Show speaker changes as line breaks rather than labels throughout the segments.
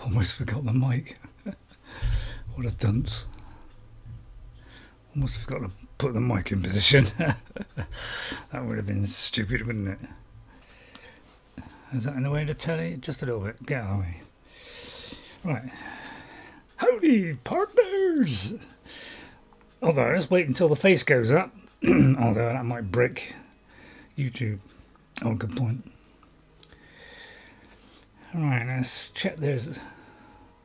Almost forgot the mic. What a dunce. Almost forgot to put the mic in position. That would have been stupid, wouldn't it? Is that in a way to tell you? Just a little bit. Get out of the way. Right. Howdy, partners! Although, let's wait until the face goes up. Although that might break YouTube. Oh, good point. Alright, let's check there's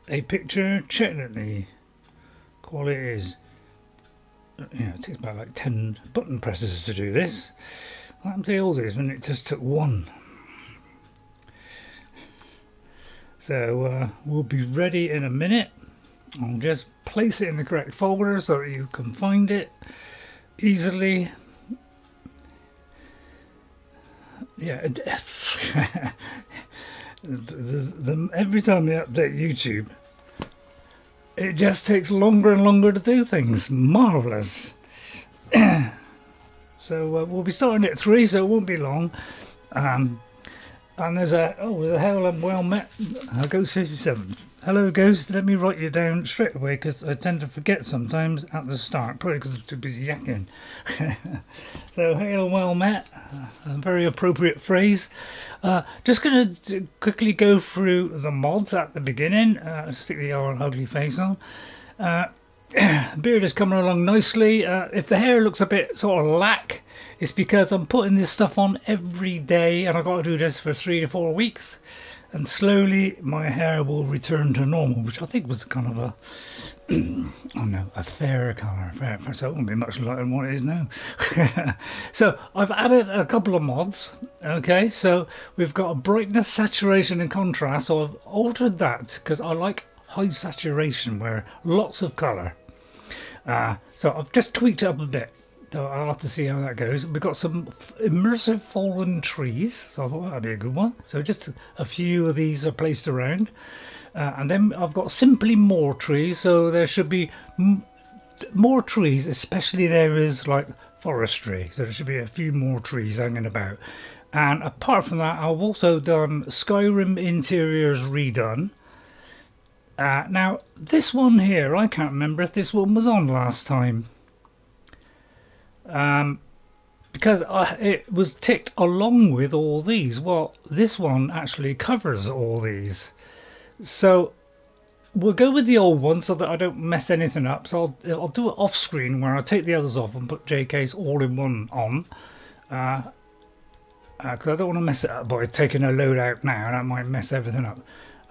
a picture. Check that the quality is. It takes about like 10 button presses to do this. What happened to the old days when it just took one? So we'll be ready in a minute. I'll just place it in the correct folder so that you can find it easily. Yeah, every time they update YouTube, it just takes longer and longer to do things. Marvellous. So we'll be starting at 3, so it won't be long. And there's a hell and well met Ghost 57. Hello Ghost, let me write you down straight away because I tend to forget sometimes at the start, probably because I'm too busy yakking. So hail and well met, a very appropriate phrase. Just going to quickly go through the mods at the beginning, stick the old ugly face on. Beard is coming along nicely. If the hair looks a bit sort of lack, it's because I'm putting this stuff on every day and I've got to do this for 3 to 4 weeks. And slowly my hair will return to normal, which I think was kind of a, a fair colour. So it won't be much lighter than what it is now. So I've added a couple of mods. Okay, so we've got a brightness, saturation and contrast. So I've altered that because I like high saturation where lots of colour. So I've just tweaked it up a bit. So I'll have to see how that goes. We've got some immersive fallen trees, so I thought that'd be a good one. So just a few of these are placed around. And then I've got simply more trees, so there should be more trees, especially in areas like forestry. So there should be a few more trees hanging about. And apart from that, I've also done Skyrim interiors redone. Now, this one here, I can't remember if this one was on last time. Because it was ticked along with all these. Well, this one actually covers all these. So we'll go with the old one so that I don't mess anything up. So I'll do it off screen where I take the others off and put JK's all in one on. Because I don't want to mess it up by taking a load out now. That might mess everything up.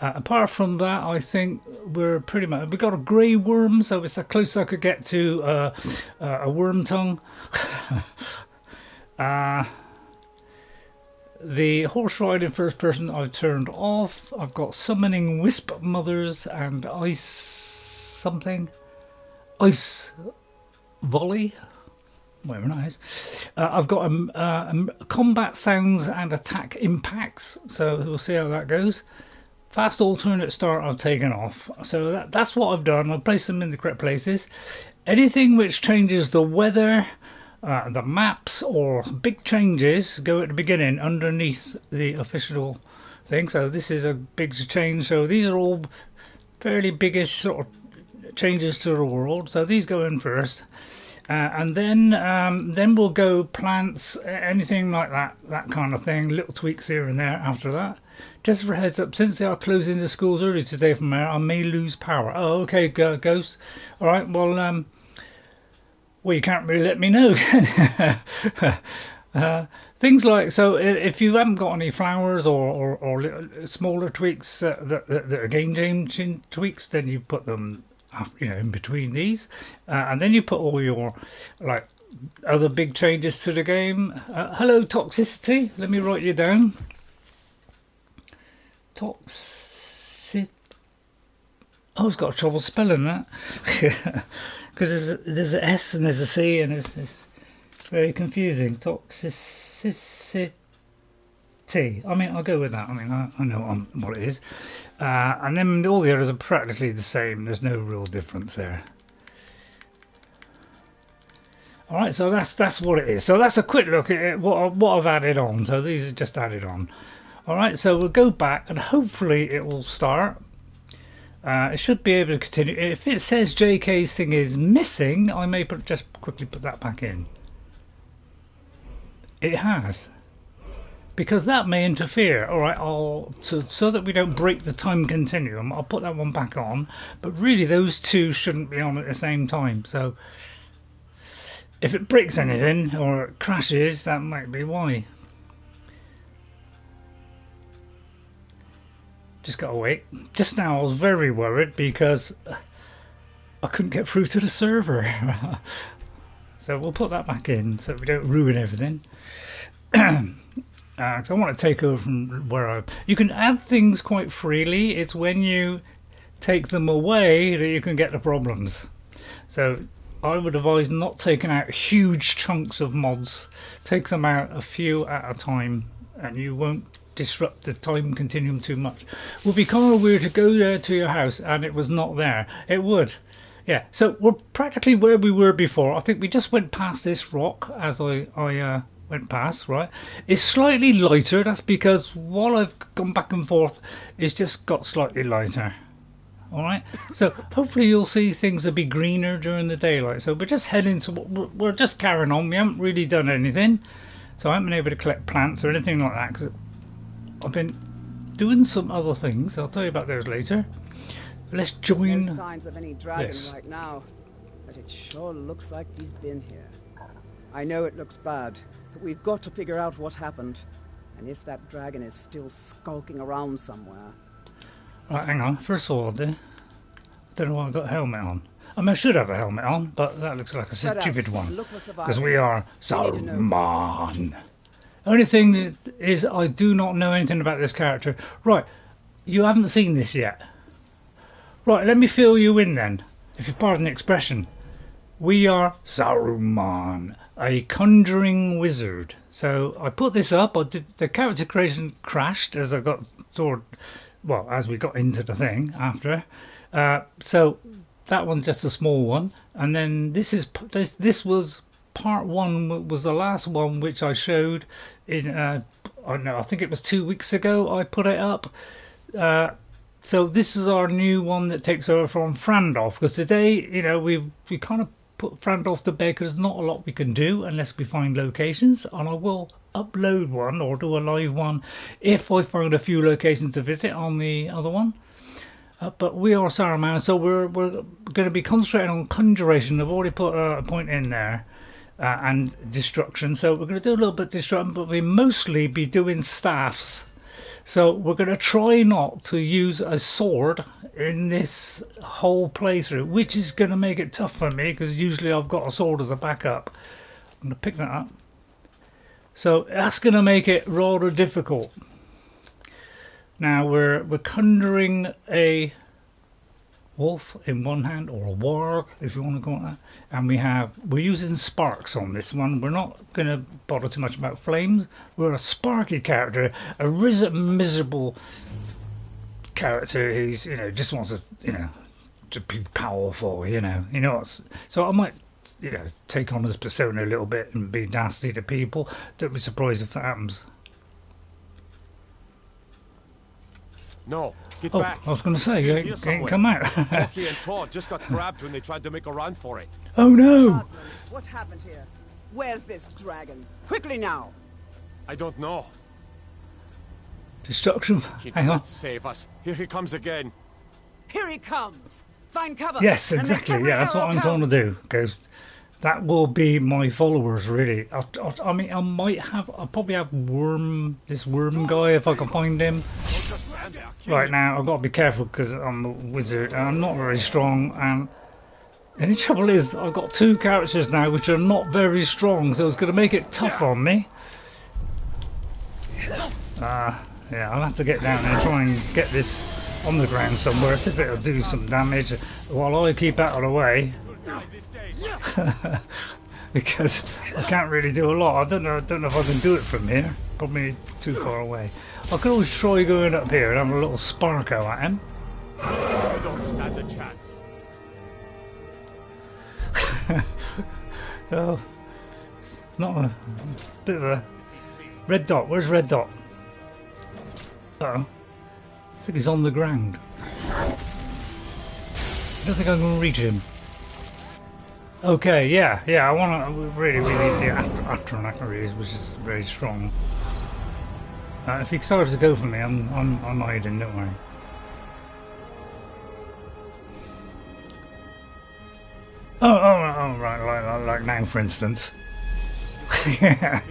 Apart from that, I think we're pretty much... We've got a grey worm, so it's the closest I could get to a worm tongue. The horse riding first person I've turned off. I've got summoning wisp mothers and ice something. Ice volley. Whatever that is. I've got combat sounds and attack impacts, so we'll see how that goes. Fast alternate start I've taken off. So that's what I've done. I've placed them in the correct places. Anything which changes the weather, the maps or big changes go at the beginning underneath the official thing. So this is a big change. So these are all fairly biggish sort of changes to the world. So these go in first. And then we'll go plants, anything like that kind of thing. Little tweaks here and there after that. Just for a heads up, since they are closing the schools early today from there, I may lose power. Oh, okay, Ghost. All right, well, you can't really let me know. Things like, so if you haven't got any flowers or smaller tweaks that are game-changing tweaks, then you put them, in between these, and then you put all your like other big changes to the game. Hello, toxicity. Let me write you down. Toxic. Oh, I've got trouble spelling that because there's an S and there's a C and it's very confusing. Toxicity. I mean, I'll go with that. I mean, I know what it is. And then all the others are practically the same. There's no real difference there. All right, so that's what it is. So that's a quick look at what I've added on. So these are just added on. All right, so we'll go back and hopefully it will start. It should be able to continue. If it says JK's thing is missing, I may just quickly put that back in. It has. Because that may interfere. Alright, so that we don't break the time continuum, I'll put that one back on. But really those two shouldn't be on at the same time. So if it breaks anything or it crashes, that might be why. Just gotta wait. Just now I was very worried because I couldn't get through to the server. So we'll put that back in so we don't ruin everything. Cause I want to take over from where you can add things quite freely. It's when you take them away that you can get the problems. So I would advise not taking out huge chunks of mods. Take them out a few at a time and you won't disrupt the time continuum too much. It would be kind of weird to go there to your house and it was not there. It would. Yeah, so we're practically where we were before. I think we just went past this rock as I went past, right? It's slightly lighter. That's because while I've gone back and forth, it's just got slightly lighter. Alright, so hopefully you'll see things will be greener during the daylight. So we're just heading to, we're just carrying on. We haven't really done anything. So I haven't been able to collect plants or anything like that, because I've been doing some other things. I'll tell you about those later. Let's join.
No signs of any dragon right now, but it sure looks like he's been here. I know it looks bad, but we've got to figure out what happened, and if that dragon is still skulking around somewhere.
Right, hang on. First of all, I don't know why I've got a helmet on. I mean, I should have a helmet on, but that looks like a stupid one, because we are Saruman. Only thing is, I do not know anything about this character. Right, you haven't seen this yet. Right, let me fill you in then, if you pardon the expression. We are Saruman, a conjuring wizard. So I put this up. I did the character creation crashed as I got toward, well, as we got into the thing after. So that one's just a small one, and then this was part one. Was the last one which I showed in. I don't know. I think it was 2 weeks ago. I put it up. So this is our new one that takes over from Frandalf, because today, you know, we kind of put Frandalf to bed because there's not a lot we can do unless we find locations, and I will upload one or do a live one if I find a few locations to visit on the other one. But we are Saruman, so we're going to be concentrating on conjuration. I've already put a point in there, and destruction. So we're going to do a little bit of destruction, but we mostly be doing staffs. So we're going to try not to use a sword in this whole playthrough, which is going to make it tough for me because usually I've got a sword as a backup. I'm going to pick that up. So that's going to make it rather difficult. Now we're conjuring a wolf in one hand, or a warg if you want to call it that, and we're using sparks on this one. We're not going to bother too much about flames. We're a sparky character, a miserable character who's, you know, just wants to, you know, to be powerful, you know. So I might, you know, take on his persona a little bit and be nasty to people. Don't be surprised if that happens.
No, get back.
I was going to say, you ain't come out.
Hockey and Todd just got grabbed when they tried to make a run for it.
Oh no!
What happened here? Where's this dragon? Quickly now!
I don't know.
Destruction.
He
Hang on.
might save us. Here he comes again.
Here he comes! Find cover!
Yes, exactly. Yeah, that's what I'm trying to do. Because that will be my followers, really. I mean, I'll probably have this worm guy if I can find him. Right now, I've got to be careful because I'm a wizard and I'm not very strong. And the only trouble is, I've got two characters now which are not very strong, so it's going to make it tough on me. Yeah, I'll have to get down and try and get this on the ground somewhere, see if it'll do some damage while I keep out of the way. Because I can't really do a lot. I don't know if I can do it from here. Probably too far away. I could always try going up here and have a little sparko at him.
You don't stand a chance.
Oh, not a bit of a red dot. Where's red dot? Uh oh, I think he's on the ground. I don't think I'm going to reach him. Okay, yeah, I want to really need the Atron, which is very strong. If he starts to go for me, I'm hiding, don't worry. Oh, right, like now, for instance. Yeah.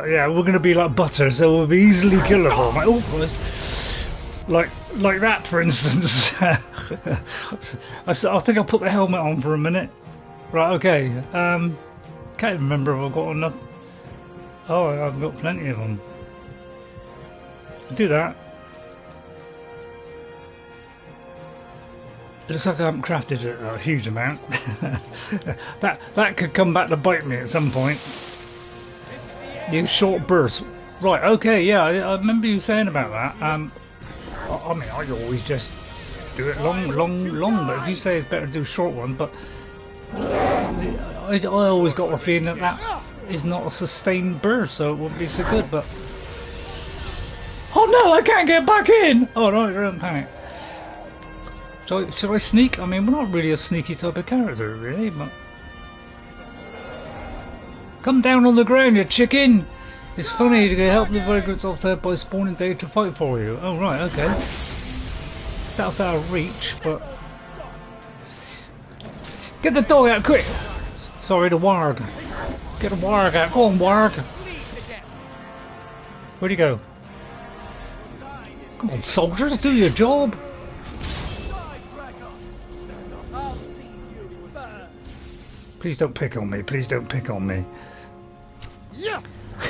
Yeah, we're going to be like butter, so we'll be easily killable. Like that, for instance. I think I'll put the helmet on for a minute. Right, okay. Can't remember if I've got enough. Oh, I've got plenty of them. Do that. It looks like I haven't crafted a huge amount. that could come back to bite me at some point. Use short bursts. Right, okay, yeah, I remember you saying about that. I mean, I always just do it long, but if you say it's better to do short one, but I always got a feeling that is not a sustained burst, so it wouldn't be so good, but... Oh no, I can't get back in! Oh no, don't panic. So, should I sneak? I mean, we're not really a sneaky type of character, really, but... Come down on the ground, you chicken! It's funny to help the vagrants off there by spawning there to fight for you. Oh right, okay. That's out of reach, but... Get the dog out, quick! Sorry, the warg. Get the warg out. Go on, warg! Where'd he go? Come on, soldiers, do your job! Please don't pick on me, please don't pick on me. Yeah. I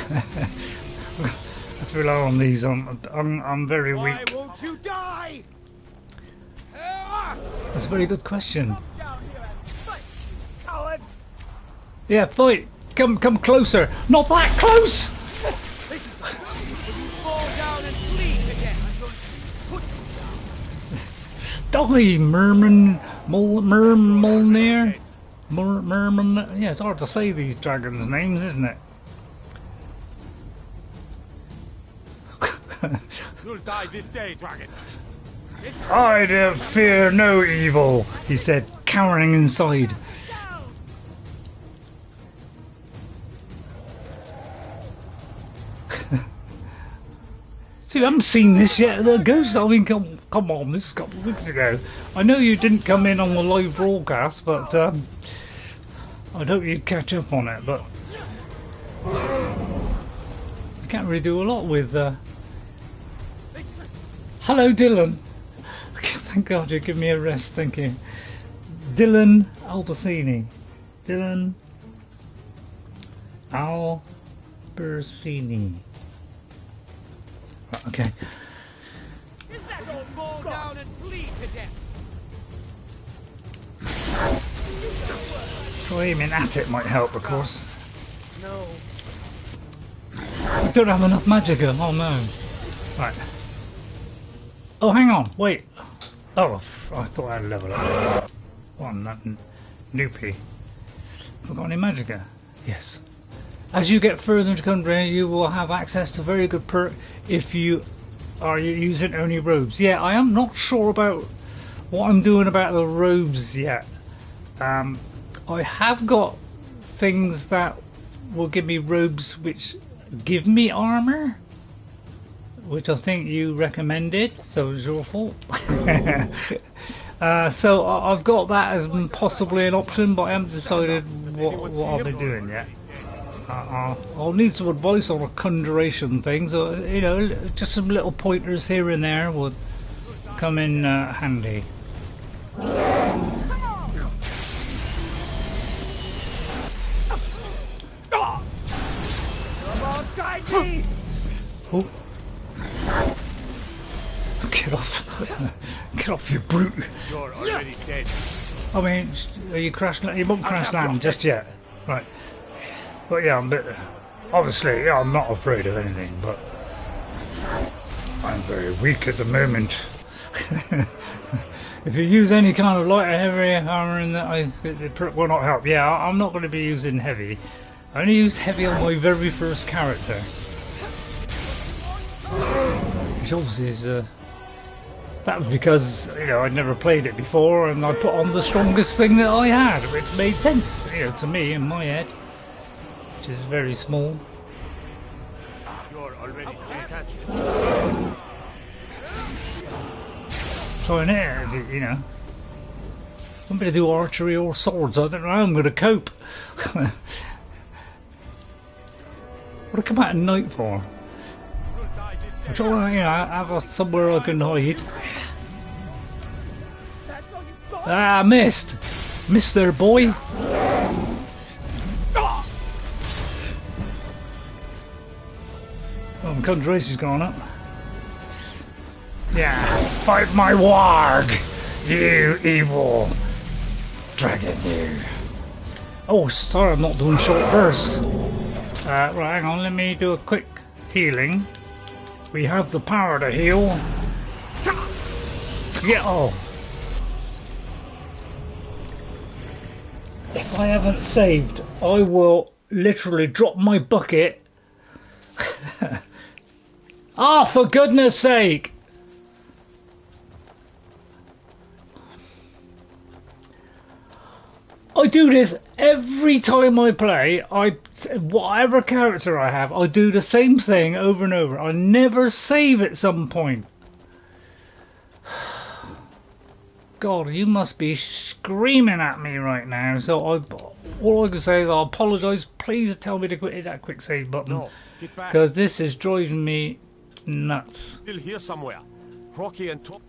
have to rely on these. I'm very weak.
Why won't you die?
That's a very good question. Yeah, fight. Come closer. Not that close. Die, Mirmulhir. Yeah, it's hard to say these dragons' names, isn't it?
You'll die this day, dragon.
I fear no evil, he said, cowering inside. See, I haven't seen this yet. The ghost. I mean, come on, this is a couple of weeks ago. I know you didn't come in on the live broadcast, but I hope you'd catch up on it. But I can't really do a lot with. Hello, Dylan. Thank God you give me a rest. Thank you, Dylan Albercini. Dylan Albercini. Okay.
Don't fall down and bleed to death.
Aiming at it might help, of course.
No.
I don't have enough magicka. Oh no. Right. Oh, hang on. Wait. Oh, I thought I'd level up. One, nothing. Noopy. Forgot any magicka? Yes. As you get further into Conjuring, you will have access to very good perk if you are using only robes. Yeah, I am not sure about what I'm doing about the robes yet. I have got things that will give me robes which give me armor, which I think you recommended, so it's your fault. So I've got that as possibly an option, but I haven't decided what I'll be doing yet. I'll need some advice on a conjuration thing, so you know, just some little pointers here and there would come in handy. Oh. Get off! Get off, you brute!
You're already dead.
I mean, you won't crash land just yet, right? But yeah, obviously, yeah, I'm not afraid of anything, but I'm very weak at the moment. If you use any kind of light or heavy armor in that, it will not help. Yeah, I'm not going to be using heavy. I only used heavy on my very first character. which obviously is that was because, you know, I'd never played it before, and I put on the strongest thing that I had, which made sense, you know, to me in my head, which is very small.
You're already
So in there, you know, I'm going to do archery or swords. I don't know how I'm going to cope. What do I come out at night for? I'm trying to, you know, have somewhere I can hide. Ah, missed! Missed there, boy! Oh, my conjuration's gone up. Yeah, fight my warg! You evil dragon, you! Oh, sorry, I'm not doing short bursts. Right, hang on, let me do a quick healing. We have the power to heal. Yeah, oh. If I haven't saved, I will literally drop my bucket. Ah, oh, for goodness sake! I do this every time I play. Whatever character I have, I do the same thing over and over. I never save at some point. God, you must be screaming at me right now. So all I can say is I'll apologise. Please tell me to hit that quick save button, because this is driving me nuts.
Still here somewhere. Rocky and Top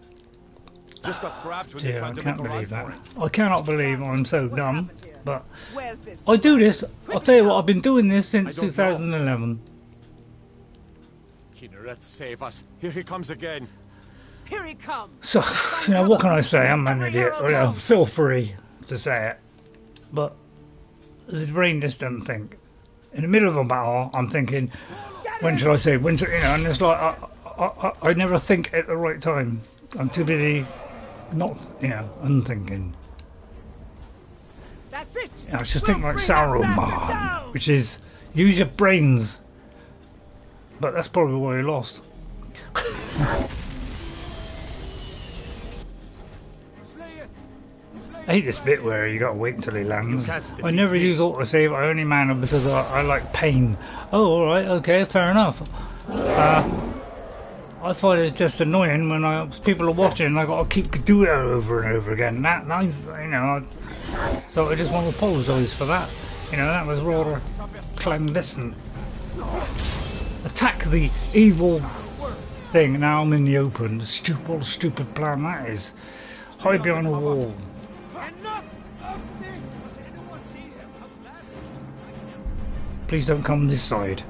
just got grabbed when they
Yeah, I
tried to
can't
make a run
believe that.
for it.
I cannot believe I'm so dumb. But I do this. I'll tell you what. I've been doing this since 2011.
Kinneret, save us! Here he comes again.
Here he comes.
So, you know, what can I say? I'm an idiot. You know, feel free to say it. But the brain just doesn't think. In the middle of a battle, I'm thinking, when should I say? When should, you know? And it's like I never think at the right time. I'm too busy, not, you know, unthinking.
That's it.
You know, I should think like Saruman, which is use your brains. But that's probably why he lost. I hate this bit where you gotta wait until he lands. I never use autosave. I only man him because I like pain. Oh, all right, okay, fair enough. I find it just annoying when people are watching and I gotta keep doing it over and over again. That you know, so I just want to apologise for that. You know, that was rather clandestine. Attack the evil thing. Now I'm in the open. What a stupid plan that is. Hide behind a wall. Please don't come this side.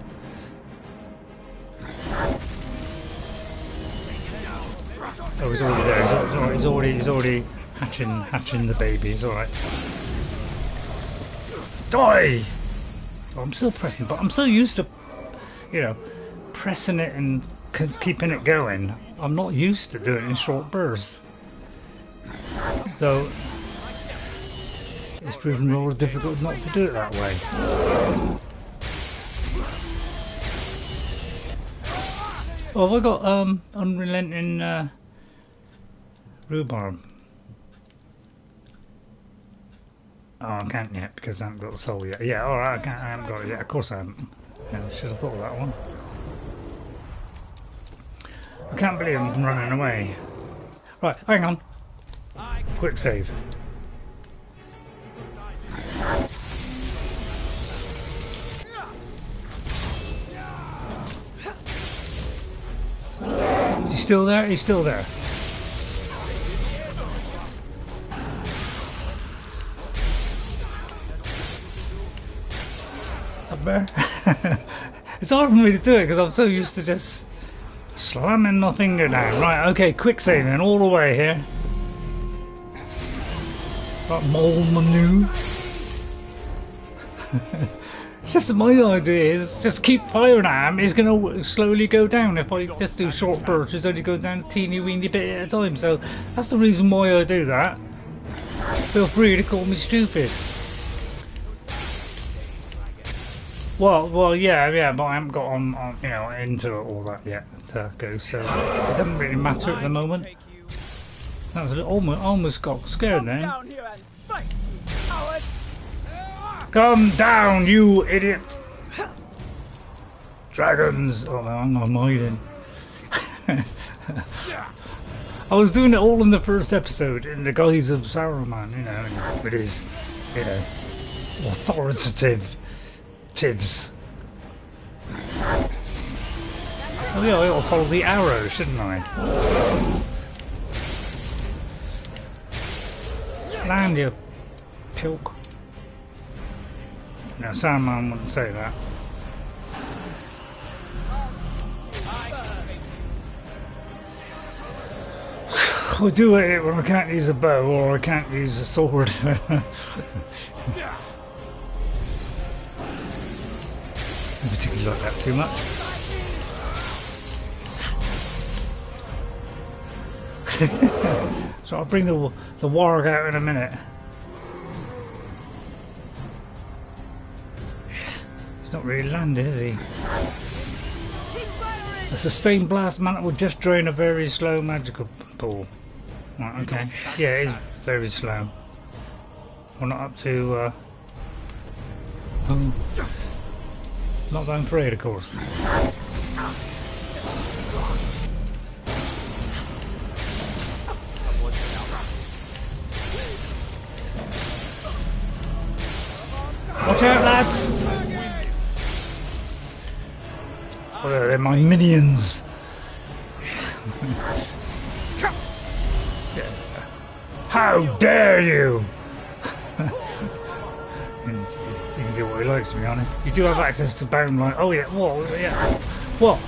Oh, he's already there. He's already hatching the baby. It's all right. Die! Oh, I'm still pressing, but I'm so used to, you know, pressing it and keeping it going. I'm not used to doing it in short bursts. So it's proven rather difficult not to do it that way. Oh, have I got unrelenting rhubarb? Oh, I can't yet because I haven't got the soul yet. Yeah, alright, I haven't got it yet. Of course I haven't. Yeah, I should have thought of that one. I can't believe I'm running away. Right, hang on. Quick save. He's still there? He's still there. Up there? It's hard for me to do it because I'm so used to just slamming my finger down. Right, okay, quick saving all the way here. That mole manu. It's just that my idea is just keep firing at him. He's going to slowly go down. If I just do short bursts, it's only go down a teeny weeny bit at a time. So that's the reason why I do that. Feel free to call me stupid. Well, yeah, but I haven't got on you know, into all that yet to go, so it doesn't really matter at the moment. That was almost got scared then.
Down here and fight, you coward!
Come down, you idiot! Dragons! Oh no, I'm hiding. I was doing it all in the first episode in the guise of Saruman, you know, with his, you know, authoritative tips. Oh yeah, I ought to follow the arrow, shouldn't I? Land, you pilk. No, Saruman wouldn't say that. I do it when I can't use a bow or I can't use a sword. I don't particularly like that too much. So I'll bring the warg out in a minute. He's not really landed, is he? A sustained blast mantle will just drain a very slow magical pool. Right, okay. Yeah, it is very slow. We're not up to not that I'm afraid, of course. Watch out, lads! Oh, they're my minions. How dare you! You can do what he likes, to be honest. You do have access to bound line. Oh yeah, what? Yeah. What?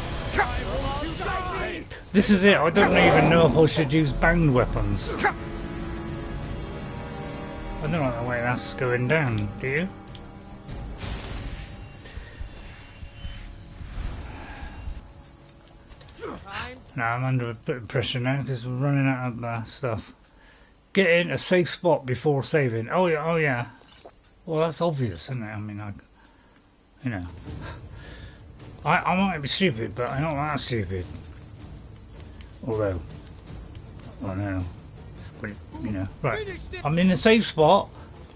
This is it. I don't even know if I should use bound weapons. I don't like the way that's going down, do you? No, I'm under a bit of pressure now because we're running out of stuff. Get in a safe spot before saving. Oh yeah, oh yeah. Well, that's obvious, isn't it? I mean, you know, I might be stupid, but I'm not that stupid. Although, I don't know. But you know, right. I'm in a safe spot.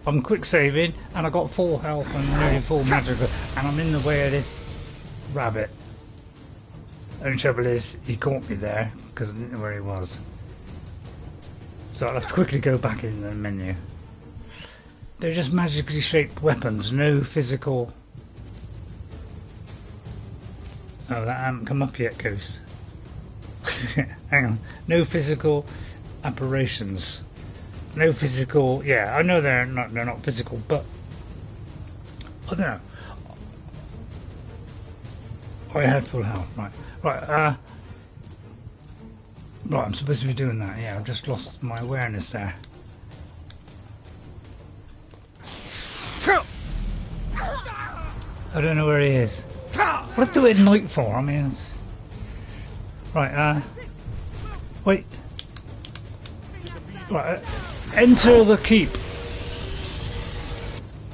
I'm quick saving, and I got full health and nearly full magic, and I'm in the way of this rabbit. Only trouble is, he caught me there because I didn't know where he was. So I'll have to quickly go back in the menu. They're just magically shaped weapons, no physical... Oh, that hasn't come up yet, Ghost. Hang on. No physical apparitions. No physical... Yeah, I know they're not physical, but... I don't know. Oh, I had full health, right. Right, right, I'm supposed to be doing that, yeah, I've just lost my awareness there. I don't know where he is. What do it at night for? I mean, it's... Right, wait. Right, enter the keep.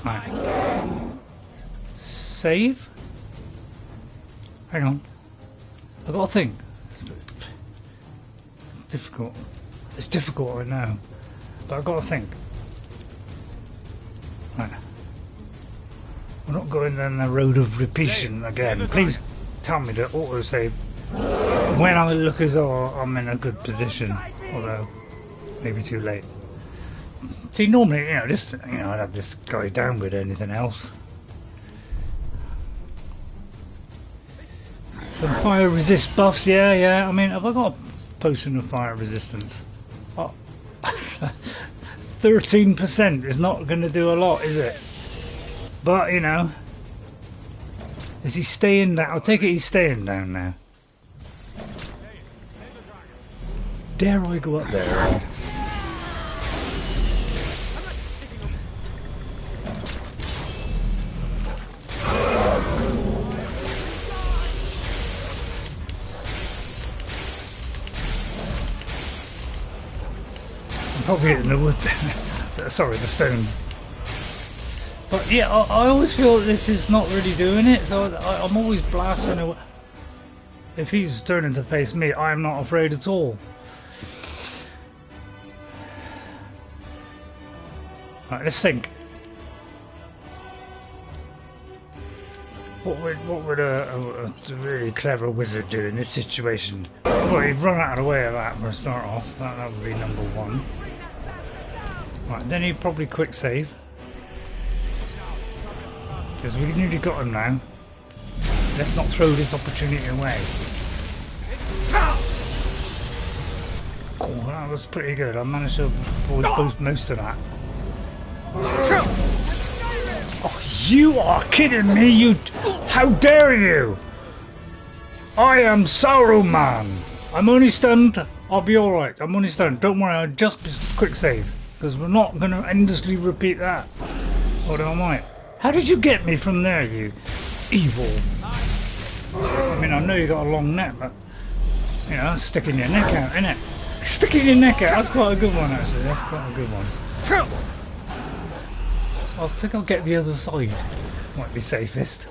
Right. Save? Hang on. I've got to think. Difficult. It's difficult, I know. But I've got to think. Right. We're not going down the road of repetition again. Please tell me to autosave when I look as though I'm in a good position. Although, maybe too late. See, normally, you know, I'd have this guy down with anything else. Some fire resist buffs, yeah. I mean, have I got a potion of fire resistance? Oh. 13% is not going to do a lot, is it? But, you know, is he staying down? I'll take it he's staying down now. Dare I go up there? I'm probably hitting the wood. Sorry, the stone. But Yeah, I always feel this is not really doing it, so I'm always blasting away. If he's turning to face me, I'm not afraid at all. Right, let's think. What would a really clever wizard do in this situation? Well, he'd run out of the way of that for a start off. That would be number one. Right, then he'd probably quick save. Because we've nearly got him now. Let's not throw this opportunity away. Oh, that was pretty good. I managed to avoid most of that. Oh, you are kidding me! You, how dare you! I am Saruman. I'm only stunned. I'll be all right. I'm only stunned. Don't worry. I'll just quick save because we're not going to endlessly repeat that. Although I might. How did you get me from there, you evil? I mean, I know you got a long neck, but you know, sticking your neck out, innit? Sticking your neck out. That's quite a good one, actually. That's quite a good one. I think I'll get the other side. Might be safest.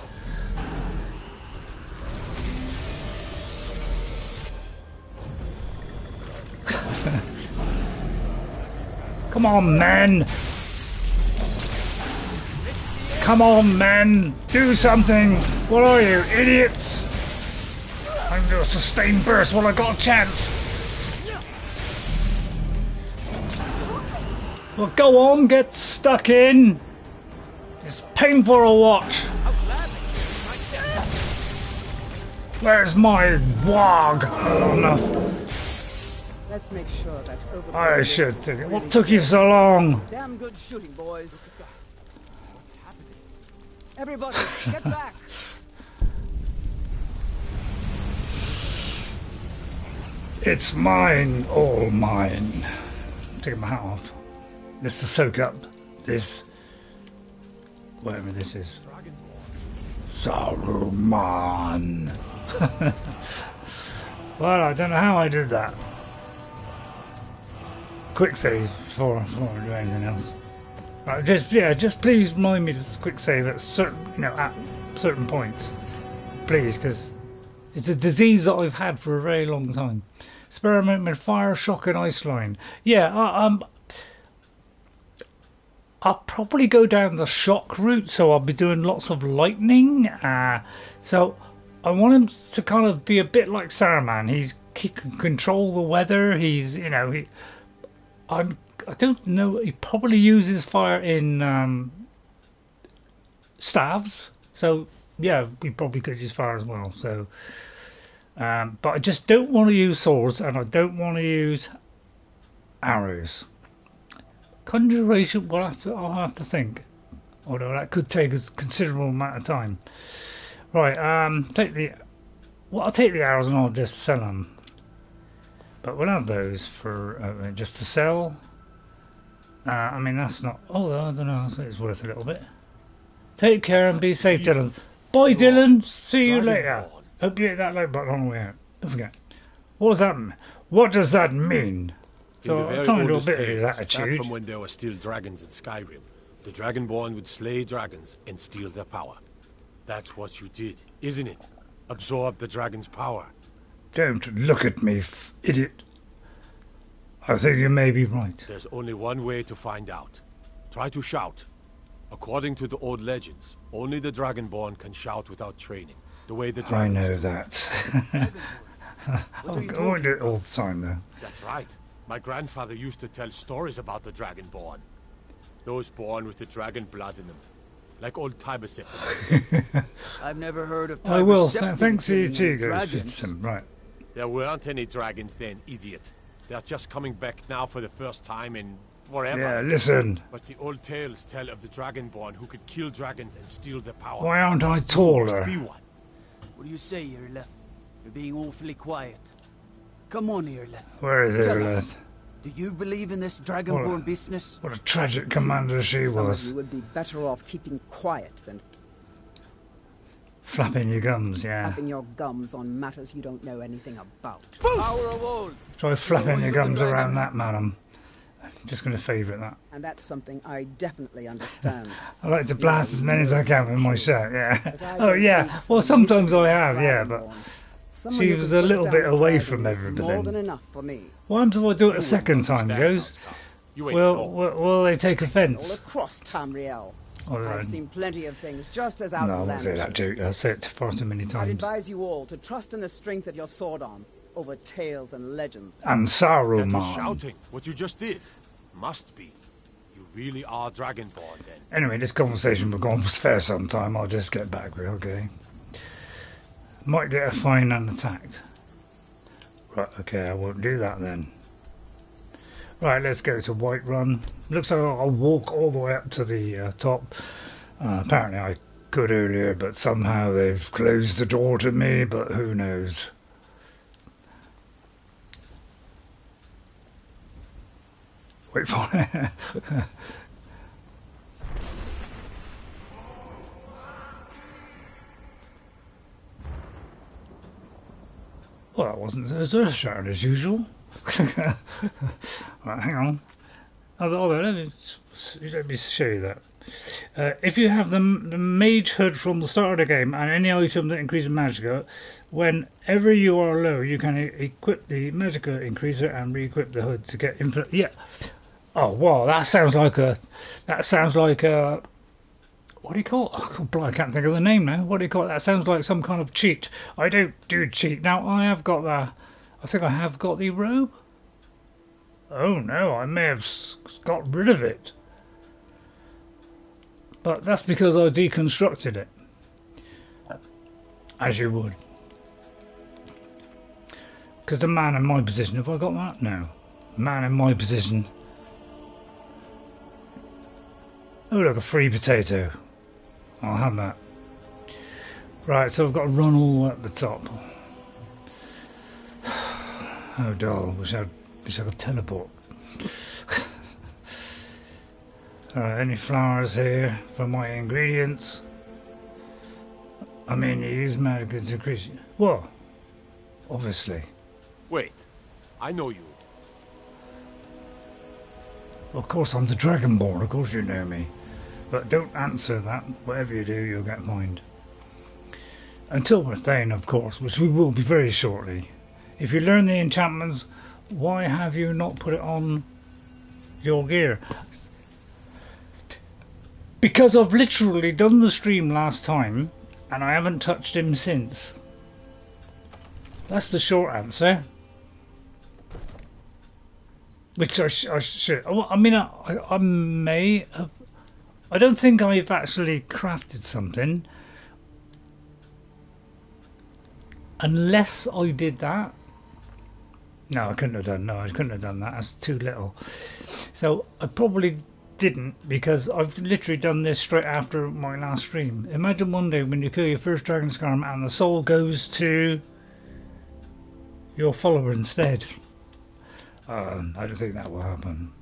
Come on, men! Come on, men! Do something! What are you, idiots? I'm gonna do a sustained burst while I got a chance. Well, go on, get stuck in. It's painful to watch. Where's my wog? Oh no.
Let's make sure that over.
I should take it. What took you so long?
Damn good shooting, boys. What's happening? Everybody, get back.
It's mine, all mine. I'm taking my hat off. This to soak up this, whatever this is. Saruman. Well, I don't know how I did that. Quick save before I do anything else. Right, just please remind me to quick save at certain, at certain points, please, because it's a disease that I've had for a very long time. Experiment with fire, shock, and ice line. Yeah, I'll probably go down the shock route, so I'll be doing lots of lightning. So I want him to kind of be a bit like Saruman. He can control the weather. I don't know. He probably uses fire in staves. So yeah, we probably could use fire as well. So, but I just don't want to use swords, and I don't want to use arrows. Conjuration, I'll have to think. Although that could take a considerable amount of time. Right, I'll take the arrows and I'll just sell them. But we'll have those for just to sell. I mean, that's not. Oh, I don't know. It's worth a little bit. Take care and be safe, Dylan. Bye, Dylan. See you later. Hope you hit that like button on the way out. Don't forget. What does that mean? So I'm trying to do a bit of his attitude.
Back from when there were still dragons in Skyrim, the Dragonborn would slay dragons and steal their power. That's what you did, isn't it? Absorb the dragon's power.
Don't look at me, idiot. I think you may be right.
There's only one way to find out. Try to shout. According to the old legends, only the Dragonborn can shout without training, the way the dragons
I know
do.
that. I won't do it all the time, though.
That's right. My grandfather used to tell stories about the Dragonborn. Those born with the dragon blood in them. Like old Tiber Septim.
I've never heard of
I will.
Tiber Septim
Thanks to you
killing
too,
dragons.
Right.
There weren't any dragons then, idiot. They're just coming back now for the first time in forever.
Yeah, listen.
But the old tales tell of the Dragonborn who could kill dragons and steal their power.
Why aren't I
You
taller?
must be one.
What do you say, Irleth? You're being awfully quiet. Come on, Irleth.
Where is
Tell
Irleth?
us, do you believe in this Dragonborn business?
What a tragic commander she
Some of
was.
you would be better off keeping quiet than
Flapping your gums, yeah.
flapping your gums on matters you don't know anything about.
Power of old.
Try flapping your gums around that, madam. Just going to favourite that.
And that's something I definitely understand.
I like to blast as many as I can with my shout, yeah.
But I
Oh,
don't
yeah.
need
Well,
some
sometimes I have,
Dragonborn.
yeah, but
Someone
she
who
was
can
a
put
little
down
bit
a
away
dragon
from
is
everything.
more than enough for me.
what happens if I do it a
You
second
wouldn't
time,
understand,
Goes?
Hrothgar. You ain't at all.
Will they take
All
offence?
across Tamriel.
All right.
I've seen plenty of things just as
No, I won't
outlandish.
say that joke. I'll say it far too many
I'd
times.
advise you all to trust in the strength of your sword arm over tales and legends.
And
That was
Saruman.
shouting. What you just did. Must be. You really are Dragonborn then.
Anyway, this conversation will go on for fair some time. I'll just get back with it, okay? Might get a fine and attacked. Right, okay, I won't do that then. Right, let's go to Whiterun. Looks like I'll walk all the way up to the top. Apparently I could earlier, but somehow they've closed the door to me, but who knows. Wait for it. Well, that wasn't as earth-shattering as usual. Right, hang on. Let me show you that. If you have the mage hood from the start of the game and any item that increases magicka, whenever you are low, you can equip the magicka increaser and re-equip the hood to get infinite. Yeah. Oh wow, that sounds like a. What do you call it? Oh, blimey, I can't think of the name now. What do you call it? That sounds like some kind of cheat. I don't do cheat. Now, I think I have got the robe. Oh no, I may have got rid of it. But that's because I deconstructed it. As you would. Because the man in my position, have I got that? No. Man in my position. Oh look, a free potato. I'll have that. Right, so I've got to run all the way up the top. Oh dull, wish I could teleport. Alright, any flowers here for my ingredients? I mean, you use magic to increase. Well, obviously.
Wait. I know you.
Of course, I'm the Dragonborn, of course you know me. But don't answer that. Whatever you do, you'll get fined. Until we're Thane, of course, which we will be very shortly. If you learn the enchantments, why have you not put it on your gear? Because I've literally done the stream last time, and I haven't touched him since. That's the short answer. Which I should. I mean, I may have. I don't think I've actually crafted something. Unless I did that. No, I couldn't have done. No, I couldn't have done that. That's too little. So I probably didn't, because I've literally done this straight after my last stream. Imagine one day when you kill your first dragon Skyrim and the soul goes to your follower instead. I don't think that will happen.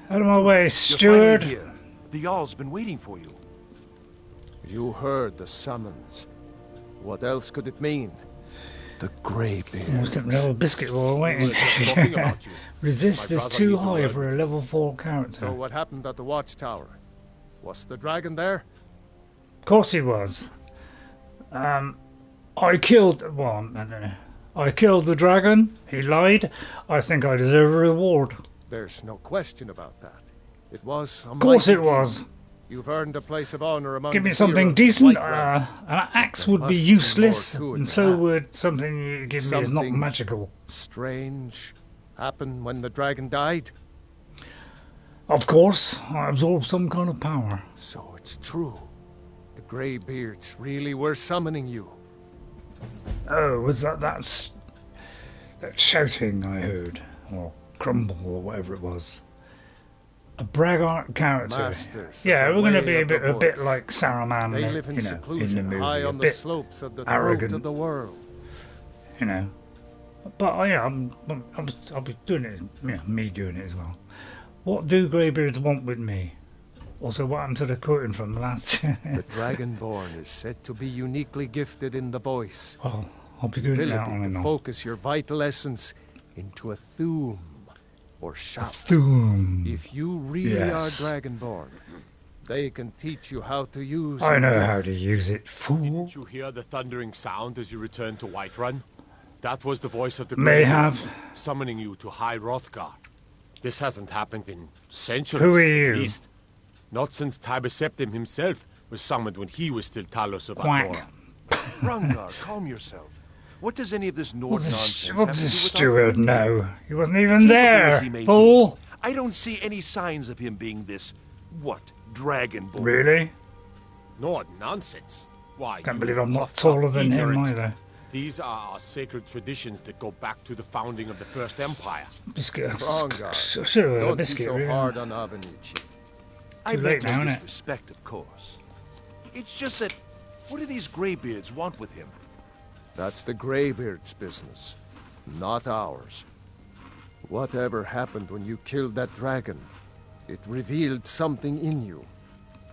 Out of my way, steward.
You're finally here. The Jarl's been waiting for you.
You heard the summons. What else could it mean? The Greybeards.
Almost didn't know a biscuit while waiting.
We were just talking about you.
Resist
My
is
brother
too
needs a
high
word.
for a level 4 character.
So what happened at the watchtower? Was the dragon there?
Of course he was. I killed I killed the dragon. He lied. I think I deserve a reward.
There's no question about that. It was a
Of course
mighty
it was.
deed. You've earned a place of honor among
Give me
the
something
heroes of
decent.
Whiterun.
An axe
There
would be
must be
useless,
more to it
and
than
so
that.
would something you give me is not
Something
magical.
Strange happened when the dragon died.
Of course, I absorbed some kind of power.
So it's true. The Greybeards really were summoning you.
Oh, was that shouting I heard, or crumble, or whatever it was? A braggart character.
Masters of
Yeah,
the
we're going to
way
be a
of the
bit
voice.
like Saruman,
They live in
in the
seclusion,
movie.
high
a
on the
bit,
slopes of the
arrogant.
throat of the world.
you know. But I'll be doing it. Yeah, me doing it as well. What do Greybeards want with me? Also, what happened to the quoting from the last?
The Dragonborn is said to be uniquely gifted in the voice.
Well, I'll be doing it now
Ability
on and
to
on.
focus your vital essence into a thum or shout.
Thum.
If you really
Yes.
are Dragonborn, they can teach you how to use
I
your
know
gift.
how to use it, fool.
Didn't you hear the thundering sound as you returned to Whiterun? That was the voice of the
May
Greybeards,
have.
summoning you to High Hrothgar. This hasn't happened in centuries,
Who are
at
you?
least. Not since Tiber Septim himself was summoned when he was still Talos of
Quack.
Agora.
Rungar, calm yourself. What does any of this Nord nonsense
What
have to
does
do
the
with our
steward
friend here?
know? He wasn't even
Capable
there,
as he may be,
fool.
I don't see any signs of him being this, what, Dragonborn?
Really?
Nord nonsense. Why,
Can't
you
believe I'm not
puffed
taller
up
than him
ignorant.
either.
These are our sacred traditions that go back to the founding of the First Empire.
Biscuit.
Hrothgar,
Sure,
don't
biscuit.
be so
really.
hard on Avenici.
I
Too
meant
late
no
now, innit?
disrespect, of course. It's just that, what do these Greybeards want with him?
That's the Greybeards' business, not ours. Whatever happened when you killed that dragon, it revealed something in you,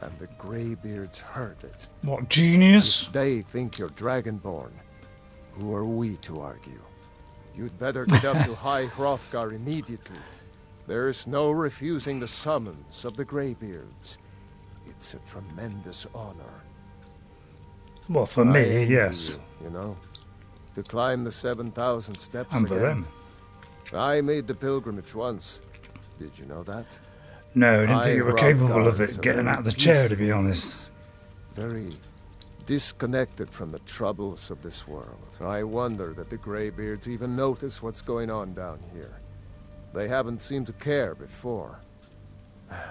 and the Greybeards heard it.
What, genius?
They think you're Dragonborn. Who are we to argue? You'd better get up to High Hrothgar immediately. There's no refusing the summons of the Greybeards. It's a tremendous honor.
Well, for
I
me,
envy
yes.
you know? To climb the 7,000 steps
And for
again.
them.
I made the pilgrimage once. Did you know that?
No, I didn't
High
think you were capable of
Hrothgar is
it
a
getting
very
out of the chair, to be
peaceful
honest.
place. Very disconnected from the troubles of this world. I wonder that the Greybeards even notice what's going on down here. They haven't seemed to care before.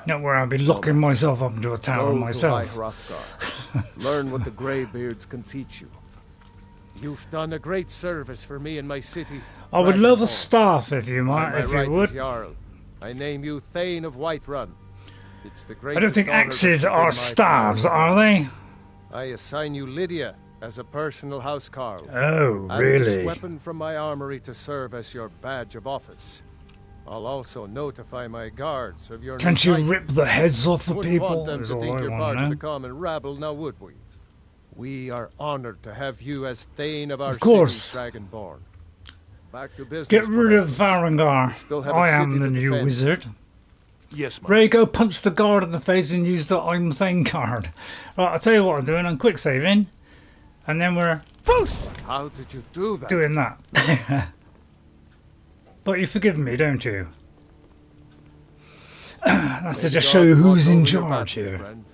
Not where I'll be locking myself up into a tower
Go
myself.
to High Hrothgar. Learn what the Greybeards can teach you. You've done a great service for me and my city.
I would love a
Dragonborn.
staff if you
By
might,
my
if
right
you would.
as Jarl, I name you Thane of Whiterun. It's the
I
greatest
don't think
honor
axes
that's within
are
my
staves,
power.
are they?
I assign you Lydia as a personal housecarl.
Oh,
Add this
really?
weapon from my armory to serve as your badge of office. I'll also notify my guards of your
Can't
new
you
title.
rip the heads off the
Wouldn't
people?
want them
Is
to
all
think
I
you're
want
part
to
of the
know.
common rabble, now would we? We are honored to have you as Thane of our
course.
city's Dragonborn. Back to business.
Get rid of
Paladins.
Varangar.
We still have a
I am
city
the
to
new
defend.
wizard.
Yes, my
Ray, go punch the guard in the face and use the I'm Thane card. Right, I'll tell you what I'm doing. I'm quick saving. And then we're
How did you do that?
doing that. But you forgive me, don't you? That's to
May
just
God
show you who's
watch
in
over your
charge
battles,
here.
friend.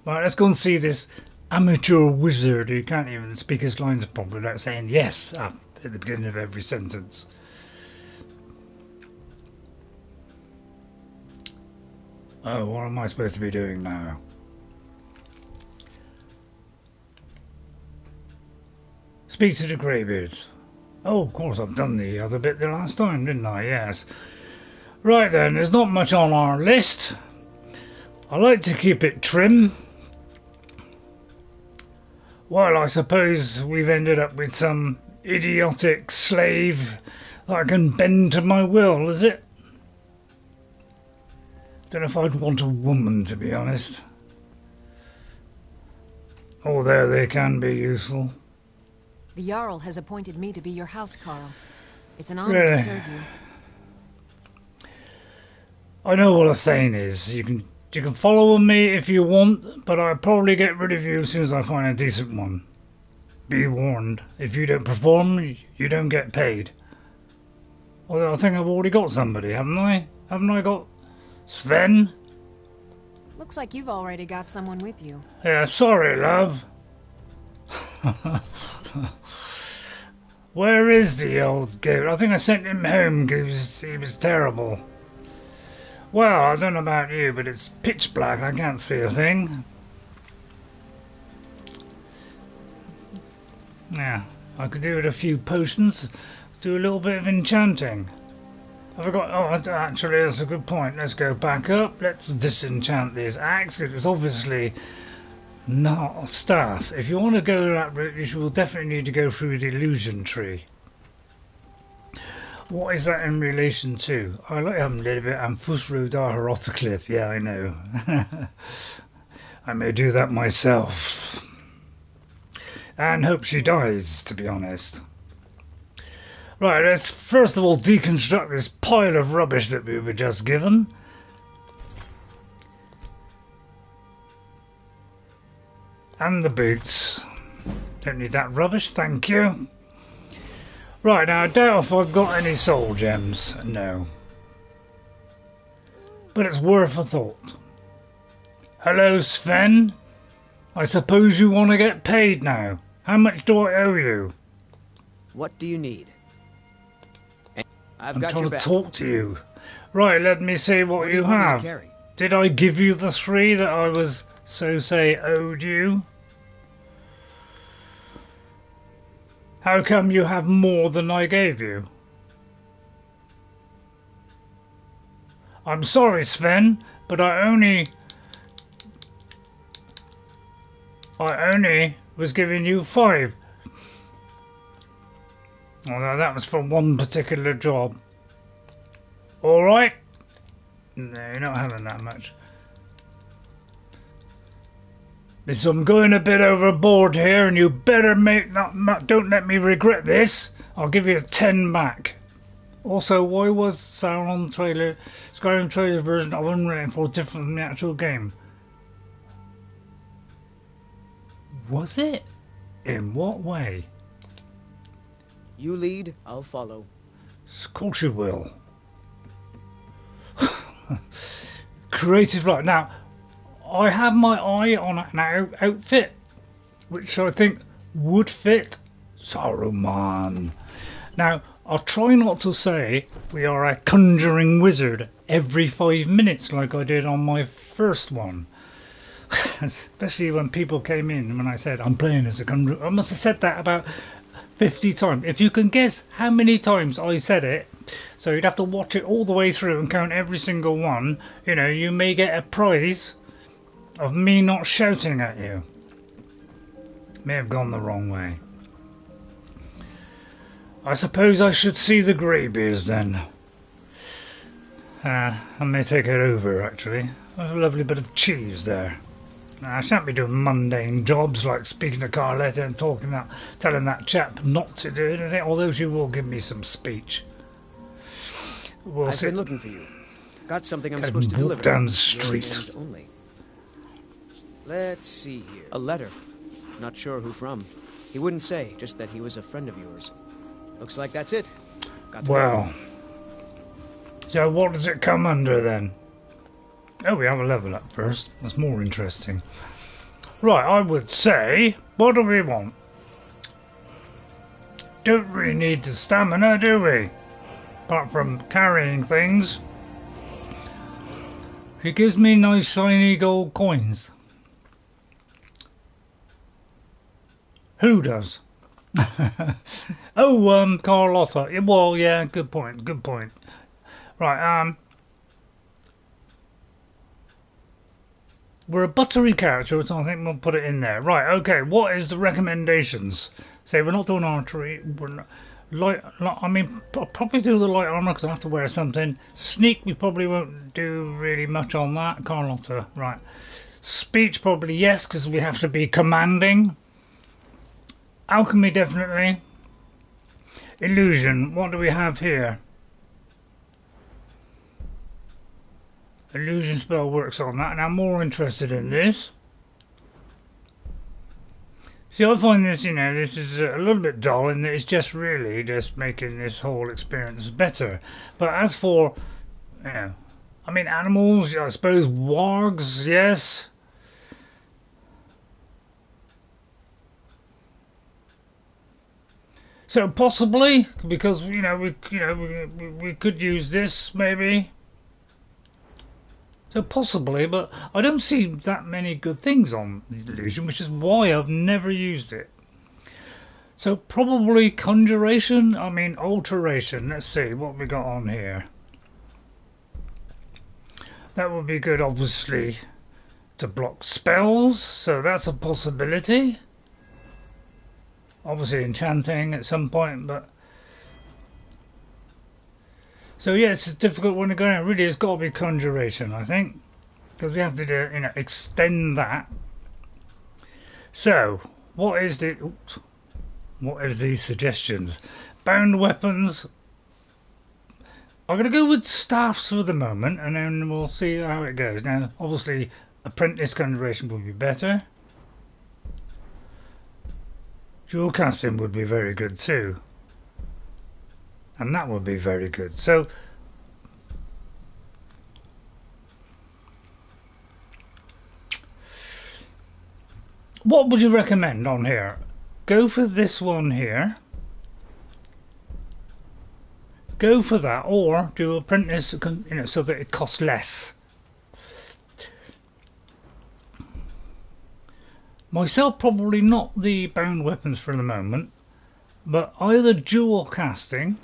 Right, let's go and see this amateur wizard who can't even speak his lines properly without saying yes at the beginning of every sentence. Oh, what am I supposed to be doing now? Speak to the Greybeards. Oh, of course, I've done the other bit the last time, didn't I? Yes. Right then, there's not much on our list. I like to keep it trim. Well, I suppose we've ended up with some idiotic slave that I can bend to my will, is it? Don't know if I'd want a woman, to be honest. Although they can be useful.
The Jarl has appointed me to be your housecarl. It's an honor
Really?
to serve you.
I know what a Thane is. You can follow me if you want, but I'll probably get rid of you as soon as I find a decent one. Be warned, if you don't perform, you don't get paid. Although I think I've already got somebody, haven't I? Haven't I got Sven?
Looks like you've already got someone with you.
Yeah, sorry, love. Where is the old goat? I think I sent him home because he was terrible. Well, I don't know about you, but it's pitch black. I can't see a thing. Yeah, I could do with a few potions. Do a little bit of enchanting. Have I got... Oh, actually, that's a good point. Let's go back up. Let's disenchant this axe. It's obviously not a staff. If you want to go that route, you will definitely need to go through the illusion tree. What is that in relation to? I like having a little bit Amphus Dar off the cliff. Yeah, I know. I may do that myself. And hope she dies, to be honest. Right, let's first of all deconstruct this pile of rubbish that we were just given. And the boots. Don't need that rubbish, thank you. Right, now I doubt if I've got any soul gems. No. But it's worth a thought. Hello, Sven. I suppose you want to get paid now. How much do I owe you?
What do you need?
I'm trying to talk to you. Right, let me see what you have. Did I give you the 3 that I was, so say, owed you? How come you have more than I gave you? I'm sorry, Sven, but I only was giving you 5. Although that was for one particular job. Alright? No, you're not having that much. Listen, I'm going a bit overboard here, and you better don't let me regret this. I'll give you 10 back. Also, why was Skyrim trailer version of Unwritten for different from the actual game? Was it? In what way?
You lead, I'll follow.
Of course you will. Creative light. Now, I have my eye on an outfit, which I think would fit Saruman. Now, I'll try not to say we are a conjuring wizard every 5 minutes like I did on my first one. Especially when people came in when I said I'm playing as a conjurer. I must have said that about 50 times. If you can guess how many times I said it, so you'd have to watch it all the way through and count every single one, you know, you may get a prize of me not shouting at you. May have gone the wrong way. I suppose I should see the Greybeards then. I may take it over actually. There's a lovely bit of cheese there. I shan't be doing mundane jobs like speaking to Carletta and telling that chap not to do anything, although she will give me some speech.
I've been looking for you. Got something I'm supposed to deliver.
Down the street.
Only. Let's see here. A letter. Not sure who from. He wouldn't say, just that he was a friend of yours. Looks like that's it. Got to
go. So what does it come under then? Oh, we have a level up first. That's more interesting. Right, I would say, what do we want? Don't really need the stamina, do we? Apart from carrying things. He gives me nice shiny gold coins. Who does? Oh, Carlotta. Well, yeah, good point, good point. Right, we're a buttery character, so I think we'll put it in there. Right, okay, what is the recommendations? Say, we're not doing archery, we're not... I mean, I'll probably do the light armour because I have to wear something. Sneak, we probably won't do really much on that. Carlotta, right. Speech, probably yes, because we have to be commanding. Alchemy, definitely. Illusion, what do we have here? Illusion spell works on that, and I'm more interested in this. See, I find this, you know, this is a little bit dull, and it's just really just making this whole experience better. But as for, you know, I mean, animals, I suppose wargs, yes. So possibly, because we could use this maybe. So possibly, but I don't see that many good things on the illusion, which is why I've never used it. So probably conjuration, I mean alteration. Let's see what we got on here. That would be good, obviously, to block spells, so that's a possibility. Obviously enchanting at some point, but... So yeah, it's a difficult one to go down. Really, it's got to be conjuration, I think, because we have to do, you know, extend that. So, what is these suggestions? bound weapons. I'm going to go with staffs for the moment, and then we'll see how it goes. Now, obviously, apprentice conjuration would be better. Dual casting would be very good too. And that would be very good. So, what would you recommend on here? Go for this one here. Go for that, or do apprentice, you know, so that it costs less. Myself, probably not the bound weapons for the moment, but either dual casting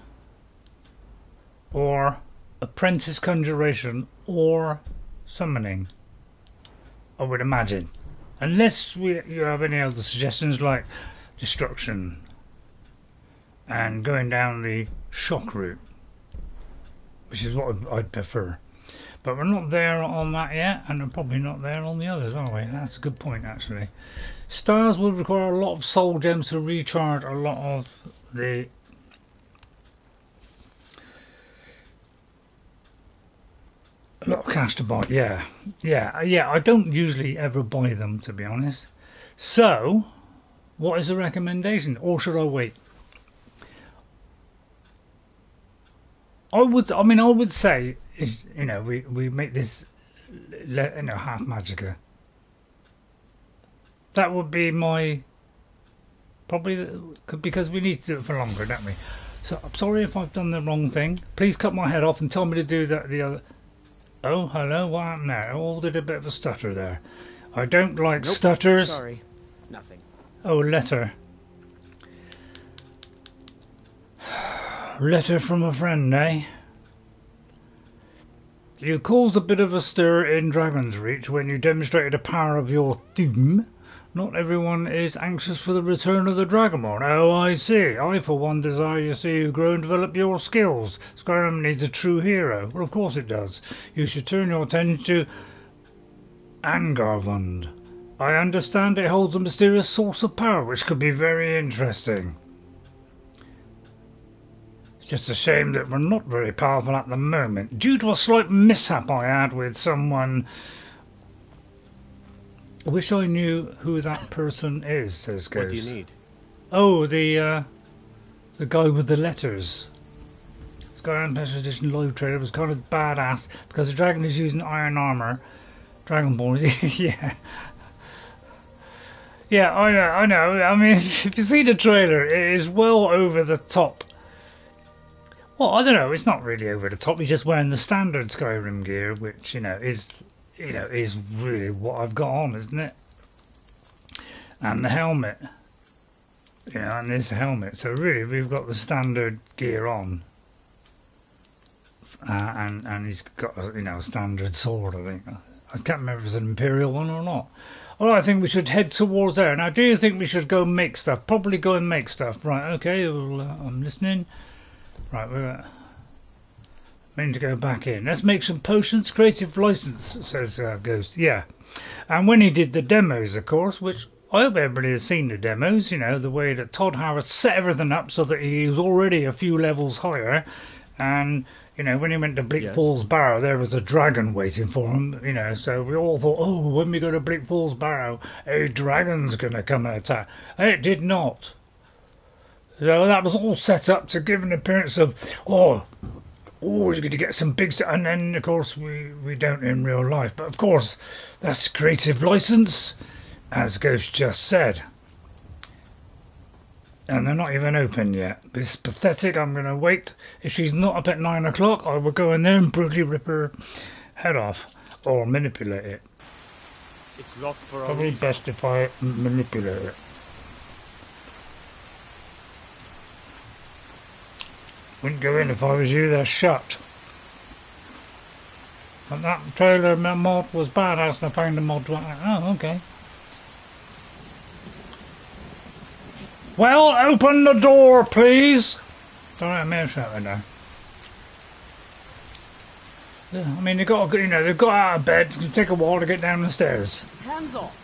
or apprentice conjuration or summoning, I would imagine. Unless you have any other suggestions like destruction and going down the shock route, which is what I'd prefer. But we're not there on that yet, and we're probably not there on the others, are we? That's a good point, actually. Stars will require a lot of soul gems to recharge a lot of the... A lot of cash to buy, yeah. I don't usually ever buy them, to be honest. So, what is the recommendation? Or should I wait? I would say, is, you know, we make this, you know, half magicka. That would be my, probably, because we need to do it for longer, don't we? So, I'm sorry if I've done the wrong thing. Please cut my head off and tell me to do that the other... Oh, hello, what happened there? I all did a bit of a stutter there. I don't like stutters.
Sorry, nothing.
Oh, letter. Letter from a friend, eh? You caused a bit of a stir in Dragon's Reach when you demonstrated the power of your theme. Not everyone is anxious for the return of the Dragonborn. Oh, I see. I, for one, desire to see you grow and develop your skills. Skyrim needs a true hero. Well, of course it does. You should turn your attention to Angarvund. I understand it holds a mysterious source of power, which could be very interesting. It's just a shame that we're not very powerful at the moment. Due to a slight mishap I had with someone... I wish I knew who that person is, says Ghost.
What do you need?
Oh, the guy with the letters. Skyrim Special Edition Live Trailer was kind of badass because the dragon is using iron armor. Dragonborn, yeah. Yeah, I know. I mean, if you see the trailer, it is well over the top. Well, I don't know. It's not really over the top. He's just wearing the standard Skyrim gear, which is really what I've got on, isn't it? And the helmet. Yeah, and this helmet. So really, we've got the standard gear on. And he's got a standard sword, I think. I can't remember if it's an Imperial one or not. Well, I think we should head towards there. Now, do you think we should go make stuff? Probably go and make stuff. Right, okay, well, I'm listening. Right, we're meaning to go back in. Let's make some potions. Creative license, says Ghost. Yeah. And when he did the demos, of course, which I hope everybody has seen the demos, the way that Todd Howard set everything up so that he was already a few levels higher. And, when he went to Bleak Falls Barrow, there was a dragon waiting for him, so we all thought, oh, when we go to Bleak Falls Barrow, a dragon's going to come and attack. It did not. So that was all set up to give an appearance of, he's going to get some big stuff. And then, of course, we don't in real life. But, of course, that's creative license, as Ghost just said. And they're not even open yet. It's pathetic. I'm going to wait. If she's not up at 9 o'clock, I will go in there and brutally rip her head off. Or manipulate it.
It's locked for a
Probably best if I manipulate it. Wouldn't go in if I was you. They're shut. But that trailer mod was badass and I found the mod. Oh, okay. Well, open the door, please. Sorry, I'm here shouting now. I mean, they've got out of bed. It can take a while to get down the stairs.
Hands off.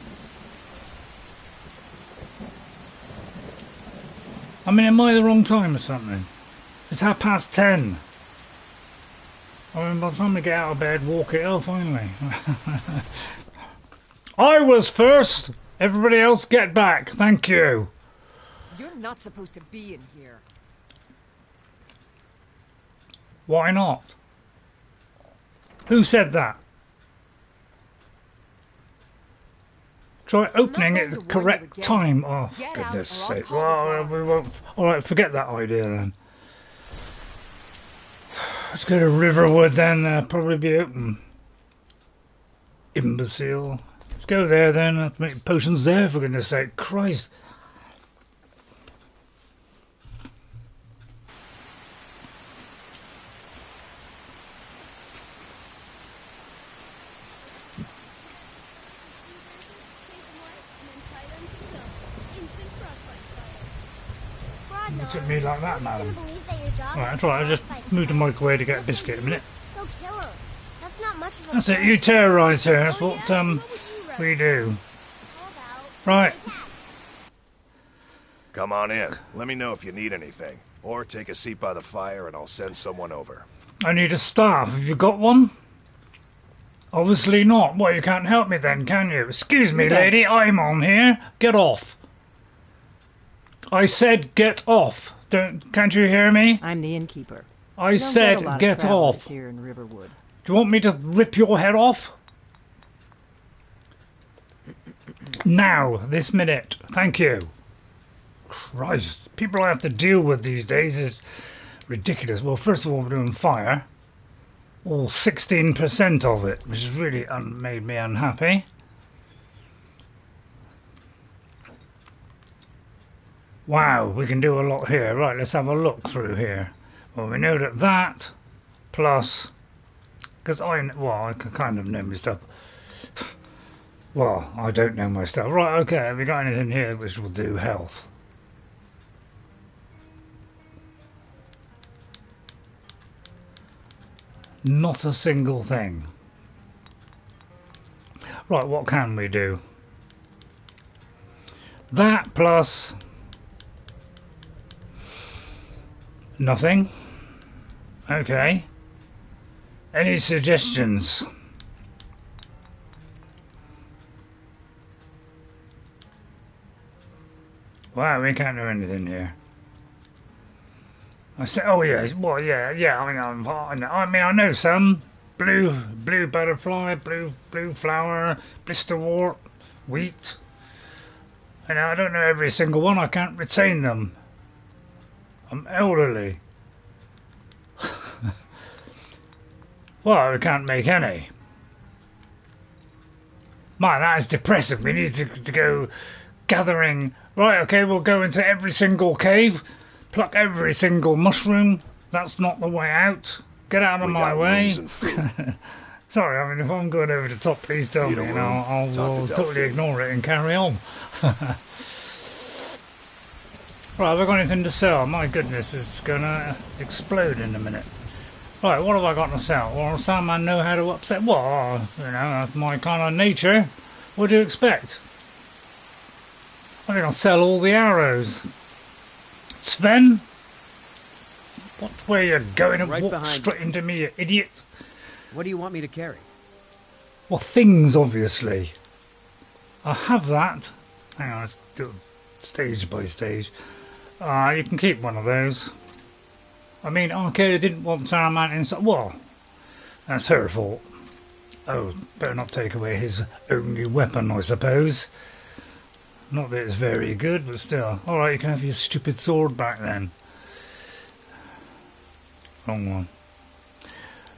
I mean, am I the wrong time or something? It's 10:30. I mean, by the time we get out of bed, walk it, oh, finally. I was first! Everybody else get back, thank you.
You're not supposed to be in here.
Why not? Who said that? Try opening at the correct time. Oh, goodness sake. Well, we won't. Alright, forget that idea then. Let's go to Riverwood then, probably be open. Imbecile. Let's go there then, have to make potions there for goodness sake. Christ. Look at me like that, madam. Alright, that's right, I just moved the mic away to get a biscuit a minute.
Go kill him. That's not much of a
That's it, you terrorise her, that's what we do. Right.
Come on in. Let me know if you need anything. Or take a seat by the fire and I'll send someone over.
I need a staff. Have you got one? Obviously not. Well, you can't help me then, can you? Excuse me, lady, I'm on here. Get off. I said get off. Can't you hear me?
I'm the innkeeper.
I said get off.
Here in Riverwood.
Do you want me to rip your head off? Now, this minute. Thank you. Christ, people I have to deal with these days is ridiculous. Well, first of all, we're doing fire. All 16% of it, which has really made me unhappy. Wow, we can do a lot here. Right, let's have a look through here. Well, we know that plus, because I kind of know my stuff. Well, I don't know my stuff. Right, okay, have we got anything here which will do health? Not a single thing. Right, what can we do? That plus nothing. Okay. Any suggestions? Wow, we can't do anything here. I said, oh yeah, well yeah. I mean, I know some blue butterfly, blue flower, blisterwort, wheat. And I don't know every single one. I can't retain them. I'm elderly. Well, we can't make any. Man, that is depressing. We need to go gathering. Right, okay, we'll go into every single cave, pluck every single mushroom. That's not the way out. Get out of my way. Sorry, I mean, if I'm going over the top, please tell me, and I'll totally ignore it and carry on. Right, have I got anything to sell? My goodness, it's gonna explode in a minute. Right, what have I got to sell? Well, Saruman know how to upset. Well, you know, that's my kind of nature. What do you expect? I think I'll sell all the arrows. Sven? What way you're going and walk straight into me, you idiot?
What do you want me to carry?
Well, things, obviously. I have that. Hang on, let's do it stage by stage. You can keep one of those. I mean, Arcadia didn't want Saruman inside. Well, that's her fault. Oh, better not take away his only weapon, I suppose. Not that it's very good, but still. Alright, you can have your stupid sword back then. Wrong one.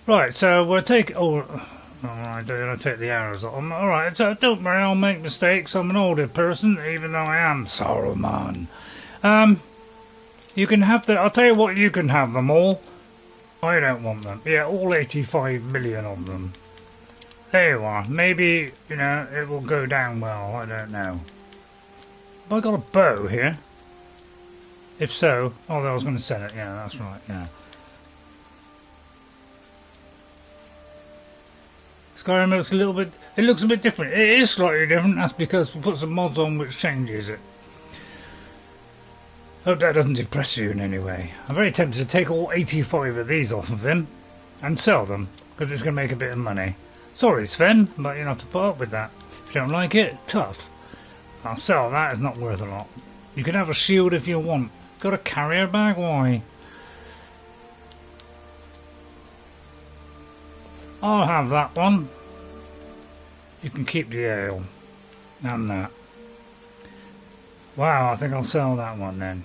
Right, so we'll take... Alright, I'll take the arrows off. Alright, so don't worry, I'll make mistakes. I'm an older person, even though I am Saruman. You can have the... I'll tell you what, you can have them all. I don't want them. Yeah, all 85 million of them. There you are. Maybe, you know, it will go down well. I don't know. Have I got a bow here? If so... Oh, I was going to sell it. Yeah, that's right, yeah. Skyrim looks a little bit... It looks a bit different. It is slightly different. That's because we put some mods on which changes it. Hope that doesn't depress you in any way. I'm very tempted to take all 85 of these off of him and sell them, because it's going to make a bit of money. Sorry, Sven, but you'll have to put up with that. If you don't like it, tough. I'll sell that, it's not worth a lot. You can have a shield if you want. Got a carrier bag? Why? I'll have that one. You can keep the ale. And that. Wow, I think I'll sell that one then.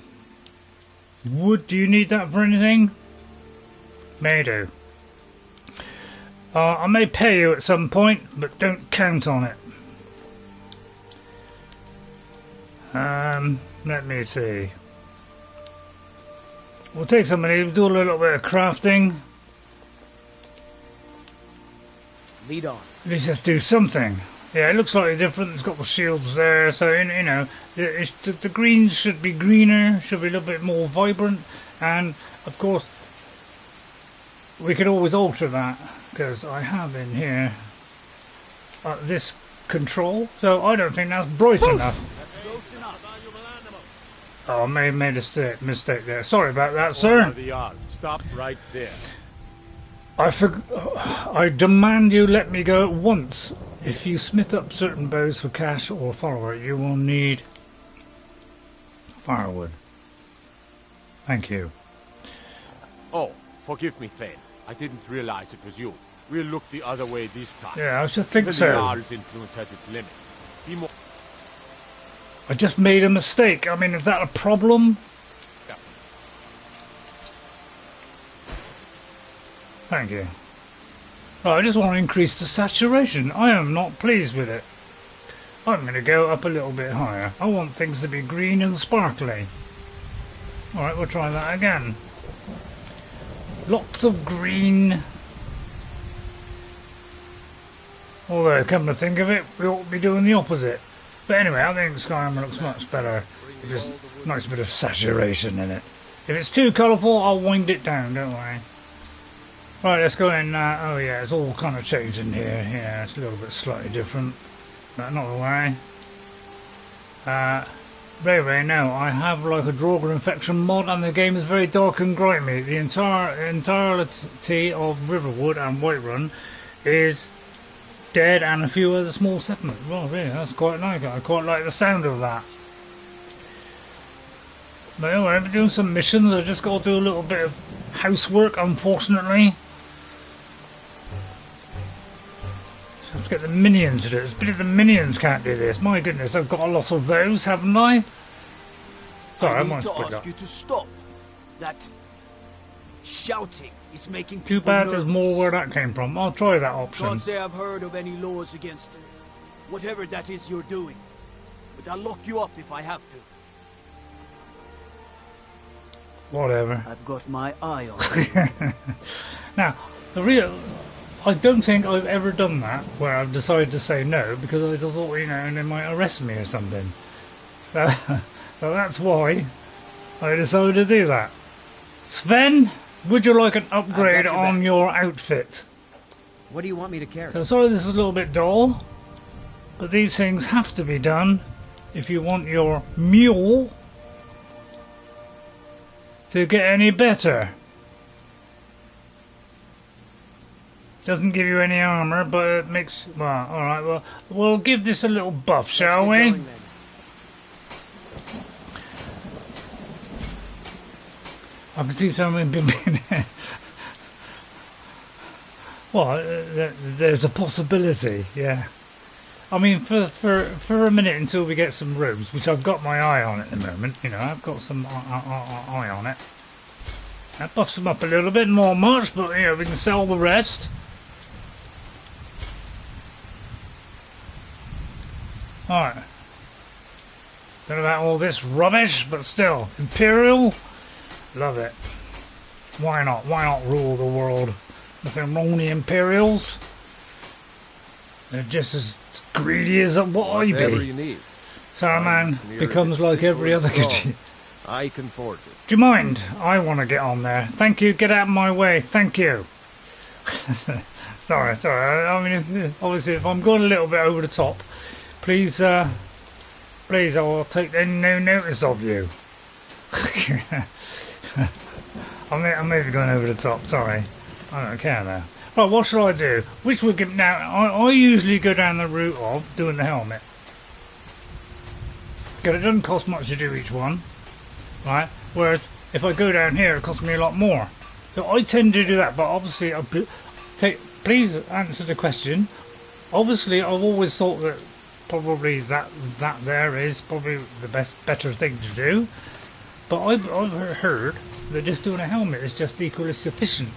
Wood, do you need that for anything? May do. I may pay you at some point, but don't count on it. Let me see. We'll take some of these, do a little bit of crafting.
Lead on.
Let's just do something. Yeah, it looks slightly different. It's got the shields there, so you know, the greens should be greener, should be a little bit more vibrant, and of course, we could always alter that because I have in here this control, so I don't think that's bright enough. Oh, I may have made a mistake there. Sorry about that, sir.
Stop right there.
I demand you let me go at once. If you smith up certain bows for cash or follower, you will need firewood. Thank you.
Oh, forgive me, Thane. I didn't realize it was you. We'll look the other way this time.
Yeah, I should think so.
The Jarl's influence has its limits. Be more...
I just made a mistake. I mean, is that a problem?
Yeah.
Thank you. Right, I just want to increase the saturation. I am not pleased with it. I'm going to go up a little bit higher. I want things to be green and sparkly. Alright, we'll try that again. Lots of green. Although, come to think of it, we ought to be doing the opposite. But anyway, I think Skyrim looks much better. There's a nice bit of saturation in it. If it's too colourful, I'll wind it down, don't worry. Right, let's go in. Oh yeah, it's all kind of changed in here. Yeah, it's a little bit slightly different. But not the way. Very no, I have like a Dragon infection mod, and the game is very dark and grimy. The entirety of Riverwood and Whiterun is dead, and a few other small settlements. Well, really, that's quite nice. I quite like the sound of that. But anyway, I'm doing some missions. I've just got to do a little bit of housework, unfortunately. So I have to get the minions to do this. But if the minions can't do this, my goodness, I've got a lot of those, haven't I? Sorry, I
need
might
to
put
ask
that.
you to stop. That shouting is making
Too
people
bad
nervous.
there's more where that came from. I'll try that option.
Can't say I've heard of any laws against whatever that is you're doing. But I'll lock you up if I have to.
Whatever.
I've got my eye on you.
Now, I don't think I've ever done that where I've decided to say no because I just thought, you know, and they might arrest me or something. So, so that's why I decided to do that. Sven, would you like an upgrade on your outfit?
What do you want me to carry?
So sorry this is a little bit dull, but these things have to be done if you want your mule to get any better. Doesn't give you any armor, but it makes... Well, alright, well, we'll give this a little buff, shall we? I can see something being... Well, there's a possibility, yeah. I mean, for a minute until we get some robes, which I've got my eye on at the moment. You know, I've got some eye on it. That buffs them up a little bit, not much, but you know, we can sell the rest. Alright. Don't know about all this rubbish, but still, Imperial, love it. Why not? Why not rule the world? Nothing wrong with the Imperials. They're just as greedy as what I
Whatever
be.
you need.
Saruman becomes like every other kid.
I can forge it.
Do you mind? I want to get on there. Thank you. Get out of my way. Thank you. sorry. I mean, obviously, if I'm going a little bit over the top, please, I will take no notice of you. I may be going over the top, sorry. I don't care now. Right, what shall I do? Which would give... Now, I usually go down the route of doing the helmet. Because it doesn't cost much to do each one. Right? Whereas, if I go down here, it costs me a lot more. So I tend to do that, but obviously... Please answer the question. Obviously, I've always thought that probably that there is probably the better thing to do. But I've heard that just doing a helmet is just equally sufficient.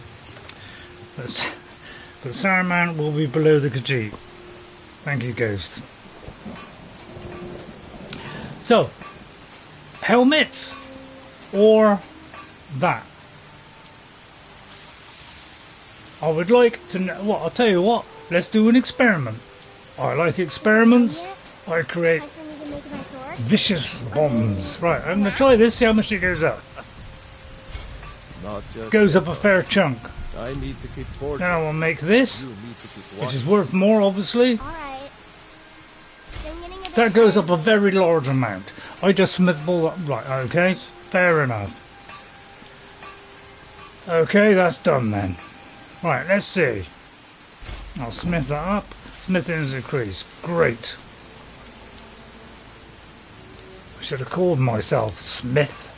But Saruman will be below the Khajiit. Thank you, Ghost. So, helmets or that? I would like to know. Well, I'll tell you what. Let's do an experiment. I like experiments. I create vicious bombs. Right, I'm going to try this, see how much it goes up. Goes up a fair chunk.
I need to keep forging.
Then I will make this, which is worth more, obviously. That goes up a very large amount. I just smith all up. Right, okay, fair enough. Okay, that's done then. Right, let's see. I'll smith that up. Smithing's increased. Great. I should have called myself Smith.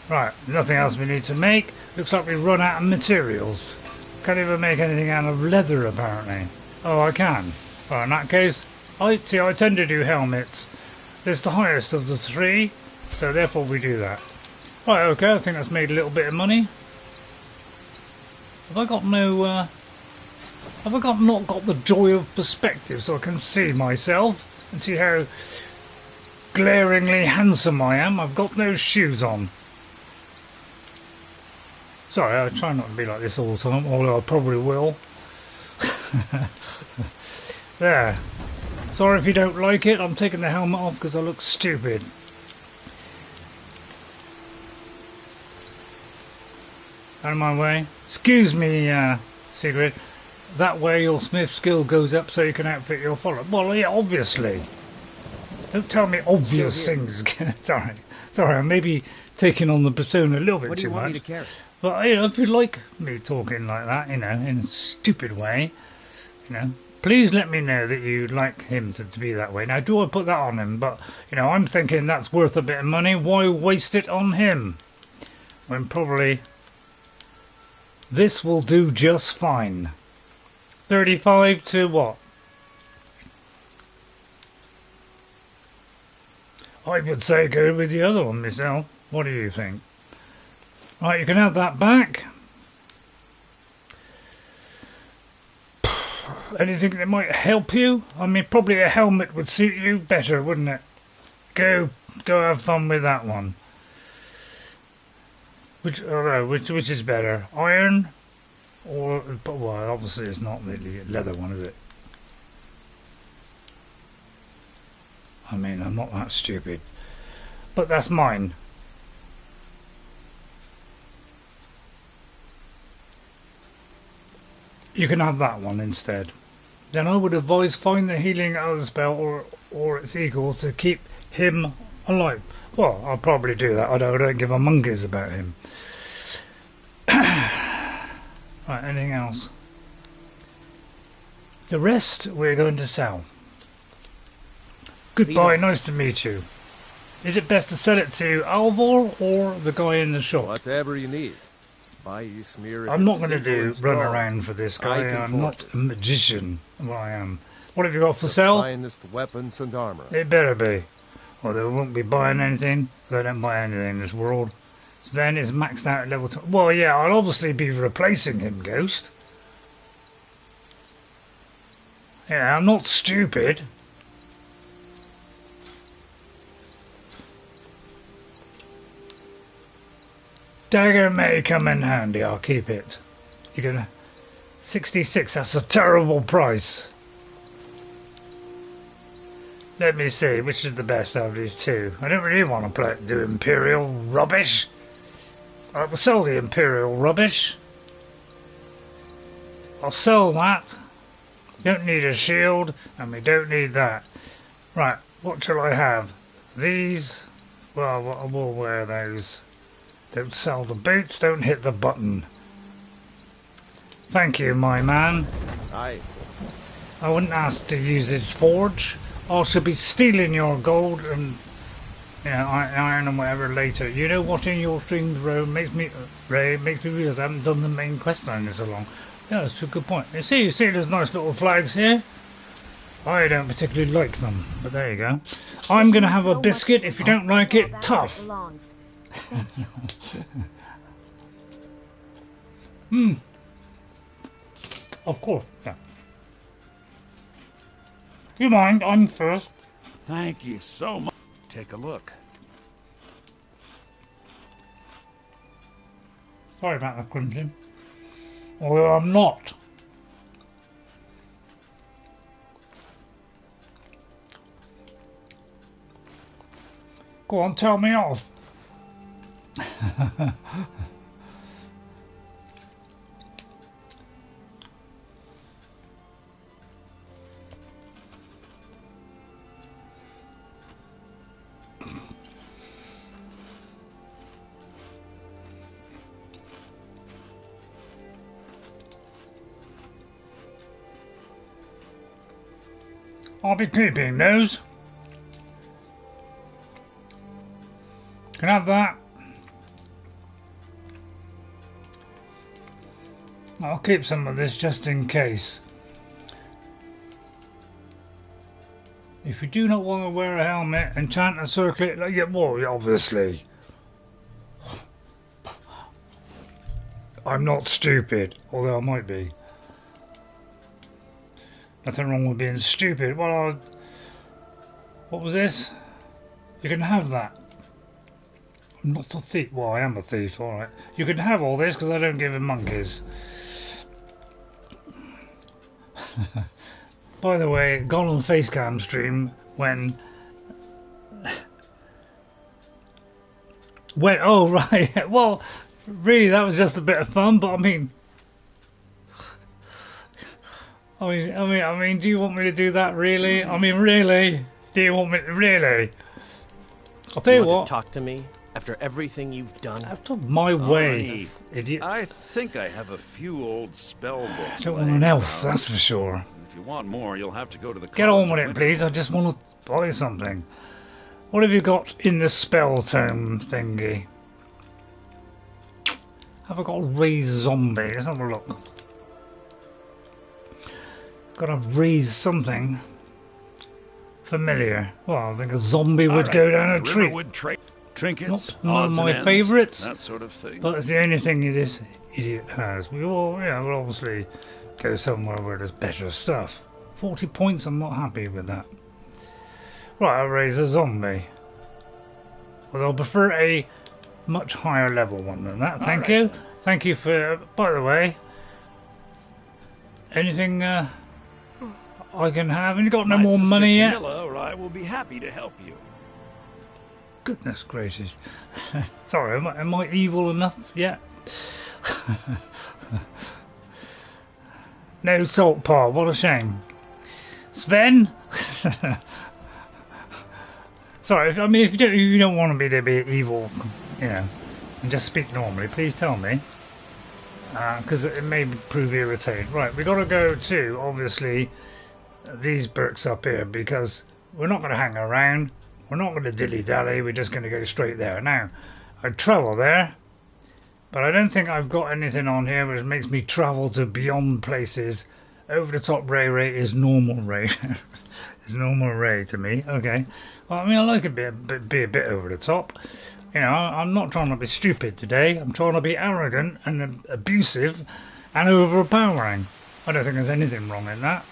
Right, nothing else we need to make. Looks like we run out of materials. Can't even make anything out of leather, apparently. Oh, I can. Well, in that case, I tend to do helmets. It's the highest of the three, so therefore we do that. Right, okay, I think that's made a little bit of money. Have I got no... have I not got the joy of perspective so I can see myself and see how glaringly handsome I am? I've got no shoes on. Sorry, I try not to be like this all the time, although I probably will. There. Sorry if you don't like it, I'm taking the helmet off because I look stupid. Out of my way. Excuse me, Sigrid. That way your smith skill goes up so you can outfit your follower. Well, yeah, obviously. Don't tell me obvious things. Sorry, I may be taking on the persona a little bit too much.
What do you want me to carry?
But, you know, if you like me talking like that, you know, in a stupid way, you know, please let me know that you'd like him to be that way. Now, do I put that on him? But, you know, I'm thinking that's worth a bit of money. Why waste it on him? When probably this will do just fine. 35 to what? I would say go with the other one myself. What do you think? Right, you can have that back. Anything that might help you? I mean, probably a helmet would suit you better, wouldn't it? Go have fun with that one. Which is better, iron or, well, obviously it's not the leather one, is it? I mean, I'm not that stupid, but that's mine. You can have that one instead. Then I would advise find the healing other spell or its equal to keep him alive. Well, I'll probably do that. I don't give a monkeys about him. Right, anything else? The rest we're going to sell. Goodbye, nice to meet you. Is it best to sell it to Alvor or the guy in the shop?
Whatever you need.
I'm not going to run around for this guy. I'm not a magician. Well, I am. What have you got for sale?
Finest weapons and armor.
It better be. Or they won't be buying anything. They don't buy anything in this world. Sven is maxed out at level 2. Well, yeah, I'll obviously be replacing him, Ghost. Yeah, I'm not stupid. Dagger may come in handy, I'll keep it. You're gonna... 66, that's a terrible price. Let me see, which is the best out of these two? I don't really want to do Imperial rubbish. I will sell the Imperial rubbish. I'll sell that. Don't need a shield, and we don't need that. Right, what shall I have? These, Well, we'll wear those. Don't sell the boots, don't hit the button. Thank you, my man.
Aye.
I wouldn't ask to use his forge. I should be stealing your gold and iron and whatever later. You know what in your streams, makes me realize I haven't done the main quest line in so long. Yeah, that's a good point. You see there's nice little flags here. I don't particularly like them, but there you go. I'm going to have a biscuit. If you don't like it, tough. Of course, yeah. Do you mind? I'm first.
Thank you so much. Take a look.
Sorry about that, Crimson. Although I'm not. Go on, tell me off. I'll be keeping those. Can I have that? I'll keep some of this just in case. If you do not want to wear a helmet, enchant a circlet like your boy, obviously. I'm not stupid, although I might be. Nothing wrong with being stupid. Well, what was this? You can have that. I'm not a thief. Well, I am a thief, alright. You can have all this because I don't give him monkeys. By the way, gone on Facecam stream when... oh, right. Well, really, that was just a bit of fun, but I mean... I mean, do you want me to do that, really? I mean, really? Do you want me to, really? I'll tell you what.
To talk to me after everything you've done?
Out of my way,
Honey,
idiot.
I think I have a few old spell books.
I don't want an elf, that's for sure.
If you want more, you'll have to go to the
Get on with it, please. I just want to buy something. What have you got in the spell tome thingy? Have I got a raise zombie? Let's have a look. Gotta raise something familiar. Well, I think a zombie would go down a tree.
Riverwood trinkets,
not my favourites,
that sort of thing.
But it's the only thing this idiot has. We'll obviously go somewhere where there's better stuff. 40 points, I'm not happy with that. Right, I'll raise a zombie. Well, I'll prefer a much higher level one than that. Thank you. Then. Thank you for, by the way, anything I can have? And you got no more money yet?
Camilla, or I will be happy to help you.
Goodness gracious. Sorry, am I evil enough yet? No salt par, what a shame. Sven? Sorry, I mean, if you don't want me to be evil, and just speak normally, please tell me. Because it may prove irritating. Right, we got to go to, obviously, these bricks up here, because we're not going to hang around. We're not going to dilly-dally. We're just going to go straight there. Now, I travel there, but I don't think I've got anything on here which makes me travel to beyond places. Over the top ray is normal ray. It's normal ray to me. Okay. Well, I mean, I like it be a bit over the top. I'm not trying to be stupid today. I'm trying to be arrogant and abusive and overpowering. I don't think there's anything wrong in that.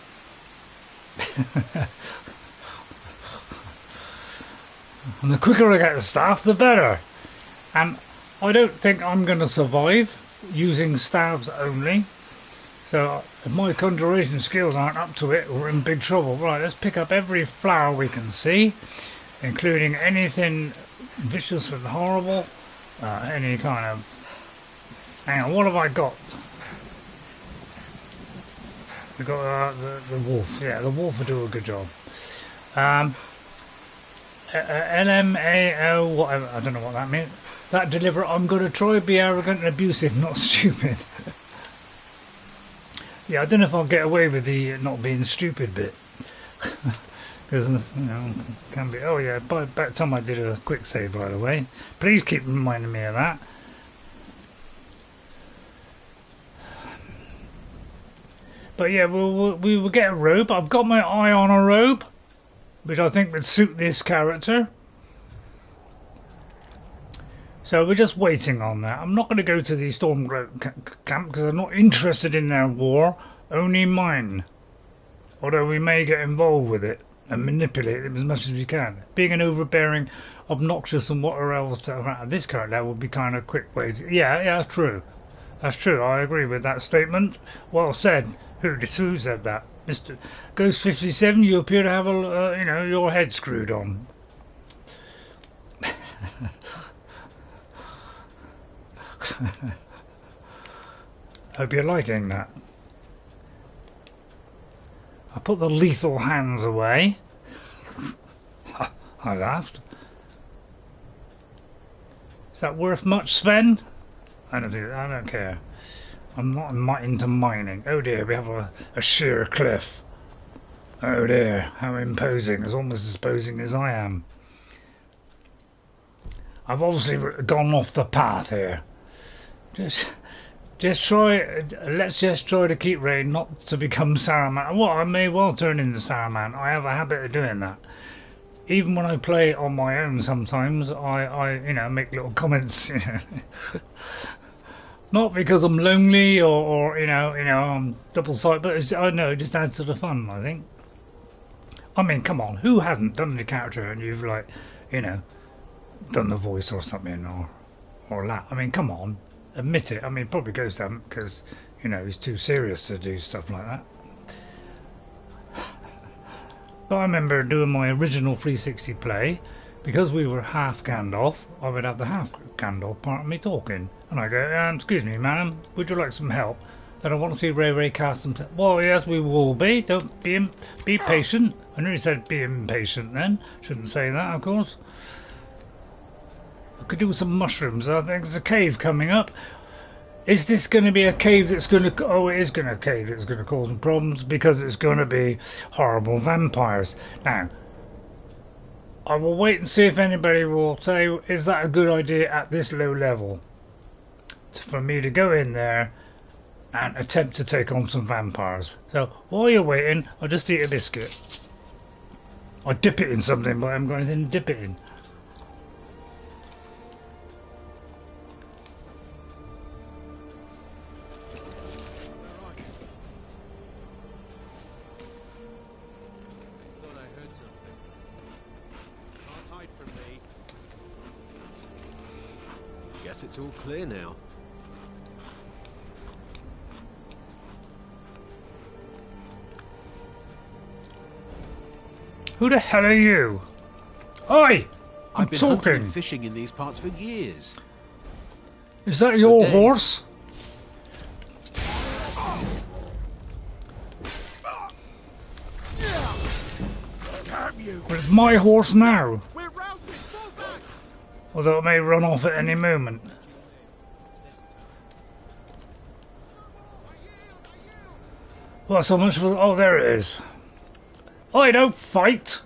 And the quicker I get the staff, the better. And I don't think I'm going to survive using staves only. So if my conjuration skills aren't up to it, we're in big trouble. Right, let's pick up every flower we can see, including anything vicious and horrible. Any kind of... Hang on, what have I got? We got the wolf. Yeah, the wolf will do a good job. LMAO, whatever, I don't know what that means. That deliver, I'm going to try be arrogant and abusive, not stupid. Yeah, I don't know if I'll get away with the not being stupid bit. Because, you know, can be, oh yeah, by the time I did a quick save, by the way. Please keep reminding me of that. But yeah, we will get a robe. I've got my eye on a robe, which I think would suit this character. So we're just waiting on that. I'm not going to go to the Stormgrove camp because I'm not interested in their war, only mine. Although we may get involved with it and manipulate it as much as we can. Being an overbearing, obnoxious and whatever else at this current level would be kind of a quick way to... Yeah, true. That's true. I agree with that statement. Well said. Who said that? Mr. Ghost 57, you appear to have a, you know, your head screwed on. Hope you're liking that. I put the lethal hands away. I laughed. Is that worth much, Sven? I don't care. I'm not into mining. Oh dear, we have a sheer cliff. Oh dear, how imposing. It's almost as imposing as I am. I've obviously gone off the path here. Let's just try to keep rain, not to become Saruman. Well, I may well turn into Saruman. I have a habit of doing that. Even when I play on my own, sometimes I you know, make little comments. You know, not because I'm lonely or you know I'm double-sided, but I know it just adds to the fun. I think. I mean, come on, who hasn't done the character and you've like, you know, done the voice or something or that? I mean, come on. Admit it. I mean, probably Ghost hasn't because, you know, he's too serious to do stuff like that. But I remember doing my original 360 play, because we were half Gandalf, I would have the half Gandalf part of me talking. And I go, excuse me, madam, would you like some help? Then I want to see Ray cast them. Well, yes, we will be. Don't be patient. I nearly said be impatient then. Shouldn't say that, of course. I could do with some mushrooms. I think there's a cave coming up. Is this going to be a cave that's going to... Oh, it is going to cave that's going to cause some problems because it's going to be horrible vampires. Now, I will wait and see if anybody will say, is that a good idea at this low level? For me to go in there and attempt to take on some vampires. So, while you're waiting, I'll just eat a biscuit. I'll dip it in something, but I haven't got anything to dip it in.
It's all clear now.
Who the hell are you? Oi! I'm
I've been
talking.
hunting and fishing in these parts for years.
Is that your horse?
Damn you!
Well, it's my horse now. Although it may run off at any moment. Well, so much for... Oh, there it is. I don't fight.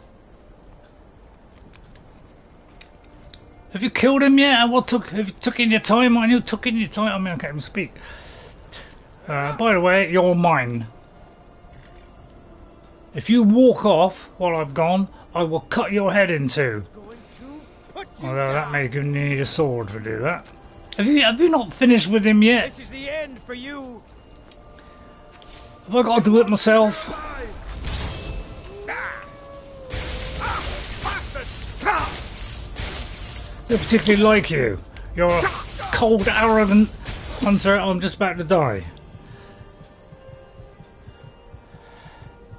Have you killed him yet? Have you took in your time? I knew took in your time. I mean, I can't even speak. By the way, you're mine. If you walk off while I've gone, I will cut your head in two. Although that may need a sword to do that. Have you not finished with him yet?
This is the end for you.
Have I got to do it myself? I don't particularly like you. You're a cold, arrogant hunter. I'm just about to die.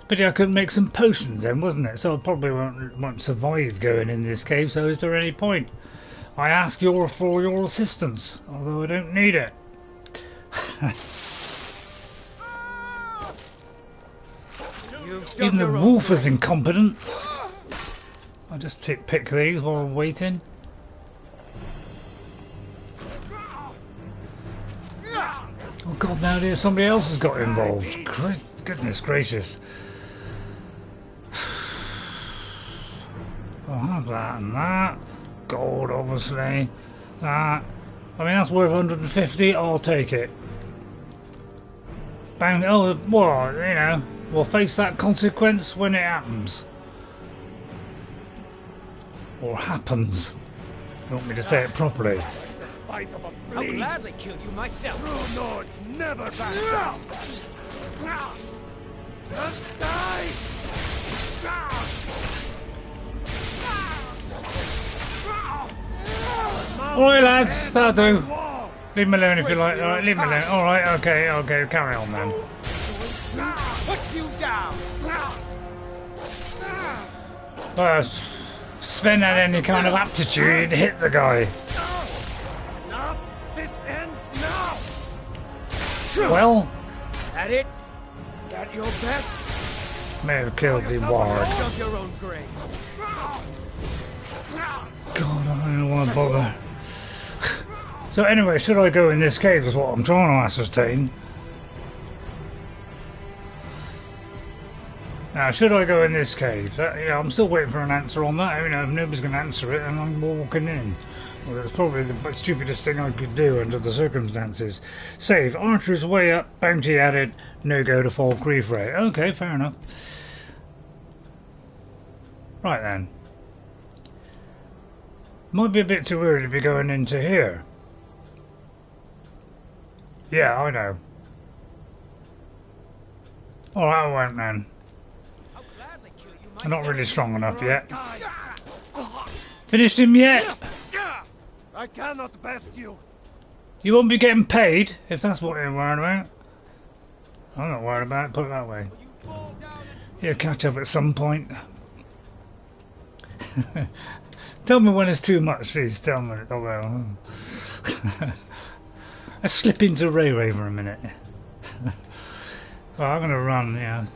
Pity I couldn't make some potions then, wasn't it? So I probably won't survive going in this cave, so is there any point? I ask for your assistance, although I don't need it. Even the wolf is incompetent. I'll just pick these while I'm waiting. Oh god, now there's somebody else has got involved. Goodness gracious. I'll have that and that. Gold, obviously. That. I mean, that's worth 150. I'll take it. Bang. Oh, well, you know, we'll face that consequence when it happens. Or happens. You want me to say it properly?
I'll gladly kill you myself.
True Nords never back down. Just die.
Alright lads, that'll do. Leave me alone if you like. Alright, leave me alone. Alright, okay, carry on then.
Put you down.
Well, if Sven had any kind of aptitude, he'd hit the guy.
Enough. This ends now.
Well,
That it? That your best?
may have killed the ward.
Dug your own grave.
God, I don't want to bother. So anyway, should I go in this cave is what I'm trying to ascertain. Now, should I go in this cave? Yeah, I'm still waiting for an answer on that. You know, if nobody's going to answer it, and I'm walking in. Well, that's probably the stupidest thing I could do under the circumstances. Save. Archer's way up. Bounty added. No go to Fall Grief Ray. Okay, fair enough. Right then. Might be a bit too early to be going into here. Yeah, I know. Alright, I won't then. I'm not really strong enough yet. Finished him yet?
I cannot best you.
You won't be getting paid, if that's what you're worried about. I'm not worried about it, put it that way. You'll catch up at some point. Tell me when it's too much, please. Tell me. Oh, well. Let's slip into Ray for a minute. Well, I'm going to run, yeah.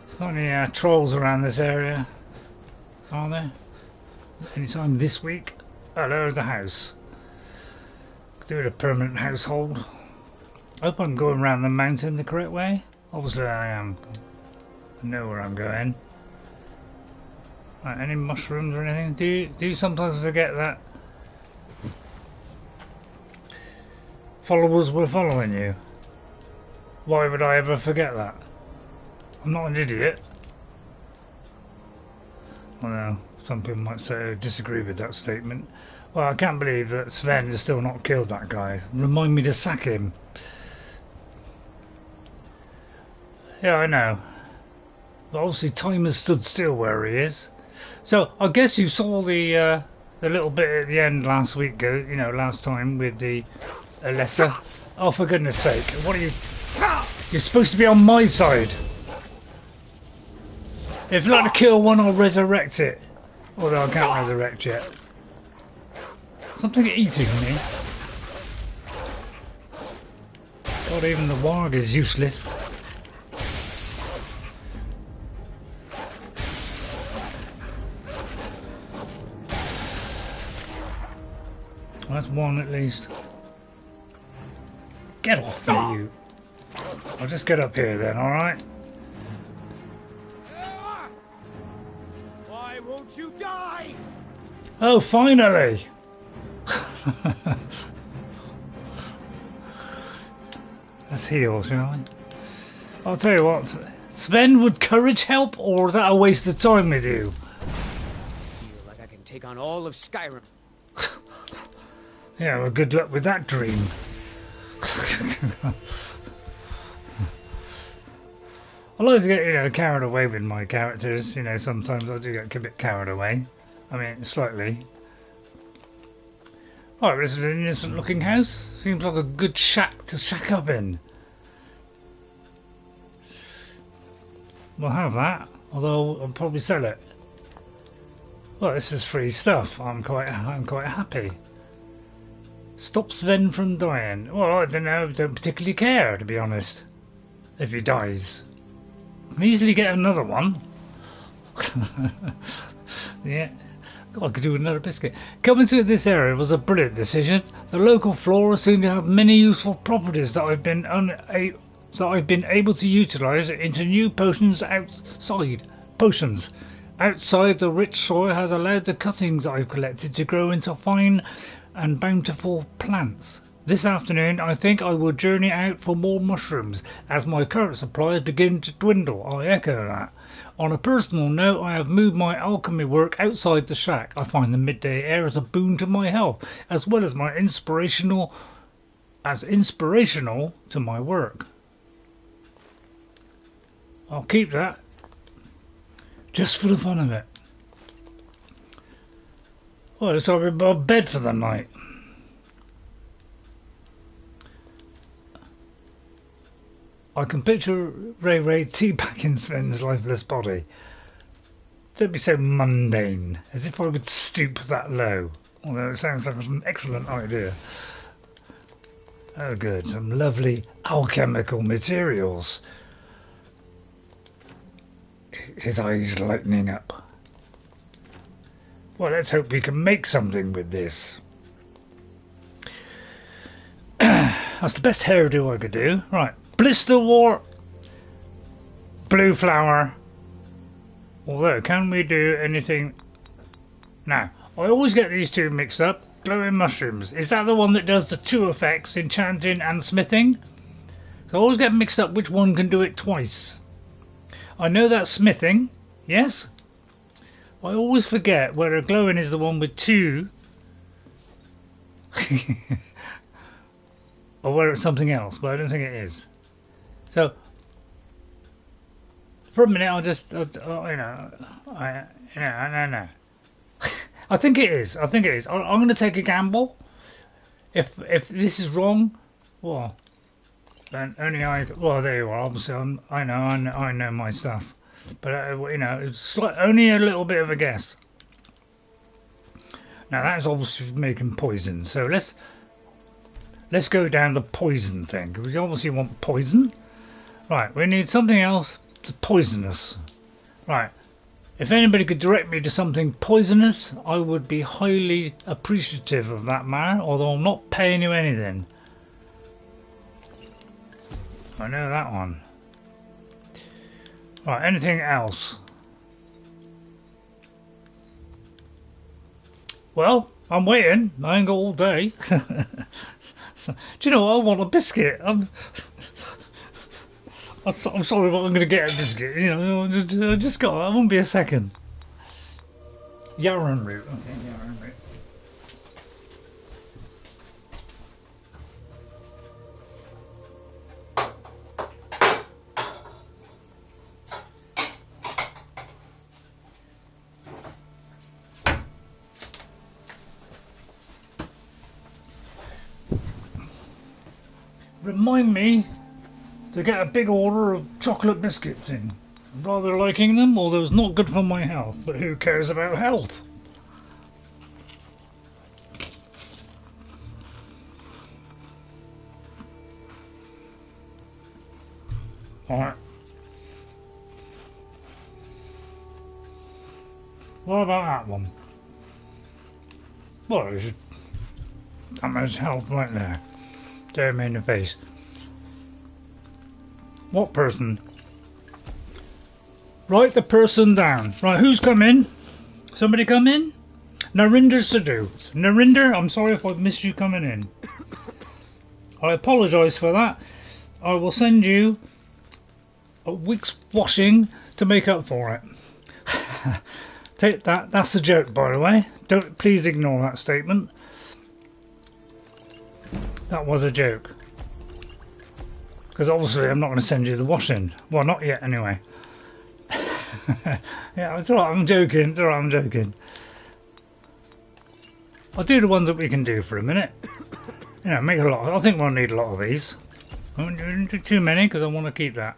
There's not any trolls around this area, are there? Anytime this week? Oh, there's the house. Do it a permanent household. I hope I'm going around the mountain the correct way. Obviously I am. I know where I'm going. Right, any mushrooms or anything? Do you sometimes forget that followers were following you? Why would I ever forget that? I'm not an idiot. Well, no, some people might say I disagree with that statement. Well, I can't believe that Sven has still not killed that guy. Remind me to sack him. Yeah, I know. But obviously time has stood still where he is. So, I guess you saw the little bit at the end last week, you know, last time with the Alessa. Oh, for goodness sake, what are you... You're supposed to be on my side. If you'd like to kill one, I'll resurrect it. Although I can't resurrect yet. Something eating me. God, even the warg is useless. That's one at least. Get off me, you. I'll just get up here then, alright?
Why won't you die?
Oh, finally! Let's heal, shall we? I'll tell you what, Sven, would courage help, or is that a waste of time with you?
I feel like I can take on all of Skyrim.
Yeah, well, good luck with that dream. I like to get, you know, carried away with my characters. You know, sometimes I do get a bit carried away. I mean, slightly. Oh, this is an innocent looking house. Seems like a good shack to shack up in. We'll have that, although I'll probably sell it. Well, this is free stuff. I'm quite happy. Stop Sven from dying. Well, I don't know. Don't particularly care, to be honest. If he dies, I can easily get another one. Yeah. I could do another biscuit. Coming to this area was a brilliant decision. The local flora seem to have many useful properties that I've been able to utilise into new potions outside. Outside, the rich soil has allowed the cuttings I've collected to grow into fine and bountiful plants. This afternoon, I think I will journey out for more mushrooms, as my current supplies begin to dwindle. I echo that. On a personal note, I have moved my alchemy work outside the shack. I find the midday air as a boon to my health, as well as inspirational to my work. I'll keep that, just for the fun of it. Well, so I'm in bed for the night. I can picture Ray teabagging Sven's lifeless body. Don't be so mundane, as if I would stoop that low. Although it sounds like an excellent idea. Oh good, some lovely alchemical materials. His eyes lightening up. Well, let's hope we can make something with this. That's the best hairdo I could do. Right. Blisterwort, blue flower. Although, can we do anything? Now, I always get these two mixed up. Glowing mushrooms. Is that the one that does the two effects, enchanting and smithing? So I always get mixed up which one can do it twice. I know that's smithing, yes? I always forget whether glowing is the one with two or whether it's something else, but I don't think it is. So, for a minute, I'll just, I think it is. I'm going to take a gamble. If this is wrong, well, then only well, there you are. Obviously, I know my stuff, but it's only a little bit of a guess. Now that's obviously making poison. So let's go down the poison thing. We obviously want poison. Right, we need something else that's poisonous. Right, if anybody could direct me to something poisonous, I would be highly appreciative of that man, although I'm not paying you anything. I know that one. Right, anything else? Well, I'm waiting. I ain't got all day. Do you know what? I want a biscuit. I'm sorry, but I'm going to get a biscuit. I won't be a second. Yarrow root. Okay, yarrow root. Remind me to get a big order of chocolate biscuits in. I'm rather liking them, although it's not good for my health, but who cares about health? Alright. What about that one? Well, there's that much health right there. Stare me in the face. What person? Write the person down. Right, who's come in? Somebody come in? Narinder Sadhu. Narinder, I'm sorry if I've missed you coming in. I apologise for that. I will send you a week's washing to make up for it. Take that. That's a joke, by the way. Please ignore that statement. That was a joke. Because obviously I'm not going to send you the washing. Well, not yet anyway. Yeah, it's alright, I'm joking. It's alright, I'm joking. I'll do the ones that we can do for a minute. Make a lot. I think we'll need a lot of these. I won't do too many because I want to keep that.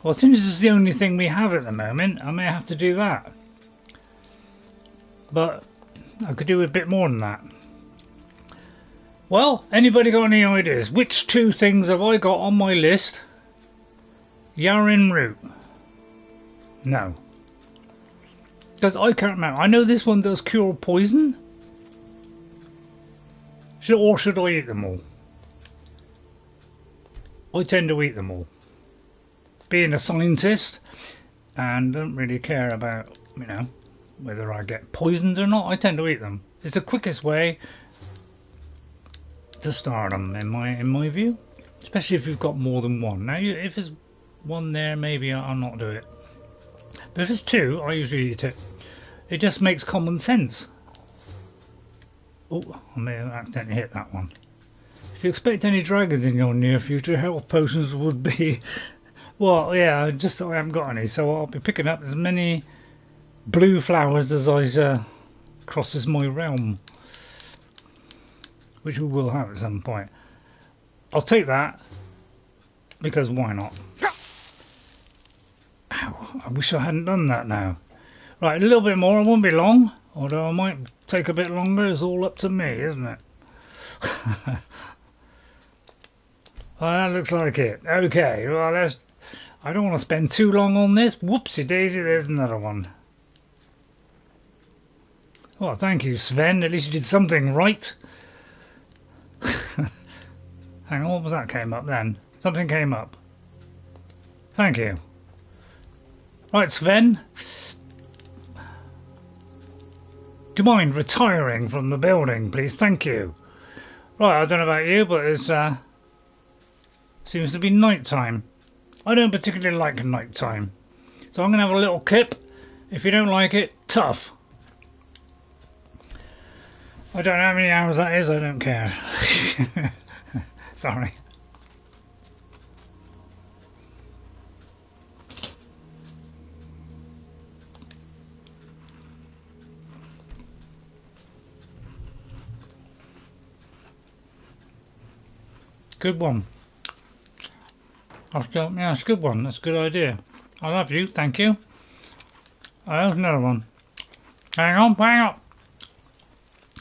Well, since this is the only thing we have at the moment, I may have to do that. But I could do a bit more than that. Well, anybody got any ideas? Which two things have I got on my list? Yarrow root. No. Because I can't remember. I know this one does cure poison. Or should I eat them all? I tend to eat them all. Being a scientist, and don't really care about, you know, whether I get poisoned or not, I tend to eat them. It's the quickest way to start them, in my view. Especially if you've got more than one. Now, if there's one there, maybe I'll not do it. But if it's two, I usually eat it. It just makes common sense. Oh, I may have accidentally hit that one. If you expect any dragons in your near future, health potions would be... Well, yeah, just that I haven't got any, so I'll be picking up as many blue flowers as I crosses my realm. Which we will have at some point. I'll take that, because why not? Ow, I wish I hadn't done that now. Right, a little bit more, it won't be long. Although I might take a bit longer, it's all up to me, isn't it? Well, that looks like it. Okay, well, let's... I don't want to spend too long on this. Whoopsie daisy, there's another one. Well, thank you, Sven. At least you did something right. Hang on, what was that came up then? Something came up. Thank you. Right, Sven. Do you mind retiring from the building, please? Thank you. Right, I don't know about you, but it's seems to be night time. I don't particularly like night time. So I'm going to have a little kip. If you don't like it, tough. I don't know how many hours that is, I don't care. Sorry. Good one. Yeah, it's a good one. That's a good idea. I love you. Thank you. Oh, there's another one. Hang on, hang on.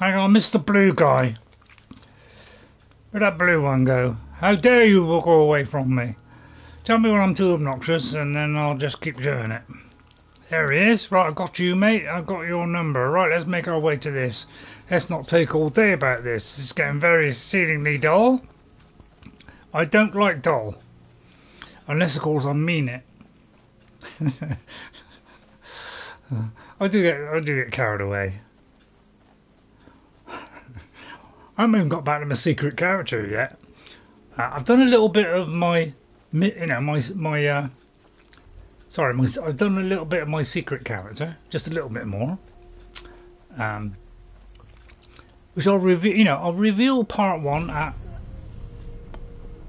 Hang on, Mr. Blue Guy. Where'd that blue one go? How dare you walk away from me? Tell me when I'm too obnoxious and then I'll just keep doing it. There he is. Right, I got you, mate. I got your number. Right, let's make our way to this. Let's not take all day about this. It's getting very exceedingly dull. I don't like dull. Unless, of course, I mean it. I do get carried away. I haven't even got back to my secret character yet. I've done a little bit of my, I've done a little bit of my secret character, just a little bit more. Which I'll reveal. I'll reveal part 1 at,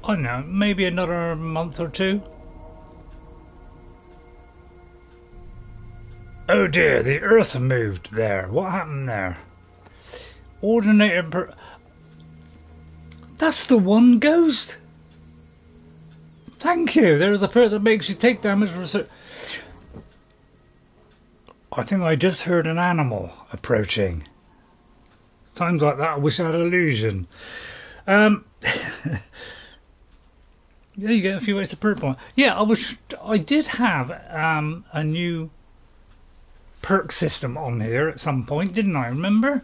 I don't know, maybe another month or two. Oh dear, the earth moved there. What happened there? Ordinator. That's the one ghost. Thank you. There is a perk that makes you take damage for. I think I just heard an animal approaching. Times like that, I wish I had illusion. Yeah, you get a few ways to perk point. Yeah, I did have a new perk system on here at some point, didn't I? Remember?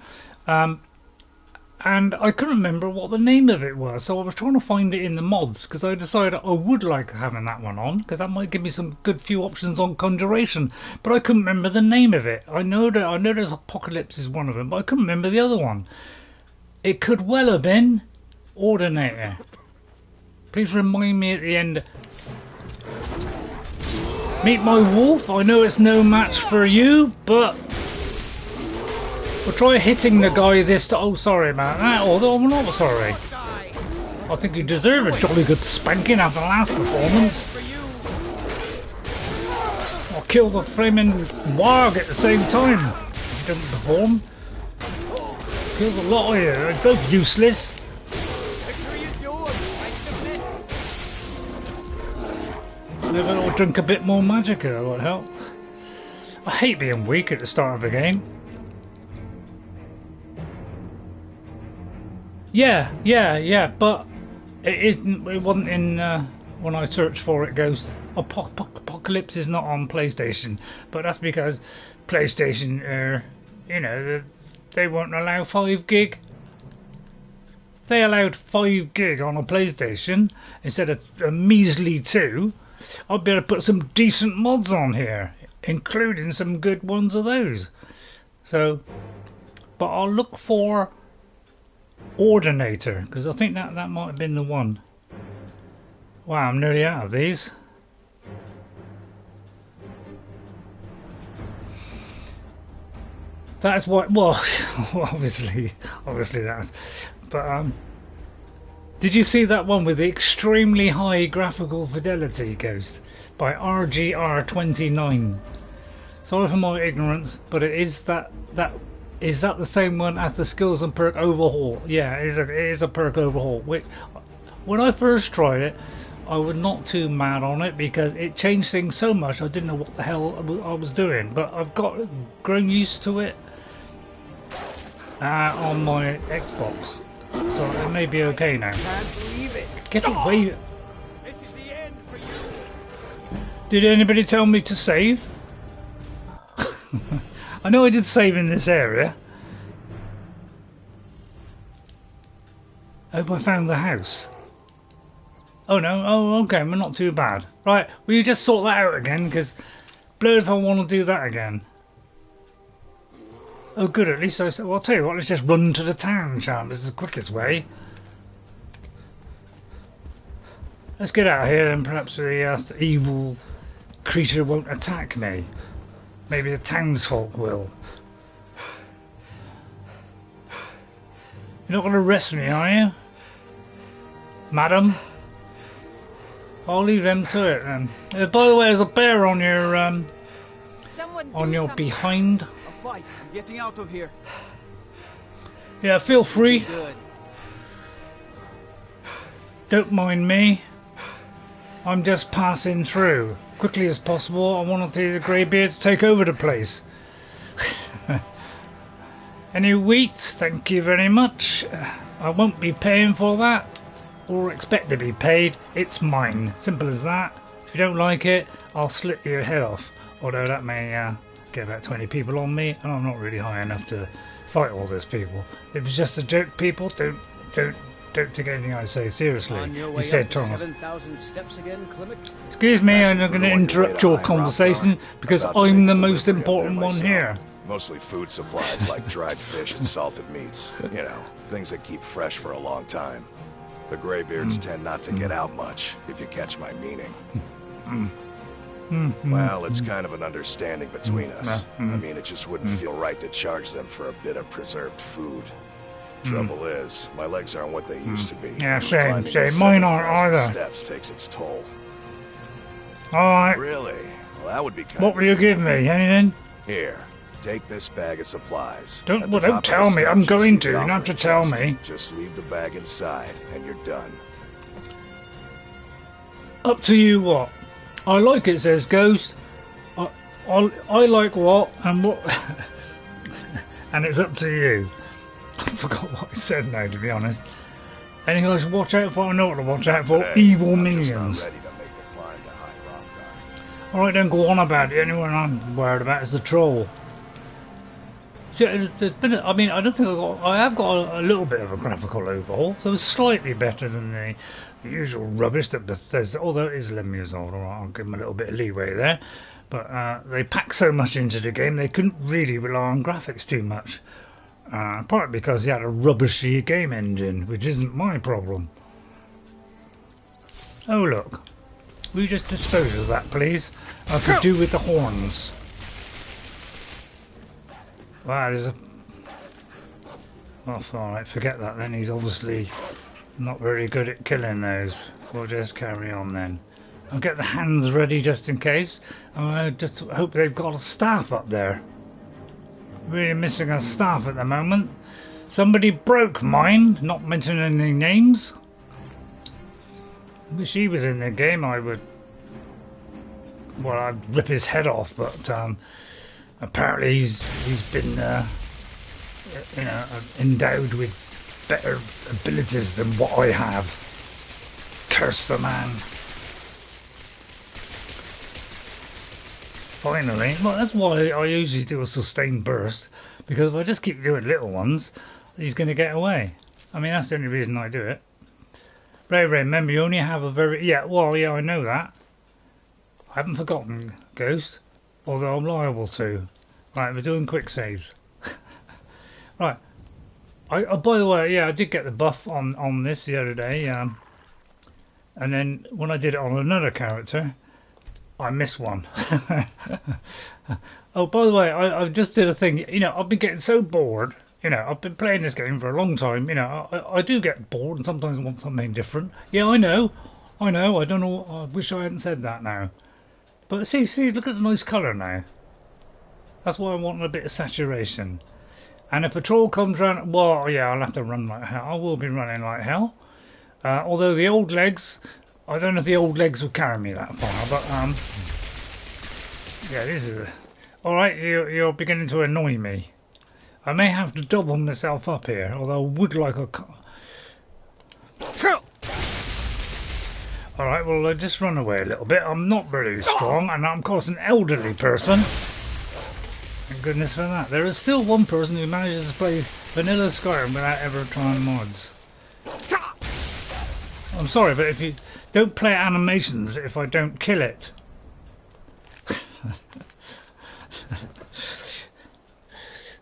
And I couldn't remember what the name of it was, so I was trying to find it in the mods because I decided I would like having that one on because that might give me some good few options on conjuration. But I couldn't remember the name of it. I know there's Apocalypse is one of them, but I couldn't remember the other one. It could well have been Ordinator. Please remind me at the end. Meet my wolf. I know it's no match for you, but we'll try hitting the guy this time. Oh, sorry about that. Although I'm not sorry. I think you deserve a jolly good spanking after the last performance. I'll kill the flaming warg at the same time. If you don't perform. Kills a lot of you. They're both useless. Maybe I'll drink a bit more magicka, would help. I hate being weak at the start of a game. Yeah, but it wasn't in when I searched for it. Ghost Apocalypse is not on PlayStation, but that's because PlayStation, you know, they won't allow 5 gig. They allowed 5 gig on a PlayStation instead of a measly 2. I'd be able to put some decent mods on here, including some good ones of those. So, but I'll look for Ordinator, because I think that might have been the one. Wow, I'm nearly out of these. That's what, well, obviously that's, but did you see that one with the extremely high graphical fidelity, Ghost, by RGR29? Sorry for my ignorance, but it is that is that the same one as the skills and perk overhaul? Yeah, it is a perk overhaul. Which, when I first tried it, I was not too mad on it because it changed things so much I didn't know what the hell I was doing. But I've grown used to it on my Xbox, so it may be okay now.
Can't believe it.
Get away!
This is the end for you.
Did anybody tell me to save? I know I did save in this area. Hope I found the house. Oh no, oh okay, we're not too bad. Right, will you just sort that out again, because blood if I want to do that again. Oh good, at least I said, well I'll tell you what, let's just run to the town, champ, this is the quickest way. Let's get out of here and perhaps the evil creature won't attack me. Maybe the townsfolk will. You're not going to arrest me, are you? Madam? I'll leave them to it then. By the way, there's a bear on your behind.
A fight. I'm getting out of here.
Yeah, feel free.
Good.
Don't mind me. I'm just passing through. Quickly as possible, I want to see the Greybeards take over the place. Any wheat? Thank you very much. I won't be paying for that, or expect to be paid. It's mine. Simple as that. If you don't like it, I'll slit your head off. Although that may get about 20 people on me, and I'm not really high enough to fight all those people. It was just a joke, people. Don't take anything I say seriously. He said, Thomas.
7,000 steps again, Klimek?
Excuse me, I'm going to interrupt your conversation because I'm the most important one here.
Mostly food supplies like dried fish and salted meats. You know, things that keep fresh for a long time. The Greybeards tend not to get out much, if you catch my meaning. Well, it's kind of an understanding between us. I mean, it just wouldn't feel right to charge them for a bit of preserved food. Trouble is, my legs aren't what they used to be.
Yeah, same. Mine aren't either.
Steps takes its toll.
Alright.
Really? Well, that would be kind
What will you give me? Anything?
Here, take this bag of supplies.
Don't tell me. I'm going to. You don't have to tell me.
Just leave the bag inside, and you're done.
Up to you what? I like it, says Ghost. I like what and what, and it's up to you. I forgot what I said now, to be honest. Anything I should watch out for? I know what to watch out for. Evil minions. Alright, don't go on about it. Anyone I'm worried about is the troll. See, there's been, I mean, I don't think I have got a little bit of a graphical overhaul, so it's slightly better than the usual rubbish that Bethesda, although it is 11 years old, alright, I'll give them a little bit of leeway there. But they packed so much into the game, they couldn't really rely on graphics too much. Partly because he had a rubbishy game engine, which isn't my problem. Oh look, will you just dispose of that please? I could do with the horns. Wow, there's a... Oh, alright, forget that then, he's obviously not very good at killing those. We'll just carry on then. I'll get the hands ready just in case. I just hope they've got a staff up there. Really missing a staff at the moment. Somebody broke mine, not mentioning any names. Wish he was in the game, I would... Well, I'd rip his head off, but apparently he's been, you know, endowed with better abilities than what I have. Curse the man. Finally. Well, that's why I usually do a sustained burst, because if I just keep doing little ones, he's going to get away. I mean, that's the only reason I do it. Ray, remember, you only have a very... Yeah, well, yeah, I know that. I haven't forgotten, Ghost, although I'm liable to. Right, we're doing quick saves. Right. By the way, yeah, I did get the buff on this the other day, and then when I did it on another character, I missed one. Oh, by the way, I just did a thing. You know, I've been getting so bored. You know, I've been playing this game for a long time. You know, I do get bored and sometimes want something different. Yeah, I know. I don't know. I wish I hadn't said that now. But see, look at the nice colour now. That's why I want a bit of saturation. And if a troll comes round, well, yeah, I'll have to run like hell. I will be running like hell. Although the old legs, I don't know if the old legs will carry me that far, but yeah, this is... Alright, you're beginning to annoy me. I may have to double myself up here, although I would like a... Alright, well, I just run away a little bit. I'm not very strong, and I'm of course an elderly person. Thank goodness for that. There is still one person who manages to play vanilla Skyrim without ever trying mods. I'm sorry, but if you don't play animations if I don't kill it.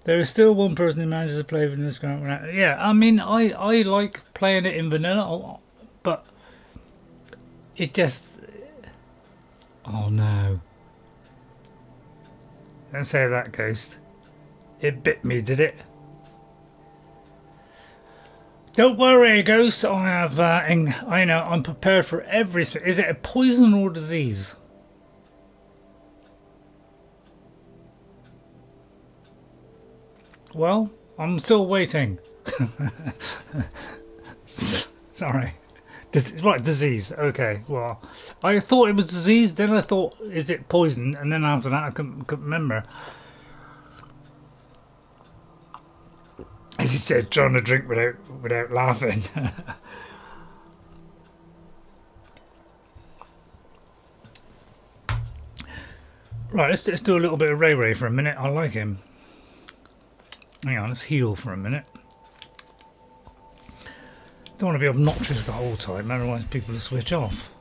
There is still one person who manages to play vanilla Skyrim without... Yeah, I mean, I like playing it in vanilla, but it just... Oh no. Don't say that, Ghost. It bit me, did it? Don't worry, Ghost. I have, I know, I'm prepared for everything. Is it a poison or disease? Well, I'm still waiting. Sorry. Right, disease. Okay, well, I thought it was disease, then I thought, is it poison? And then after that, I couldn't remember. As he said, trying to drink without laughing. Right, let's do a little bit of Ray for a minute. I like him. Hang on, let's heal for a minute. Don't want to be obnoxious the whole time, otherwise people will switch off.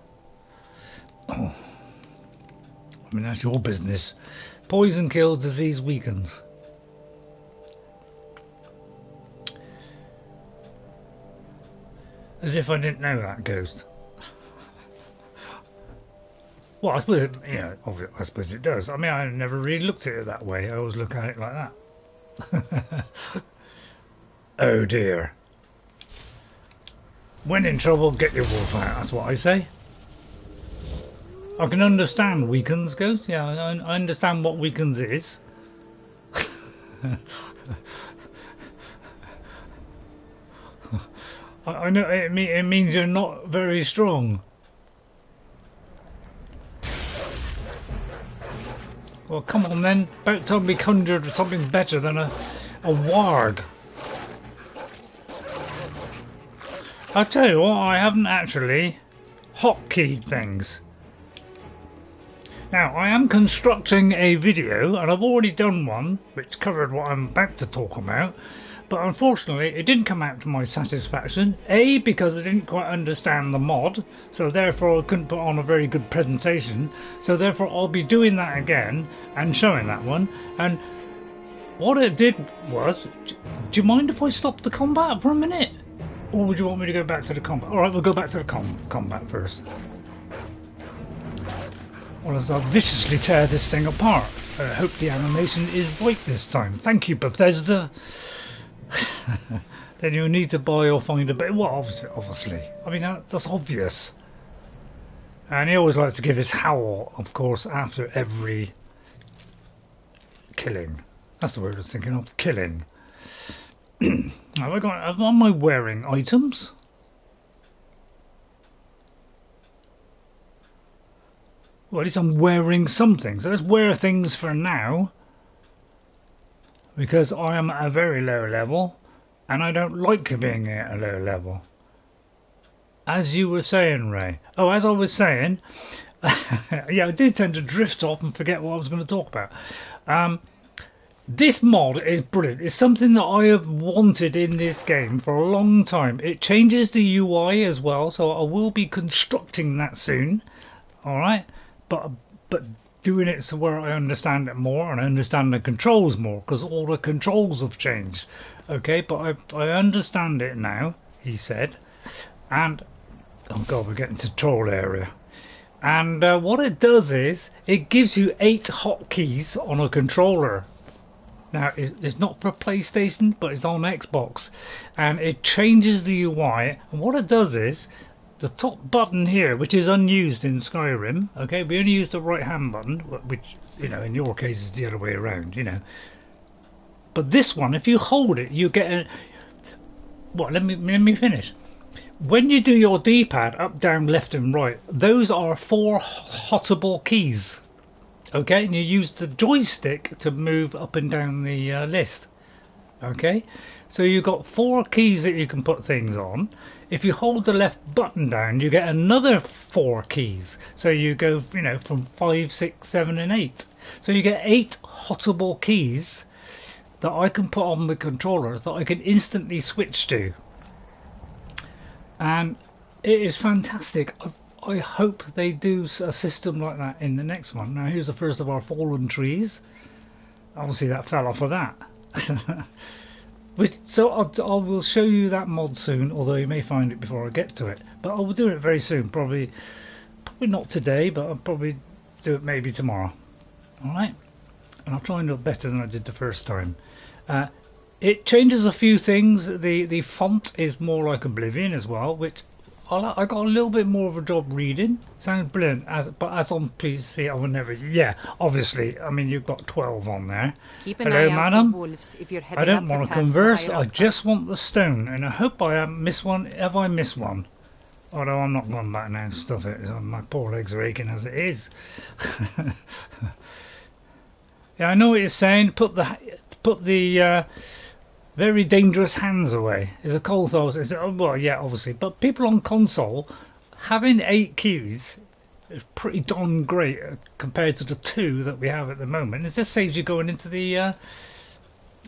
Oh. I mean, that's your business. Poison kills, disease weakens. As if I didn't know that, Ghost. Well, I suppose it, you know, I suppose it does. I mean, I never really looked at it that way. I always look at it like that. Oh dear. When in trouble, get your wolf out, that's what I say. I can understand weakens, Ghost. Yeah, I understand what weakens is. I know it means you're not very strong. Well, come on then. About time we conjured something better than a warg. I'll tell you what, I haven't actually hotkeyed things. Now, I am constructing a video, and I've already done one, which covered what I'm about to talk about, but unfortunately it didn't come out to my satisfaction. A, because I didn't quite understand the mod, so therefore I couldn't put on a very good presentation, so therefore I'll be doing that again, and showing that one, and what it did was... Do you mind if I stop the combat for a minute? Or would you want me to go back to the combat? Alright, we'll go back to the combat first. Well, as I'll viciously tear this thing apart. I hope the animation is right this time. Thank you, Bethesda. Then you'll need to buy or find a bit. Well, obviously. I mean, that's obvious. And he always likes to give his howl, of course, after every killing. That's the word I was thinking of. Killing. Am I wearing items? Well, at least I'm wearing something. So let's wear things for now. Because I am at a very low level. And I don't like being at a low level. As you were saying, Ray. Oh, as I was saying, Yeah, I do tend to drift off and forget what I was going to talk about. This mod is brilliant. It's something that I have wanted in this game for a long time. It changes the UI as well, so I will be constructing that soon. Alright? But doing it so where I understand it more and I understand the controls more, because all the controls have changed. Okay, but I understand it now, he said. And, oh god, we're getting to troll area. And what it does is, it gives you 8 hotkeys on a controller. Now, it's not for PlayStation, but it's on Xbox. And it changes the UI. And what it does is, the top button here, which is unused in Skyrim, okay, we only use the right-hand button, which, you know, in your case is the other way around, you know. But this one, if you hold it, you get a... What, let me finish. When you do your D-pad, up, down, left and right, those are 4 hottable keys. Okay, and you use the joystick to move up and down the list. Okay, so you've got 4 keys that you can put things on. If you hold the left button down, you get another 4 keys. So you go, you know, from 5, 6, 7 and 8. So you get 8 hottable keys that I can put on the controllers that I can instantly switch to. And it is fantastic. I hope they do a system like that in the next one. Now here's the first of our fallen trees. Obviously that fell off of that. So I will show you that mod soon, although you may find it before I get to it. But I will do it very soon, probably not today, but I'll probably do it maybe tomorrow. Alright? And I'll try and do it better than I did the first time. It changes a few things. The font is more like Oblivion as well, which I got a little bit more of a job reading. Sounds brilliant, but as on PC I will never... Yeah, obviously, I mean, you've got 12 on there. Hello, madam. I don't want to converse, I just want the stone, and I hope I haven't missed one. Have I missed one? Although I'm not going back now and stuff it. My poor legs are aching as it is. Yeah, I know what you're saying. Put the very dangerous hands away. Is a cold thought. Well, yeah, obviously. But people on console, having 8 keys is pretty darn great compared to the 2 that we have at the moment. It just saves you going into the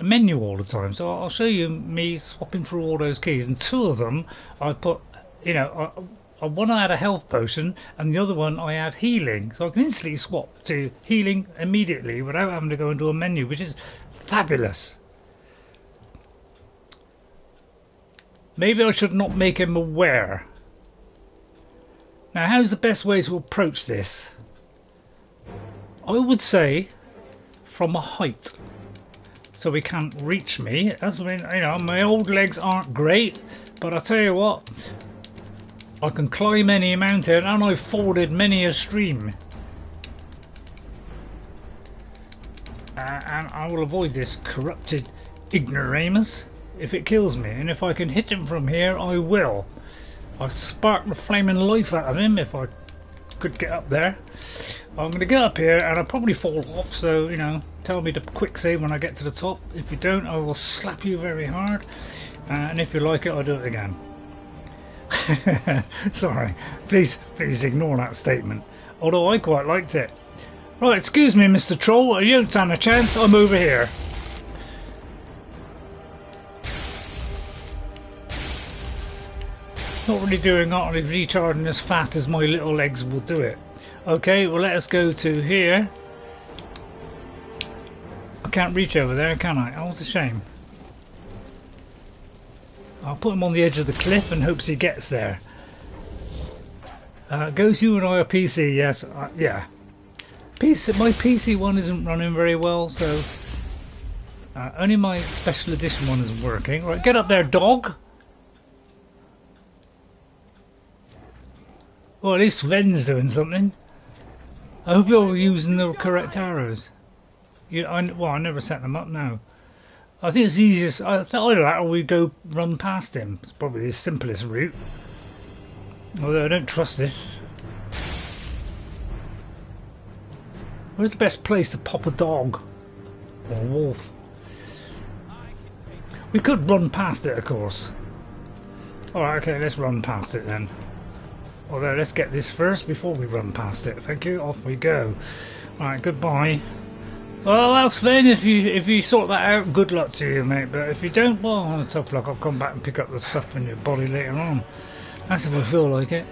menu all the time. So I'll show you me swapping through all those keys. And 2 of them I put, you know, one I had a health potion and the other one I had healing. So I can instantly swap to healing immediately without having to go into a menu, which is fabulous. Maybe I should not make him aware. Now, how's the best way to approach this? I would say from a height, so he can't reach me. That's when, you know, my old legs aren't great, but I tell you what, I can climb any mountain, and I've forded many a stream. And I will avoid this corrupted ignoramus if it kills me, and if I can hit him from here, I will. I'll spark the flaming life out of him if I could get up there. I'm going to get up here and I'll probably fall off, so, you know, tell me to quick save when I get to the top. If you don't, I will slap you very hard, and if you like it, I'll do it again. Sorry, please ignore that statement, although I quite liked it. Right, excuse me, Mr. Troll, you don't stand a chance. I'm over here. Not really doing that, I'm recharging as fast as my little legs will do it. Okay, well, let us go to here. I can't reach over there, can I? Oh, what a shame. I'll put him on the edge of the cliff and hopes he gets there. Goes you and I are PC, yes, yeah. My PC one isn't running very well, so only my special edition one isn't working. Right, get up there, dog. Well, at least Sven's doing something. I hope you're using the correct arrows. Well, I never set them up now. I think it's easiest. Either that or we go run past him. It's probably the simplest route. Although I don't trust this. Where's the best place to pop a dog? Or a wolf? We could run past it, of course. Alright, okay, let's run past it then. Although, let's get this first before we run past it. Thank you. Off we go. Alright, goodbye. Well, Sven, if you sort that out, good luck to you, mate. But if you don't, well, tough luck. I'll come back and pick up the stuff in your body later on. That's if I feel like it.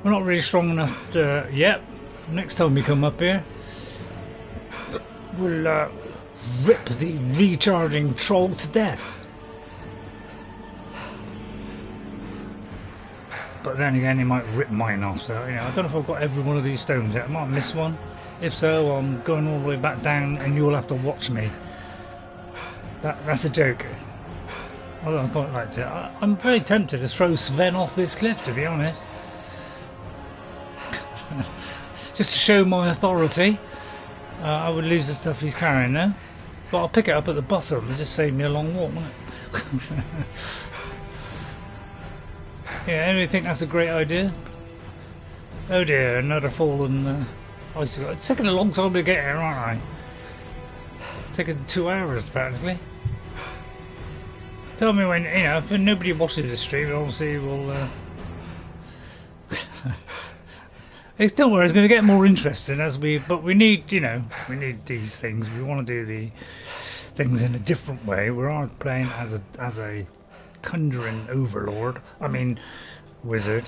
We're not really strong enough yet. Next time we come up here, we'll rip the recharging troll to death. But then again, he might rip mine off. So you know, I don't know if I've got every one of these stones yet. I might miss one. If so, I'm going all the way back down, and you'll have to watch me. That's a joke. Although I quite liked it. I'm very tempted to throw Sven off this cliff, to be honest. Just to show my authority. I would lose the stuff he's carrying now. But I'll pick it up at the bottom and just save me a long walk, won't it? Yeah, anybody think that's a great idea? Oh dear, another fallen icy. It's taking a long time to get here, aren't I? It's taking 2 hours practically. Tell me when, you know, if nobody watches the stream, obviously we'll... don't worry, it's going to get more interesting as but we need, you know, we need these things. We want to do the things in a different way. We are playing as a Conjuring overlord. I mean, wizard.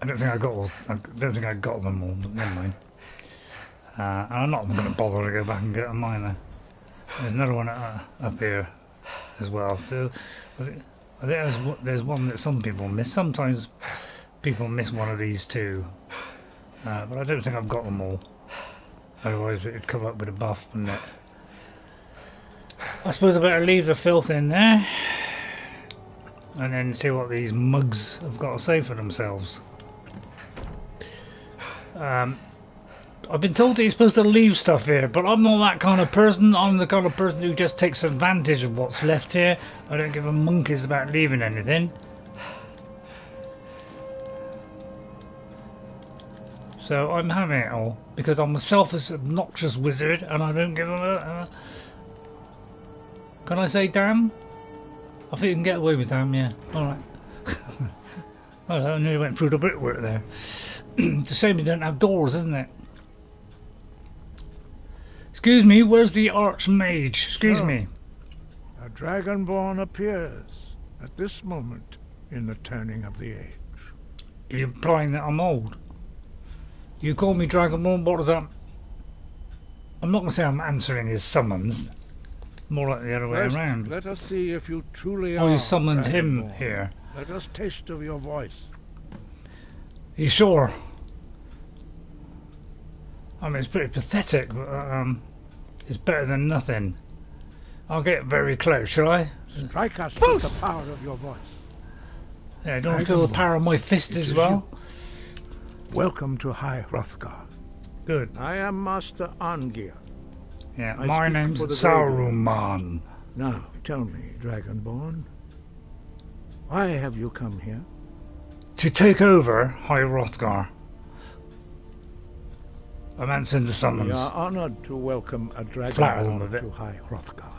I don't think I got them all, but never mind. And I'm not going to bother to go back and get them either. There's another one up here as well. So I think there's one that some people miss. Sometimes people miss one of these too, but I don't think I've got them all. Otherwise it'd come up with a buff, wouldn't it? I suppose I better leave the filth in there and then see what these mugs have got to say for themselves. I've been told that you're supposed to leave stuff here, but I'm not that kind of person. I'm the kind of person who just takes advantage of what's left here. I don't give a monkeys about leaving anything. So I'm having it all because I'm a selfish, obnoxious wizard, and I don't give a. Can I say damn? I think you can get away with damn, yeah. All right. Oh, I nearly went through the brickwork there. It's a shame you don't have doors, isn't it? Excuse me, where's the archmage? Excuse me.
A dragonborn appears at this moment in the turning of the age.
Are you implying that I'm old? You call me dragonborn, what does that... I'm not going to say I'm answering his summons. More like the other way around.
Let us see if you truly are.
Oh, you summoned him here.
Let us taste of your voice.
Are you sure? I mean, it's pretty pathetic, but it's better than nothing. I'll get very close, shall I?
Strike us with the power of your voice.
Yeah, don't I feel the power of my fist as well?
Welcome to High Hrothgar.
Good.
I am Master Angir.
Yeah, my name's Saruman.
Now, tell me, Dragonborn, why have you come here?
To take over High Hrothgar. I'm answering the summons.
We are honored to welcome a Dragonborn to High Hrothgar.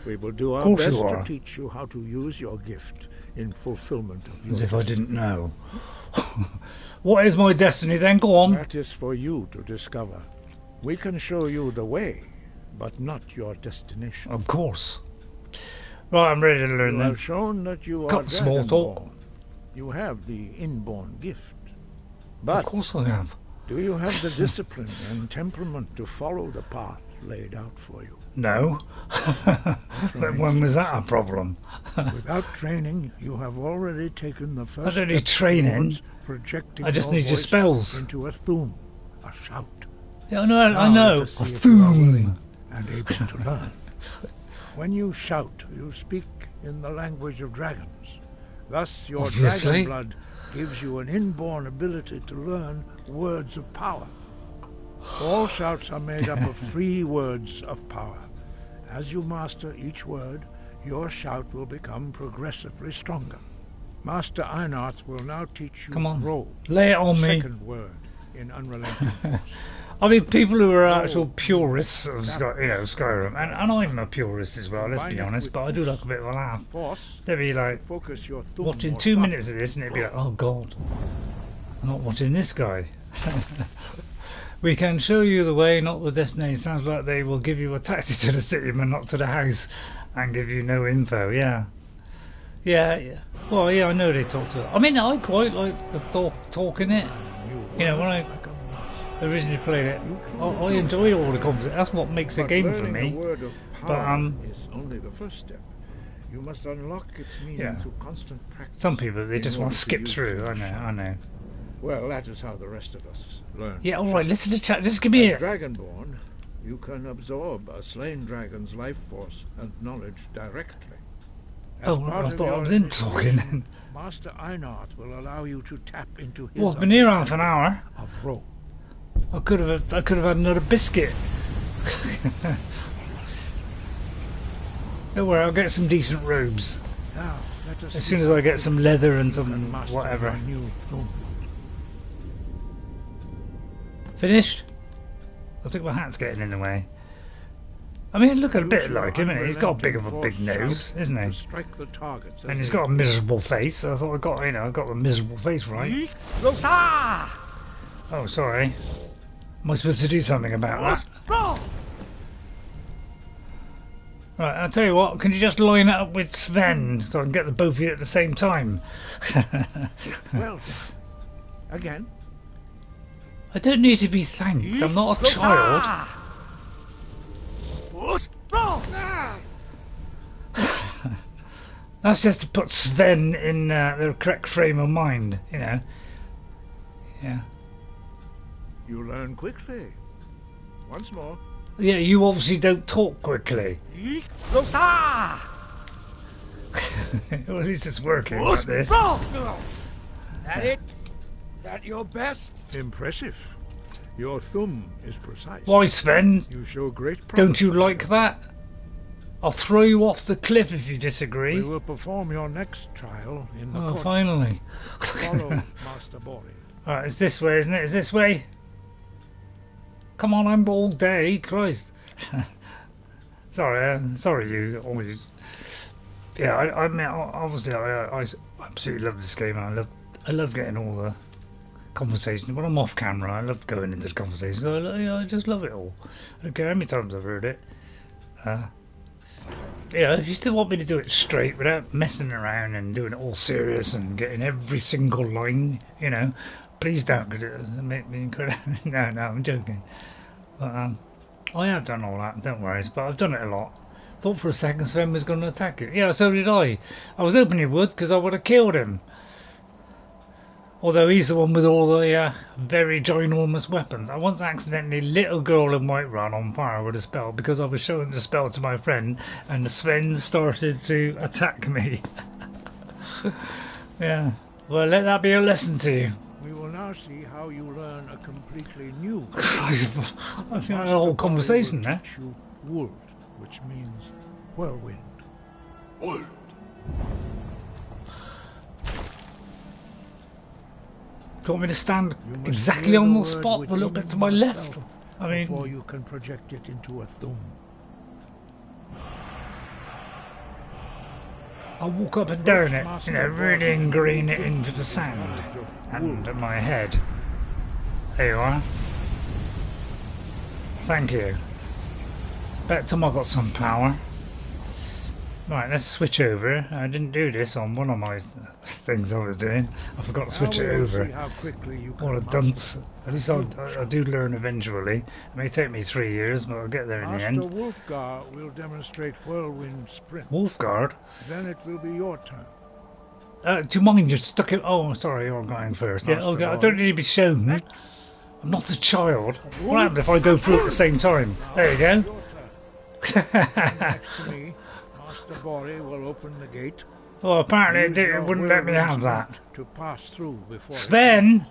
We will do our best to teach you how to use your gift in fulfillment of your
destiny. As if I didn't know. What is my destiny then? Go on.
That is for you to discover. We can show you the way, but not your destination.
Of course. Right, I'm ready to learn then.
You have shown that you are
small talk.
You have the inborn gift. But
of course I have.
Do you have the discipline and temperament to follow the path laid out for you?
No. But when was that a problem?
Without training, you have already taken the first
step towards
projecting
I just
your
need your
voice
spells.
into a thum, a shout.
Yeah, I know.
A thum. And able to learn. When you shout, you speak in the language of dragons. Thus, your dragon blood gives you an inborn ability to learn words of power. All shouts are made up of 3 words of power. As you master each word, your shout will become progressively stronger. Master Einarth will now teach you
Come on.
roll.
Lay it on
the
me.
second word in unrelenting force.
I mean, people who are actual purists of Skyrim, and I'm a purist as well, let's be honest, but I do like a bit of a laugh. They'd be like, watching 2 minutes of this and they'd be like, oh god, I'm not watching this guy. We can show you the way, not the destination. Sounds like they will give you a taxi to the city but not to the house and give you no info, yeah. Yeah. Well, yeah, I know they talk to it. I mean, I quite like the talk in it. You know, when I originally played it, I enjoy all the conversations. That's what makes a game for me. But
is only the first step. You must unlock its meaning through constant practice.
Some people they just want to skip through. I know.
Well, that is how the rest of us learn.
Yeah, all right. Listen to chat. Just give me
As Dragonborn, you can absorb a slain dragon's life force and knowledge directly. As
I thought I was in talking.
Master Einarth will allow you to tap into his.
Well, I've been here half an hour.
Of rope.
I could have had another biscuit. Don't worry, I'll get some decent robes.
Now, let us
as soon as I get some leather and some whatever. Finished? I think my hat's getting in the way. I mean, look a bit like him, isn't he? He's got a big nose, isn't he? And he's got a miserable face. I thought I got the miserable face right. Oh, sorry. Am I supposed to do something about that? Right, I'll tell you what. Can you just line it up with Sven so I can get the both of you at the same time?
Well done. Again.
I don't need to be thanked. I'm not a child. That's just to put Sven in the correct frame of mind, you know. Yeah.
You learn quickly. Once more.
Yeah, you obviously don't talk quickly. Well, at least it's working like this.
That it? That your best?
Impressive. Your thumb is precise.
Why, Sven?
You show great promise.
Don't you like that? I'll throw you off the cliff if you disagree.
We will perform your next trial in the court.
Finally.
Follow Master Bori.
Alright, it's this way, isn't it? Is this way? Come on, I'm all day. Christ. Sorry, you always. Yeah, I mean, obviously, I absolutely love this game. I love getting all the conversations. When I'm off camera, I love going into the conversations. I just love it all. I don't care how many times I've heard it. If you still want me to do it straight without messing around and doing it all serious and getting every single line, you know, please don't, because it'll make me incredible. No, I'm joking. But I have done all that, don't worry, but I've done it a lot. Thought for a second Sven was going to attack it. Yeah, so did I. I was hoping he would, because I would have killed him. Although he's the one with all the very ginormous weapons. I once accidentally lit a girl in Whiterun on fire with a spell because I was showing the spell to my friend and Sven started to attack me. Yeah, well, let that be a lesson to you.
We will now see how you learn a completely new.
I think I had a whole conversation there.
Wold, which means whirlwind.
Wold.
Do you want me to stand exactly on the spot, a little bit to my left? I mean,
before you can project it into a thumb.
I'll walk up and down it, you know, really ingrain it into the sand and my head. There you are. Thank you. Bet Tom I got some power. Right, let's switch over. I didn't do this on one of my things I was doing. I forgot to switch it over. What a dunce. At least I do learn eventually. It may take me 3 years, but I'll get there in the end.
Master Wulfgar will demonstrate whirlwind sprint.
Wulfgar?
Then it will be your turn.
Do you mind just stuck it? Oh, sorry, you're going first. Yeah, okay, I don't need to be shown. I'm not a child. What happens if I go through at the same time? There you go.
Next to me, Master Bori will open the gate.
Well, apparently it wouldn't let me have that.
To pass through before
Sven!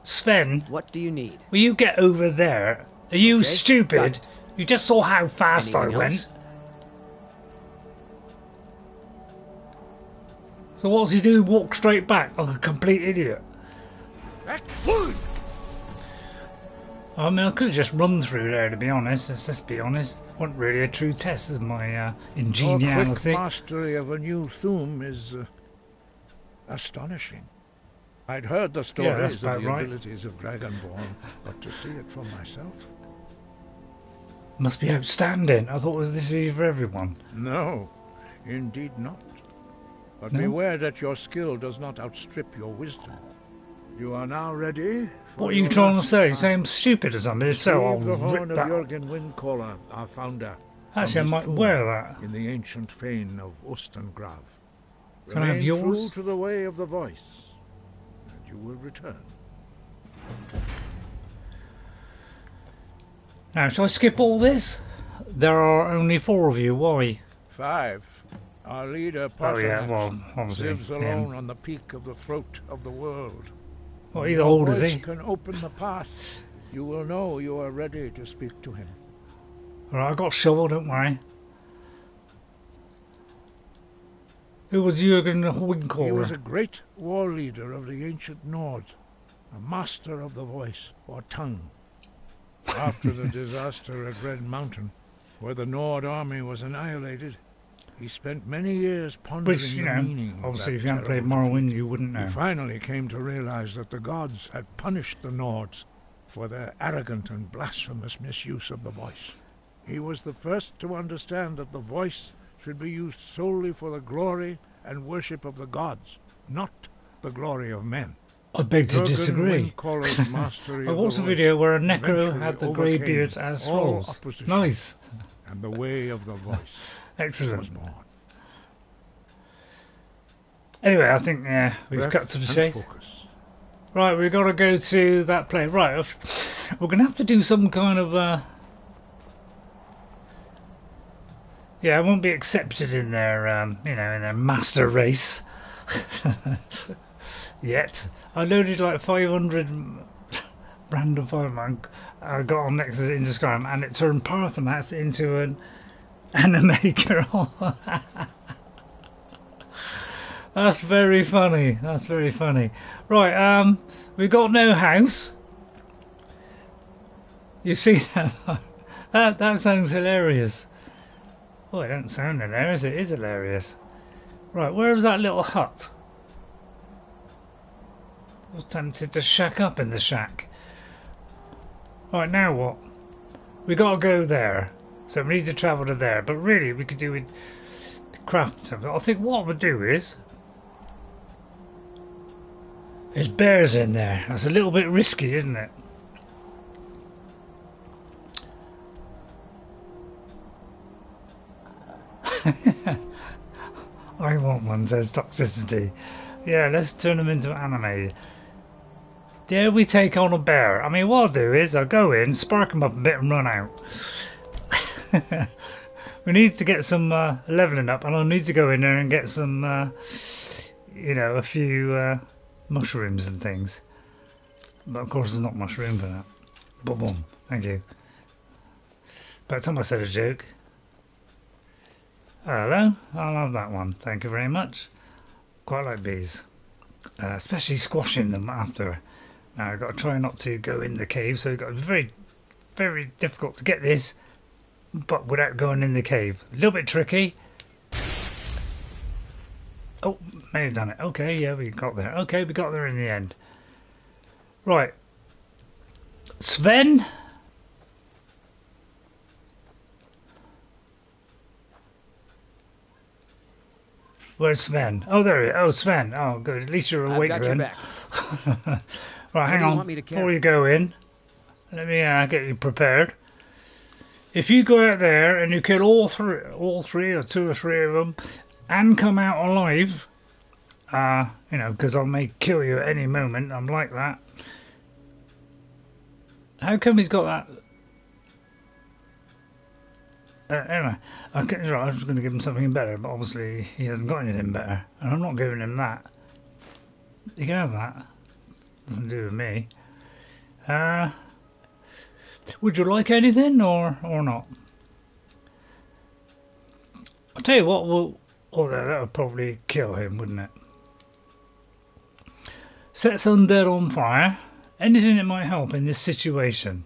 Sven!
What do you need?
Will you get over there? Are you stupid? You just saw how fast I went. So what does he do? Walk straight back like a complete idiot. I mean, I could have just run through there, to be honest. Let's be honest. It wasn't really a true test of my
Your
ingeniosity.
quick mastery of a new thum is astonishing. I'd heard the stories of the abilities of Dragonborn, but to see it for myself...
Must be outstanding. I thought this is easy for everyone.
No, indeed not. But beware that your skill does not outstrip your wisdom. You are now ready for
What are you trying to say? You say I'm stupid or something? If so, I'll
the horn
rip
of
that.
Jürgen Windcaller, our founder.
Actually, I might wear that.
In the ancient fane of Ustengrav.
Can I have
Remain
yours?
true to the way of the voice, and you will return.
Now, shall I skip all this? There are only 4 of you. Why?
5. Our leader,
Oh yeah,
Parthenax,
well, obviously
lives
him.
alone on the peak of the throat of the world.
Well, he's
Your
old, is
voice
he?
can open the path. You will know you are ready to speak to him.
Alright, I got a shovel, don't worry. Who was Jürgen Windcaller?
He was a great war leader of the ancient Nords, a master of the voice, or tongue. After the disaster at Red Mountain, where the Nord army was annihilated, he spent many years pondering
Which, you
the
know,
meaning of
obviously
that
if you hadn't played
terrible
Morrowind,
defeat.
you wouldn't know.
He finally came to realize that the gods had punished the Nords for their arrogant and blasphemous misuse of the voice. He was the first to understand that the voice should be used solely for the glory and worship of the gods, not the glory of men.
I beg to
Jürgen
disagree.
Windcaller's mastery
I
of
watched
the
a video
voice
where a necro
eventually
had the
overcame
Greybeards as
all
trolls.
opposition,
Nice.
and the way of the voice
Excellent.
was born.
Anyway, I think, yeah, we've
Breath
cut to the
and
chase.
focus.
Right, we've got to go to that place. Right, we're going to have to do some kind of... Yeah, I won't be accepted in their, you know, in their master race. Yet. I loaded like 500 random Fireman. I got on next into Skyrim, and it turned Parthenax into an anime girl. That's very funny. That's very funny. Right, we got no house. You see that? That sounds hilarious. Oh, it don't sound hilarious. It is hilarious. Right, where was that little hut? I was tempted to shack up in the shack. Right, now what? We gotta go there. So we need to travel to there. But really, we could do with craft something. I think what we'll do is... There's bears in there. That's a little bit risky, isn't it? I want one, says Toxicity. Yeah, let's turn them into anime. Dare we take on a bear? I mean, what I'll do is I'll go in, spark them up a bit and run out. We need to get some leveling up, and I'll need to go in there and get some, you know, a few mushrooms and things. But of course there's not much room for that. Boom, boom. Thank you. By the time I said a joke. Hello, I'll have that one. Thank you very much. Quite like bees. Especially squashing them after. Now I've got to try not to go in the cave, so it's got to be very, very difficult to get this, but without going in the cave. A little bit tricky. Oh, may have done it. Okay, yeah, we got there. Okay, we got there in the end. Right. Sven? Where's Sven? Oh, there he is. Oh, Sven. Oh, good. At least you're awake,
I've got your
then.
back.
Right, hang
do you
on.
want me to carry?
Before you go in, let me get you prepared. If you go out there and you kill all three, or 2 or 3 of them, and come out alive, you know, because I may kill you at any moment. I'm like that. How come he's got that? Anyway, okay, right, I was just going to give him something better, but obviously he hasn't got anything better, and I'm not giving him that. You can have that. Doesn't do with me. Would you like anything or not? I'll tell you what. That would probably kill him, wouldn't it? Sets undead on fire. Anything that might help in this situation.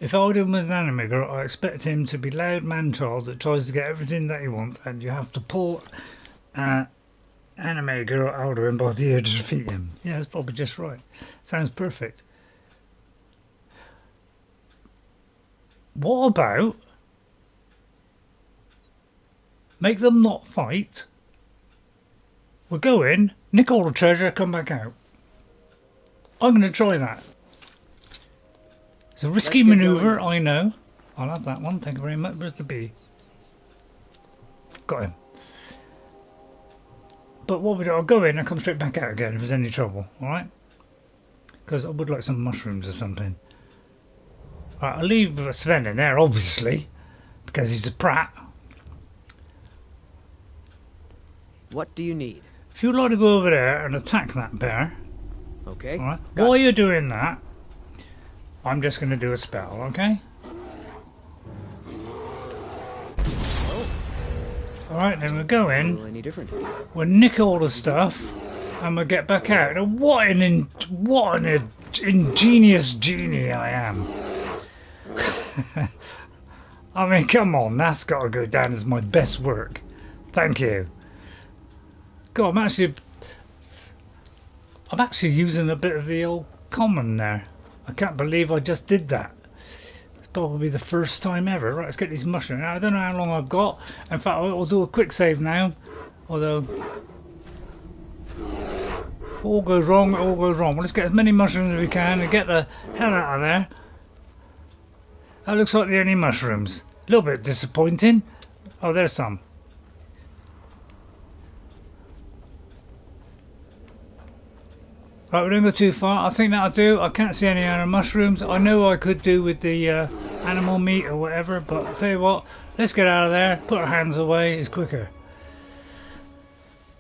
If Odin was an anime girl, I expect him to be loud man-child that tries to get everything that he wants, and you have to pull anime girl out of him by the ear to defeat him. Yeah, that's probably just right. Sounds perfect. What about make them not fight? We'll go in, nick all the treasure, come back out. I'm going to try that. It's a risky manoeuvre, I know. I'll have that one, thank you very much. Where's the bee? Got him. But what we do, I'll go in and come straight back out again if there's any trouble, alright? Because I would like some mushrooms or something. Alright, I'll leave Sven in there, obviously, because he's a prat.
What do you need?
If you'd like to go over there and attack that bear,
okay.
Alright, while you're doing that, I'm just going to do a spell, okay? Alright, then we'll go in, we'll nick all the stuff, and we'll get back out. Now, what an ingenious genie I am. I mean, come on, that's got to go down as my best work. Thank you. God, I'm actually using a bit of the old common there. I can't believe I just did that. It's probably the first time ever. Right, let's get these mushrooms. Now, I don't know how long I've got. In fact, I'll do a quick save now. Although, all goes wrong, it all goes wrong. Well, let's get as many mushrooms as we can and get the hell out of there. That looks like the only mushrooms. A little bit disappointing. Oh, there's some. Right, we don't go too far. I think that'll do. I can't see any other mushrooms. I know I could do with the animal meat or whatever, but I'll tell you what, let's get out of there, put our hands away, it's quicker.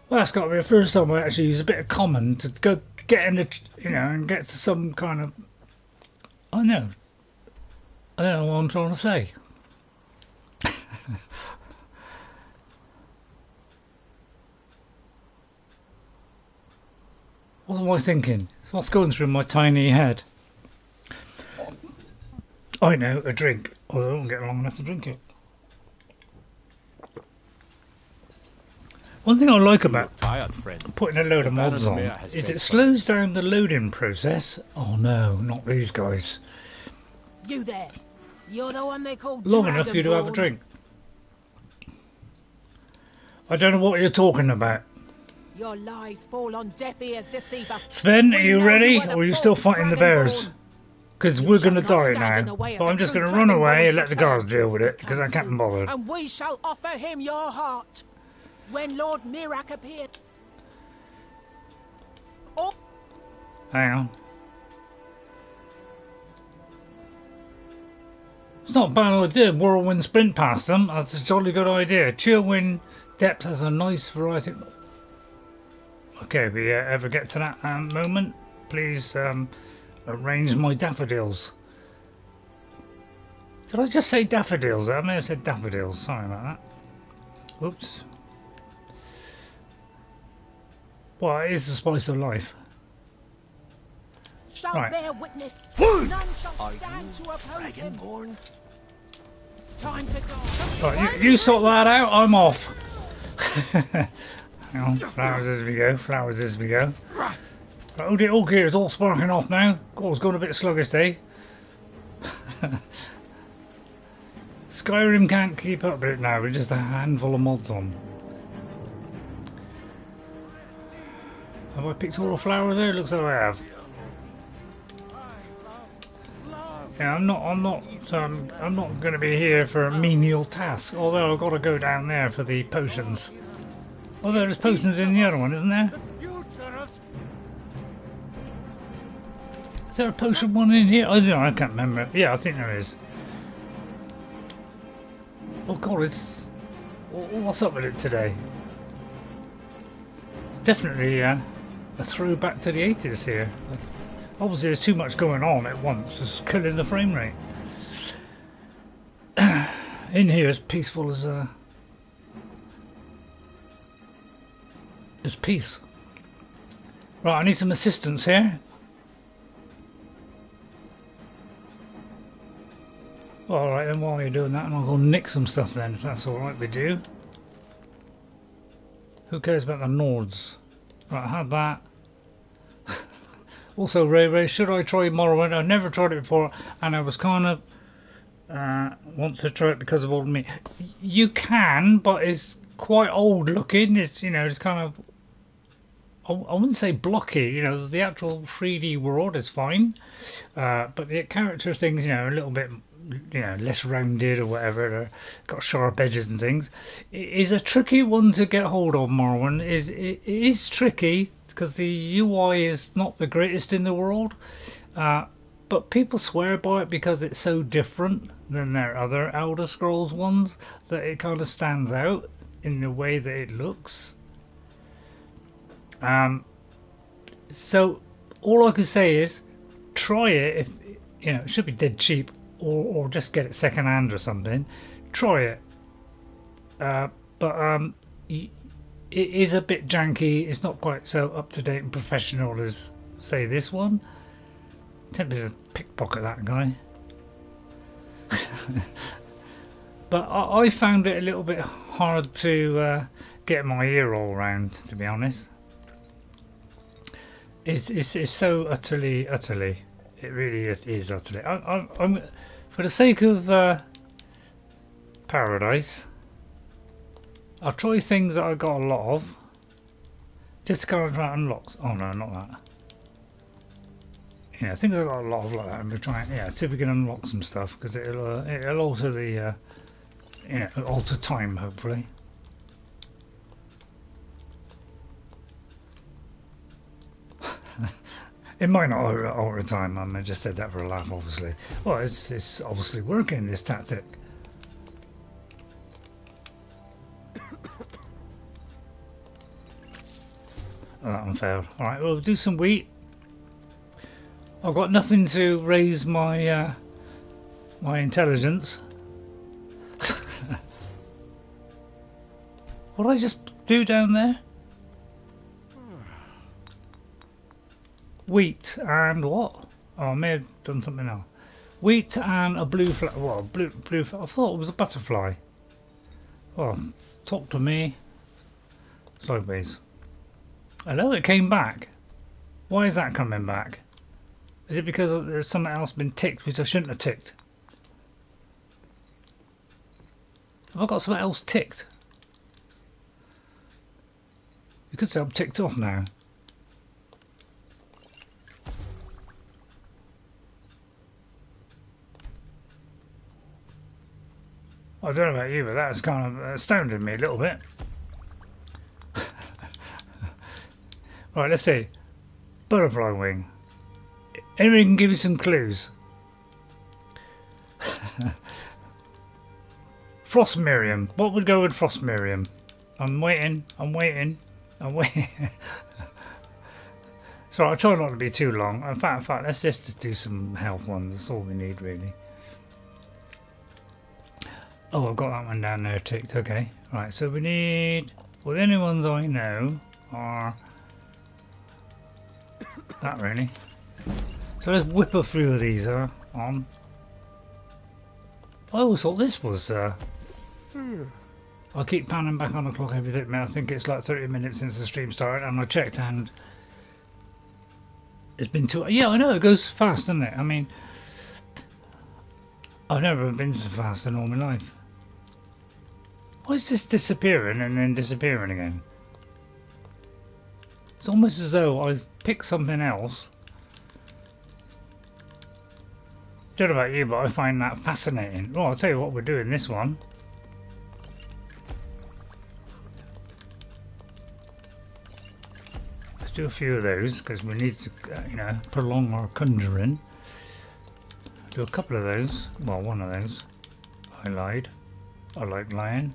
Well, that's got to be the first time I actually use a bit of common to go get in the, you know, and get to some kind of, I don't know what I'm trying to say. What am I thinking? What's going through my tiny head? I know, a drink. Although I won't get long enough to drink it. One thing I like about putting a load of mods on is it slows down the loading process. Oh no, not these guys.
You there. You're the one they call
long enough for you to have a drink. I don't know what you're talking about.
Your lies fall on deaf ears, deceiver.
Sven, are you ready? Or are you still fighting the bears? Because we're going to die now. But I'm just going to run away and let the guards deal with it, because I can't be bothered.
And we shall offer him your heart. When Lord Mirak appeared. Oh.
Hang on. It's not a bad idea. Whirlwind sprint past them. That's a jolly good idea. Chillwind depth has a nice variety. Okay, if we ever get to that moment, please arrange my daffodils. Did I just say daffodils? I may have said daffodils. Sorry about that. Oops. Well, it is the spice of life.
Shall
right.
bear witness. None shall stand to oppose him. Time to go.
Right, you sort that out. I'm off. Hang on, flowers as we go. Flowers as we go. Right, oh dear, it's all sparking off now. God, it's gone a bit sluggish day. Skyrim can't keep up with it now. We're just a handful of mods on. Have I picked all the flowers there? Looks like I have. Yeah, I'm not going to be here for a menial task. Although I've got to go down there for the potions. Oh, there's potions in the other one, isn't there? Is there a potion one in here? I don't know. I can't remember. Yeah, I think there is. Oh God, it's what's up with it today? Definitely a throwback to the 80s here. Obviously, there's too much going on at once. It's killing the frame rate. In here, as peaceful as peace. Right, I need some assistance here. Well, alright then, while you're doing that, and I'll go nick some stuff then, if that's alright with you. Who cares about the Nords? Right, I had that. Also, Ray, should I try Morrowind? I've never tried it before, and I was kind of want to try it because of old me. You can, but it's quite old looking. It's, you know, it's kind of, I wouldn't say blocky. You know, the actual 3D world is fine, but the character things, you know, a little bit, you know, less rounded or whatever. They're got sharp edges and things. It is a tricky one to get hold of. Morrowind it is tricky because the UI is not the greatest in the world, but people swear by it because it's so different than their other Elder Scrolls ones that it kind of stands out in the way that it looks. So all I can say is try it. If you know, it should be dead cheap, or just get it second hand or something. Try it, but it is a bit janky. It's not quite so up to date and professional as, say, this one. Tempted to pickpocket that guy. But I found it a little bit hard to get my ear all around, to be honest. It's so utterly, it really is utterly. I'm for the sake of paradise, I'll try things that I got a lot of, just to kind of try and unlock. Oh no, not that. Yeah, things I got a lot of like that. I'm trying, yeah, see if we can unlock some stuff, because it'll alter the, you know, alter time hopefully. It might not alter time. I just said that for a laugh, obviously. Well, it's obviously working, this tactic. Oh, that one failed. Alright, we'll do some wheat. I've got nothing to raise my my intelligence. What did I just do down there? Wheat and what? Oh, I may have done something else. Wheat and a blue fly. What? Blue. I thought it was a butterfly. Well, talk to me. Sideways. Hello, it came back. Why is that coming back? Is it because there's something else been ticked which I shouldn't have ticked? Have I got something else ticked? You could say I'm ticked off now. I don't know about you, but that's kind of astounded me a little bit. Right, let's see. Butterfly wing. Anyone can give you some clues? Frost Miriam. What would go with Frost Miriam? I'm waiting. So I'll try not to be too long. In fact, let's just do some health ones. That's all we need, really. Oh, I've got that one down there ticked. Okay. Right, so we need... Well, the only ones I know are... that, really. So let's whip a few of these on. I always thought this was... I keep panning back on the clock every 30 minutes. I think it's like 30 minutes since the stream started, and I checked and... It's been too... Yeah, I know, it goes fast, doesn't it? I mean... I've never been so fast in all my life. Why is this disappearing and then disappearing again? It's almost as though I've picked something else. Don't know about you, but I find that fascinating. Well, I'll tell you what we're doing this one. Let's do a few of those, because we need to, you know, prolong our conjuring. Do a couple of those. Well, one of those. I lied. I like lying.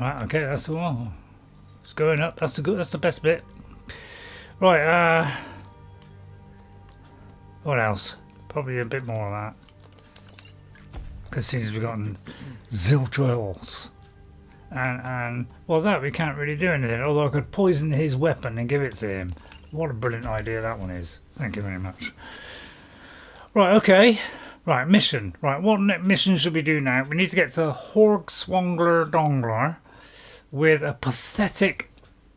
Right, okay, that's the one. It's going up. That's the best bit. Right, what else? Probably a bit more of that. Because since we've gotten Ziltrolls. And well, that we can't really do anything. Although I could poison his weapon and give it to him. What a brilliant idea that one is. Thank you very much. Right, okay. Right, mission. Right, what mission should we do now? We need to get to Horgswangler Donglar with a pathetic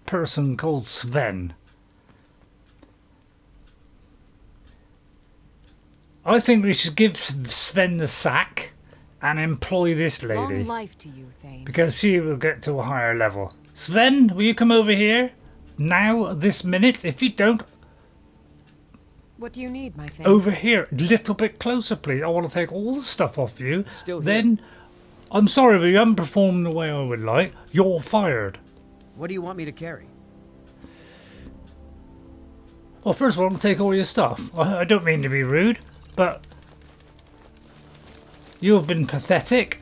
person called Sven. I think we should give Sven the sack and employ this lady.
Long life to you, Thane.
Because she will get to a higher level. Sven, will you come over here? Now, this minute. If you don't...
What do you need, my Thane?
Over here. A little bit closer, please. I want to take all the stuff off you.
Still here.
Then, I'm sorry, but you haven't performed the way I would like. You're fired.
What do you want me to carry?
Well, first of all, I'm going to take all your stuff. I don't mean to be rude, but... You have been pathetic.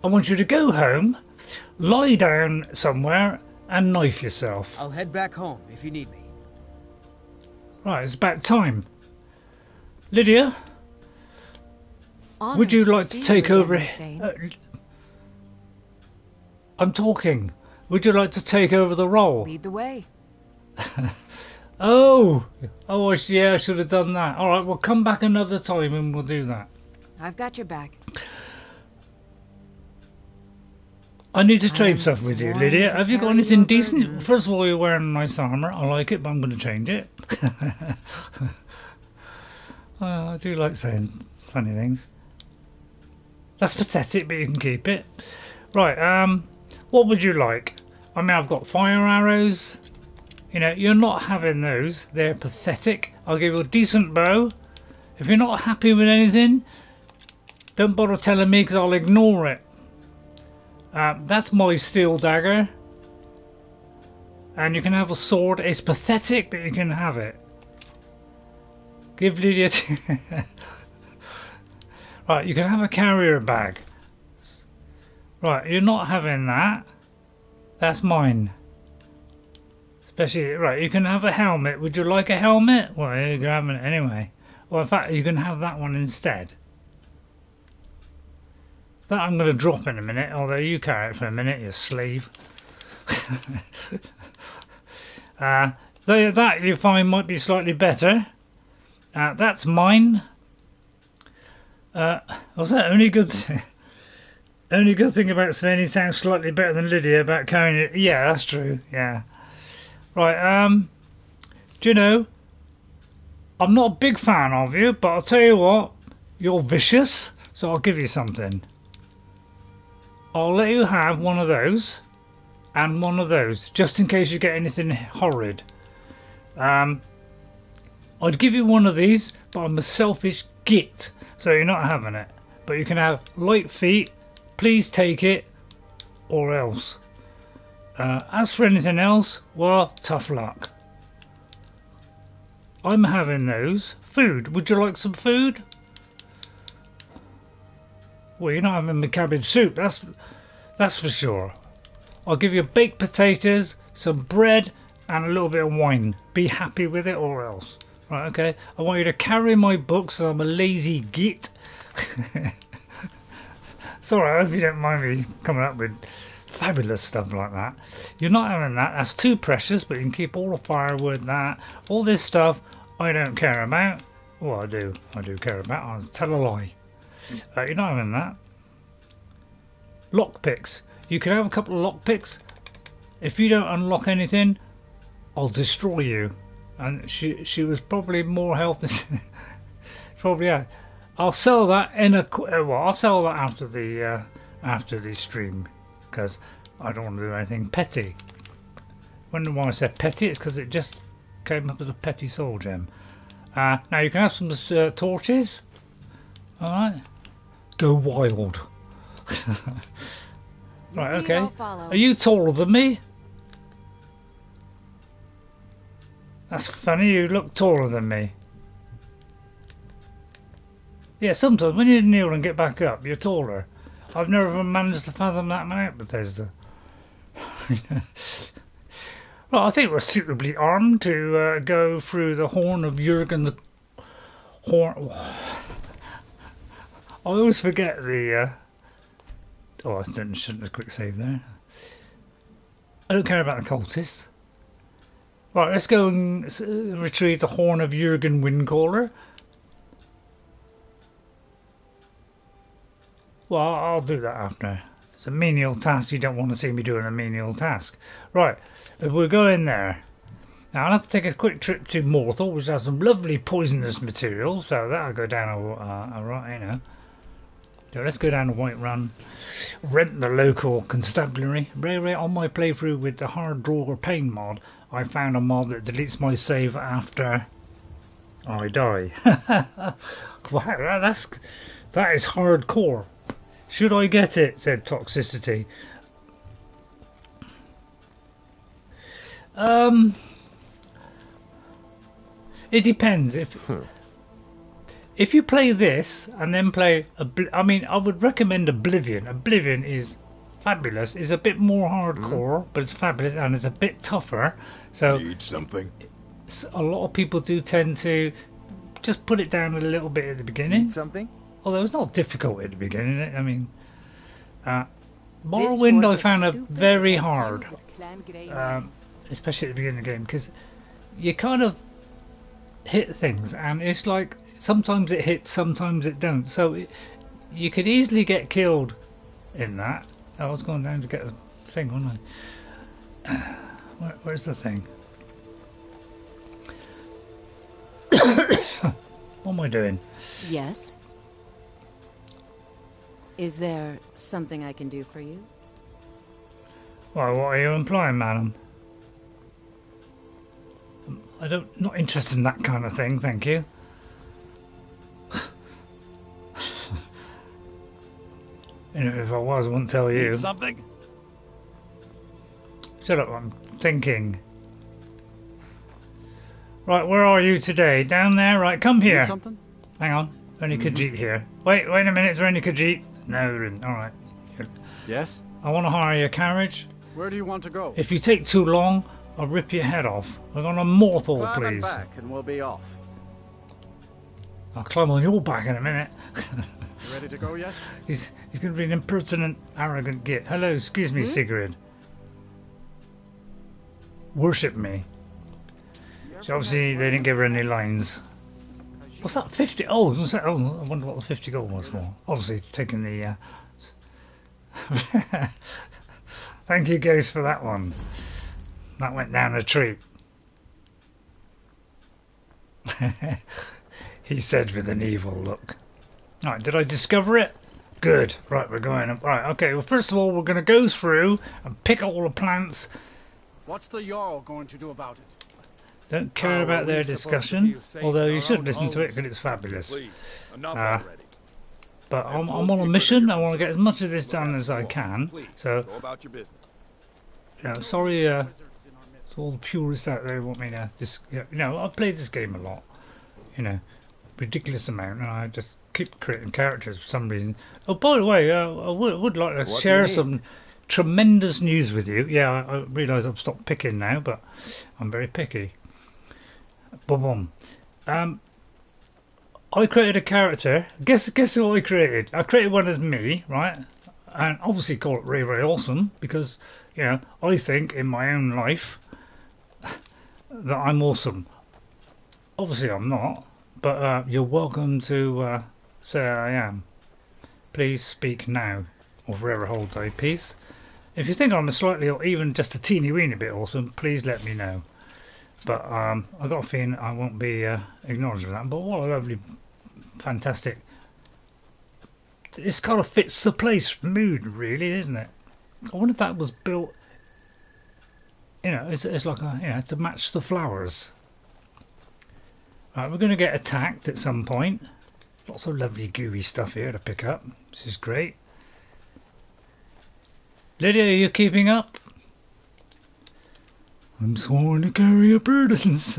I want you to go home, lie down somewhere, and knife yourself.
I'll head back home if you need me.
Right, it's about time. Lydia,
Honored
would you like to take over?
Again,
I'm talking. Would you like to take over the role?
Lead the way.
Oh, yeah, I should have done that. All right, we'll come back another time and we'll do that.
I've got your back.
I need to trade stuff with you, Lydia. Have you got anything decent? First of all, you're wearing nice armour. I like it, but I'm going to change it. I do like saying funny things. That's pathetic, but you can keep it. Right, what would you like? I mean, I've got fire arrows. You know, you're not having those. They're pathetic. I'll give you a decent bow. If you're not happy with anything, don't bother telling me because I'll ignore it. That's my steel dagger. And you can have a sword. It's pathetic, but you can have it. Give Lydia... Right, you can have a carrier bag. Right, you're not having that. That's mine. Especially, right, you can have a helmet. Would you like a helmet? Well, you're having it anyway. Well, in fact, you can have that one instead. That I'm going to drop in a minute, although you carry it for a minute, you slave. That you find might be slightly better. That's mine. Was that only good thing? Only good thing about Sven, he sounds slightly better than Lydia about carrying it. Yeah, that's true. Yeah. Right. Do you know? I'm not a big fan of you, but I'll tell you what. You're vicious, so I'll give you something. I'll let you have one of those and one of those, just in case you get anything horrid. I'd give you one of these, but I'm a selfish git, so you're not having it. But you can have light feet. Please take it, or else. As for anything else, well, tough luck. I'm having those. Food. Would you like some food? Well, you're not having the cabbage soup. That's for sure. I'll give you baked potatoes, some bread, and a little bit of wine. Be happy with it, or else. Right, okay. I want you to carry my books. So I'm a lazy git. Sorry, I hope you don't mind me coming up with fabulous stuff like that. You're not having that. That's too precious, but you can keep all the firewood, that. All this stuff I don't care about. Well, I do. I do care about. I'll tell a lie. You're not having that. Lockpicks. You can have a couple of lockpicks. If you don't unlock anything, I'll destroy you. And she was probably more healthy. Probably, yeah. I'll sell that in a well. I'll sell that after the stream, because I don't want to do anything petty. Wonder why I said petty? It's because it just came up as a petty soul gem. Now you can have some torches. All right, go wild. Right, okay. Are you taller than me? That's funny. You look taller than me. Yeah, sometimes when you kneel and get back up, you're taller. I've never managed to fathom that out, Bethesda. Well, I think we're suitably armed to go through the horn of Jürgen the horn. I always forget the. Oh, I shouldn't have quick save there. I don't care about the cultists. Right, let's go and retrieve the horn of Jürgen Windcaller. Well, I'll do that after. It's a menial task. You don't want to see me doing a menial task. Right, if we go in there. Now I'll have to take a quick trip to Morthal, which has some lovely poisonous material, so that'll go down right, you know. So let's go down to Whiterun, rent the local constabulary. On my playthrough with the hard draw or pain mod, I found a mod that deletes my save after I die. Wow, that is hardcore. Should I get it? Said Toxicity. It depends. If you play this and then play, I mean, I would recommend Oblivion. Oblivion is fabulous. It's a bit more hardcore, but it's fabulous and it's a bit tougher. So
need something.
A lot of people do tend to just put it down a little bit at the beginning.
Need something?
Although it's not difficult at the beginning. I mean, Morrowind I found very hard, especially at the beginning of the game, because you kind of hit things and it's like sometimes it hits, sometimes it don't, so you could easily get killed in that. I was going down to get the thing, wasn't I? Where's the thing? What am I doing?
Yes? Is there something I can do for you?
Well, what are you implying, madam? Not interested in that kind of thing, thank you. You know, if I was, I wouldn't tell you.
Need something?
Shut up, I'm thinking. Right, where are you today? Down there? Right, come here.
Need something?
Hang on, only Khajiit here. Wait a minute, is there any Khajiit? No, there isn't. Alright.
Yes?
I want to hire your carriage.
Where do you want to go?
If you take too long, I'll rip your head off. We're going to Morthal,
Climb
please.
back and we'll be off.
I'll climb on your back in a minute.
You ready to go yet?
He's going to be an impertinent, arrogant git. Hello, excuse me, Sigrid. Worship me. So obviously they didn't give her any lines. What's that? 50? Oh, I wonder what the 50 gold was for. Obviously taking the... Thank you, Ghost, for that one. That went down a treat. He said with an evil look. Alright, did I discover it? Good. Right, we're going up. Right, okay, well, first of all, we're going to go through and pick all the plants.
What's the Jarl going to do about it?
Don't care about their discussion, although you should listen to it because it's fabulous. But I'm on a mission. I want to get as much of this done as I can. So, you know, sorry, to all the purists out there who want me to just, you know, I've played this game a lot, you know, ridiculous amount, and I just keep creating characters for some reason. Oh, by the way, I would like to share some tremendous news with you. Yeah, I realise I've stopped picking now, but I'm very picky. Boom. I created a character. Guess what I created? I created one as me, right? And obviously call it Ray Awesome because, you know, I think in my own life that I'm awesome. Obviously I'm not, but you're welcome to say I am. Please speak now or forever hold thy peace. If you think I'm a slightly or even just a teeny weeny bit awesome, please let me know. But I've got a feeling I won't be acknowledged with that. But what a lovely, fantastic... This kind of fits the place mood, really, isn't it? I wonder if that was built... You know, it's like a, you know, to match the flowers. Right, we're going to get attacked at some point. Lots of lovely gooey stuff here to pick up. This is great. Lydia, are you keeping up? I'm sworn to carry your burdens.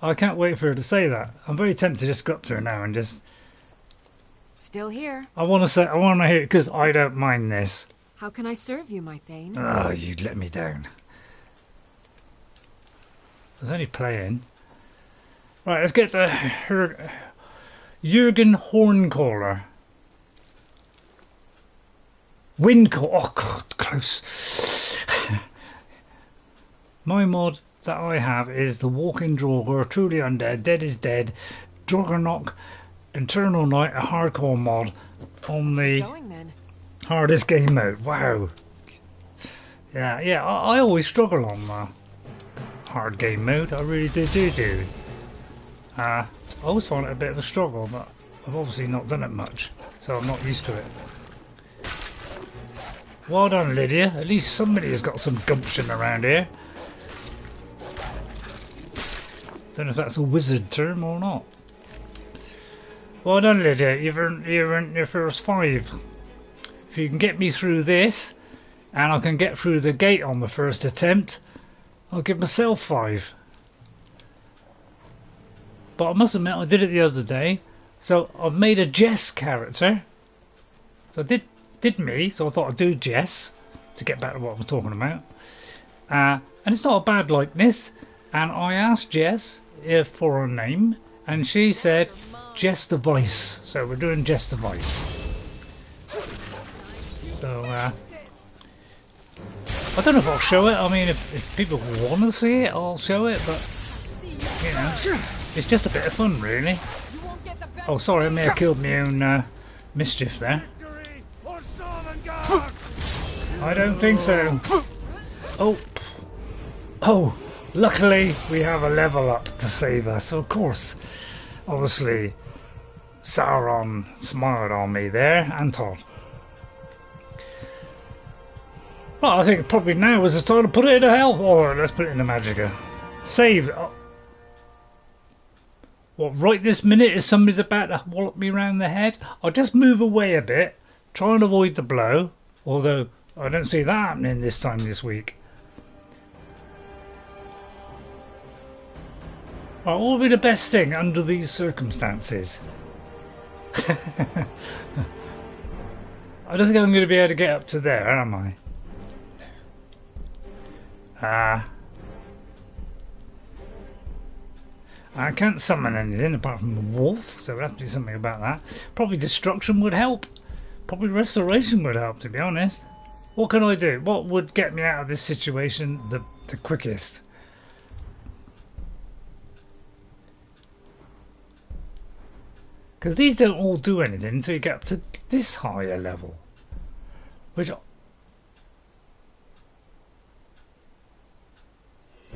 I can't wait for her to say that. I'm very tempted to just go up to her now and just...
Still here.
I want to hear it because I don't mind this.
How can I serve you, my Thane?
Oh, you'd let me down. I was only playing. Right, let's get to Jürgen Windcaller. Windcaller. Oh, God, close. My mod that I have is the Walking Draugr, Truly Undead, Dead is Dead, Dragonok, Eternal Night, a hardcore mod on the
Going then.
hardest game mode. Wow. Yeah, I always struggle on hard game mode. I really do. I always find it a bit of a struggle, but I've obviously not done it much, so I'm not used to it. Well done, Lydia. At least somebody has got some gumption around here. Don't know if that's a wizard term or not. Well done, Lydia. You've earned your first 5. If you can get me through this, and I can get through the gate on the first attempt, I'll give myself 5. But I must admit, I did it the other day. So I've made a Jess character. So I did me, so I thought I'd do Jess to get back to what I'm talking about. And it's not a bad likeness. And I asked Jess for a name, and she said Jess the Vice. So we're doing Jess the Vice. So I don't know if I'll show it. I mean, if people want to see it, I'll show it. But you know, it's just a bit of fun, really. Oh, sorry, I may have killed my own mischief there. I don't think so. Oh, luckily we have a level up to save us. So of course, obviously, Sauron smiled on me there, and Todd. Well, I think probably now is the time to put it in a hell. Or let's put it in the Magicka. Save. What, right this minute is somebody's about to wallop me round the head? I'll just move away a bit, try and avoid the blow, although I don't see that happening this time this week. Right, what will be the best thing under these circumstances? I don't think I'm going to be able to get up to there, am I? I can't summon anything apart from a wolf, so we'll have to do something about that. Probably destruction would help. Probably restoration would help, to be honest. What can I do? What would get me out of this situation the quickest? Because these don't all do anything until you get up to this higher level. Which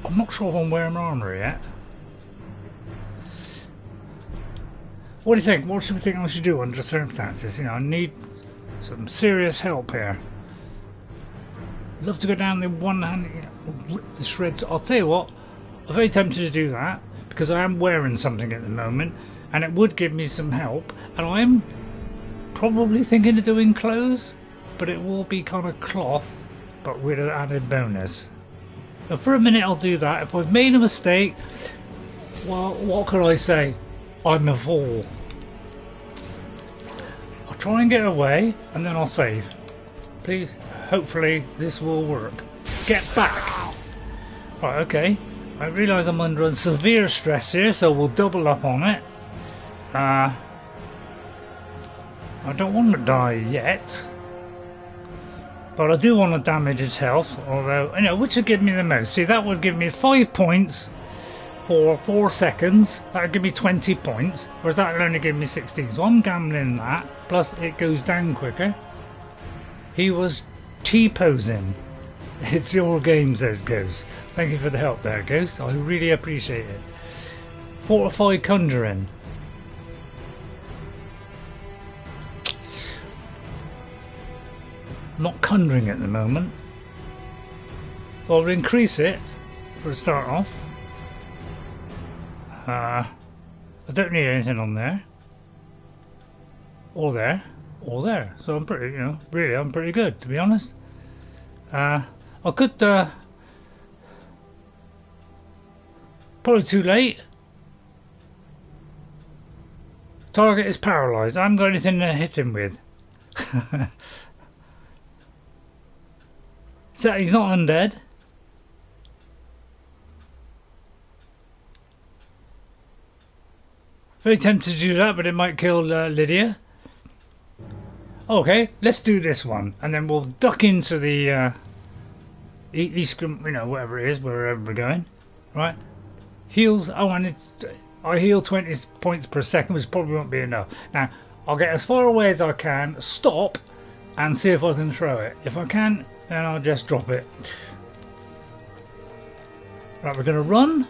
I'm not sure if I'm wearing armour yet. What do you think? What should we think I should do under the circumstances? You know, I need some serious help here. I'd love to go down the one hand, you know, rip the shreds. I'll tell you what, I'm very tempted to do that because I am wearing something at the moment and it would give me some help. And I am probably thinking of doing clothes, but it will be kind of cloth, but with an added bonus. So for a minute I'll do that. If I've made a mistake, well, what can I say? I'm a fool. I'll try and get away and then I'll save. Please, hopefully this will work. Get back! Right, okay. I realise I'm under severe stress here, so we'll double up on it. I don't want to die yet. But I do want to damage his health, although, you know, which would give me the most. See, that would give me 5 points for 4 seconds. That would give me 20 points, whereas that would only give me 16. So I'm gambling that, plus it goes down quicker. He was T-posing. It's your game, says Ghost. Thank you for the help there, Ghost. I really appreciate it. Fortified Conjuring. I'm not conjuring at the moment. So I'll increase it for a start off. I don't need anything on there. Or there. Or there. So I'm pretty, you know, really I'm pretty good, to be honest. I could, probably too late. Target is paralysed. I haven't got anything to hit him with. So he's not undead. Very tempted to do that, but it might kill Lydia. Okay, let's do this one, and then we'll duck into the east, you know, whatever it is, wherever we're going. Right? Heals. Oh, and I heal 20 points per second, which probably won't be enough. Now, I'll get as far away as I can, stop, and see if I can throw it. If I can, then I'll just drop it. Right, we're going to run,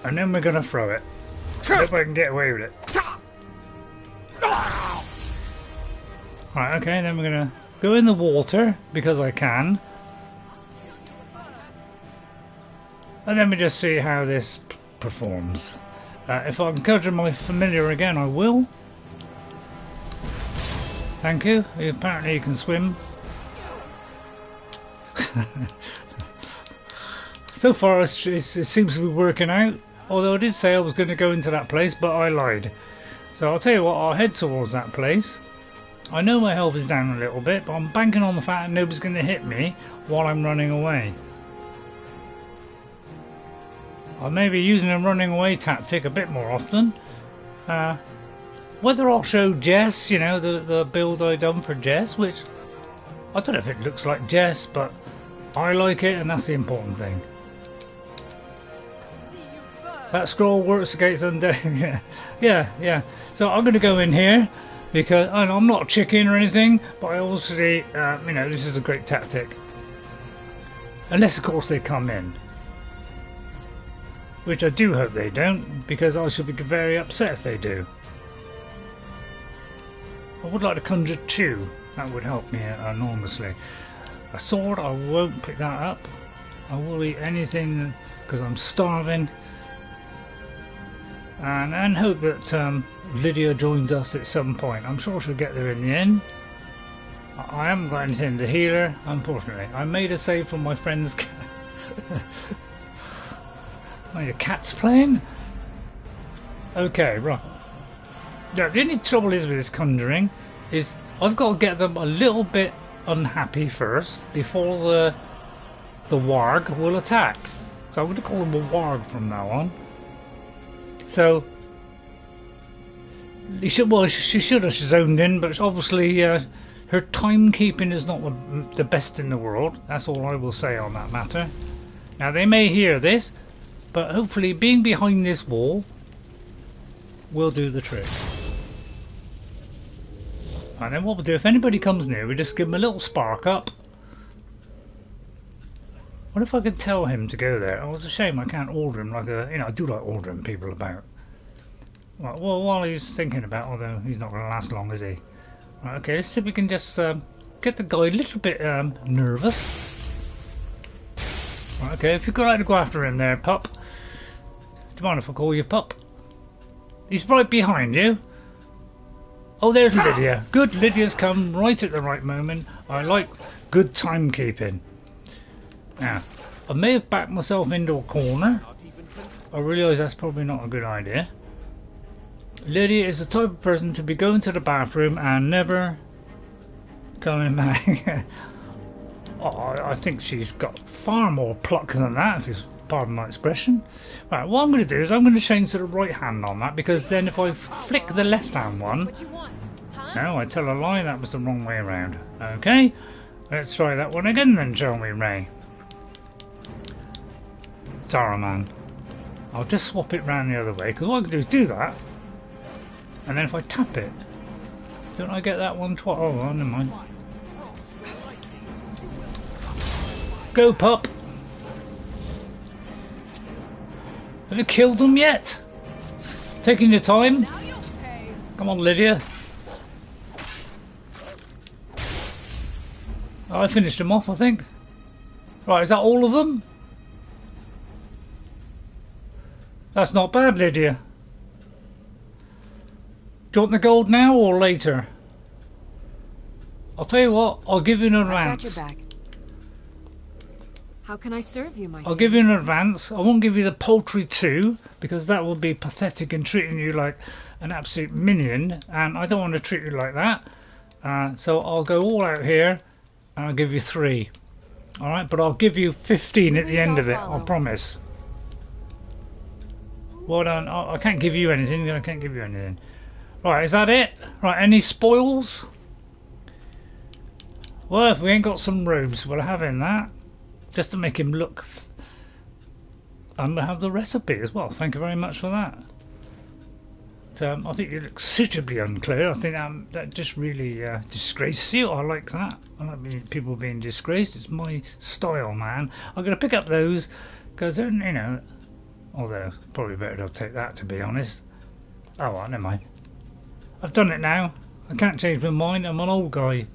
and then we're going to throw it. Hope I can get away with it. Right, okay, then we're going to go in the water, because I can. And then we just see how this performs. If I can conjure my familiar again, I will. Thank you. Apparently you can swim. So far it seems to be working out. Although I did say I was going to go into that place, but I lied. So I'll tell you what, I'll head towards that place. I know my health is down a little bit, but I'm banking on the fact that nobody's going to hit me while I'm running away. I may be using a running away tactic a bit more often. Whether I'll show Jess, you know, the build I done for Jess, which I don't know if it looks like Jess, but I like it, and that's the important thing. That scroll works against undead. yeah. So I'm going to go in here because I'm not a chicken or anything, but I obviously, you know, this is a great tactic. Unless, of course, they come in. Which I do hope they don't, because I should be very upset if they do. I would like to conjure 2. That would help me enormously. A sword, I won't pick that up. I will eat anything because I'm starving. And hope that Lydia joins us at some point. I'm sure she'll get there in the end. I haven't got anything to heal her, unfortunately. I made a save from my friend's cat. Oh, your cat's playing? Okay, right. Yeah, the only trouble is with this conjuring is I've got to get them a little bit unhappy first before the warg will attack. So I'm going to call them a warg from now on. So she should have zoned in, but obviously her timekeeping is not the best in the world. That's all I will say on that matter. Now they may hear this, but hopefully being behind this wall will do the trick. And then what we'll do, if anybody comes near, we just give them a little spark up. What if I could tell him to go there? Oh, it's a shame I can't order him like a... You know, I do like ordering people about. Right, well, while he's thinking about, although he's not going to last long, is he? Right, okay, let's see if we can just get the guy a little bit nervous. Right, okay, if you'd like to go after him there, pup. Do you mind if I call you pup? He's right behind you. Oh, there's Lydia. Good, Lydia's come right at the right moment. I like good timekeeping. Now, I may have backed myself into a corner. I realise that's probably not a good idea. Lydia is the type of person to be going to the bathroom and never coming back. Oh, I think she's got far more pluck than that, if you pardon my expression. Right, what I'm going to do is I'm going to change to the right hand on that, because then if I flick the left hand one... No, I tell a lie, that was the wrong way around. Okay, let's try that one again then, shall we, Ray? Saruman. I'll just swap it round the other way, because what I can do is do that, and then if I tap it, don't I get that one twice? Oh, well, never mind. Go, pup! Have you killed them yet? Taking your time? Come on, Lydia. Oh, I finished them off, I think. Right, is that all of them? That's not bad, Lydia. Do you want the gold now or later? I'll tell you what, I'll give you an advance.
I got your back. How can I serve you, my
I'll give you an advance. I won't give you the poultry too, because that would be pathetic in treating you like an absolute minion, and I don't want to treat you like that. So I'll go all out here, and I'll give you 3. Alright, but I'll give you 15 at the end of it, I promise. Well done. I can't give you anything, I can't give you anything. Right, is that it? Right, any spoils? Well, if we ain't got some robes, we'll have in that. Just to make him look And I have the recipe as well. Thank you very much for that. I think it looks suitably unclear. I think that just really disgraces you. I like that. I like people being disgraced. It's my style, man. I'm going to pick up those because, you know, although probably better to take that, to be honest. Oh, well, never mind. I've done it now. I can't change my mind. I'm an old guy.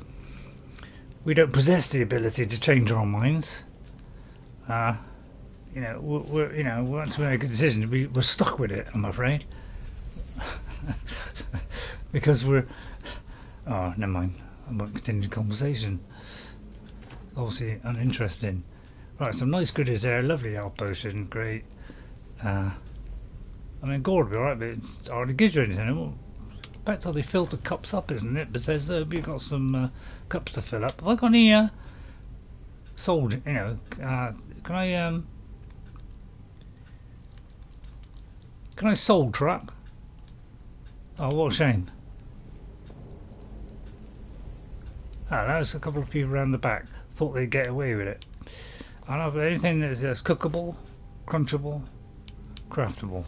We don't possess the ability to change our minds. You know, once we make a decision, we're stuck with it, I'm afraid. Because we're... Oh, never mind. I won't continue the conversation. Obviously uninteresting. Right, some nice goodies there. Lovely health potion. Great. I mean, gold would be alright, but it hardly gives you anything. Depends how they fill the cups up, isn't it? But we've got some cups to fill up. Have I got any sold, you know, can I soul trap? Oh, what a shame. Oh, there's a couple of people around the back. Thought they'd get away with it. I don't know, anything that's cookable, crunchable, craftable.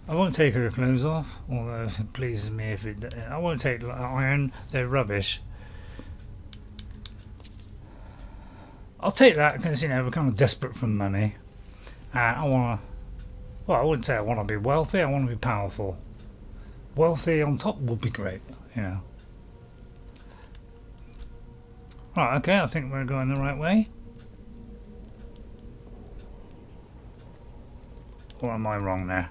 I won't take her clothes off, although it pleases me if it... I won't take iron, they're rubbish. I'll take that because, you know, we're kind of desperate for money. I want to... Well, I wouldn't say I want to be wealthy, I want to be powerful. Wealthy on top would be great, you know. Right, okay, I think we're going the right way. Or am I wrong there?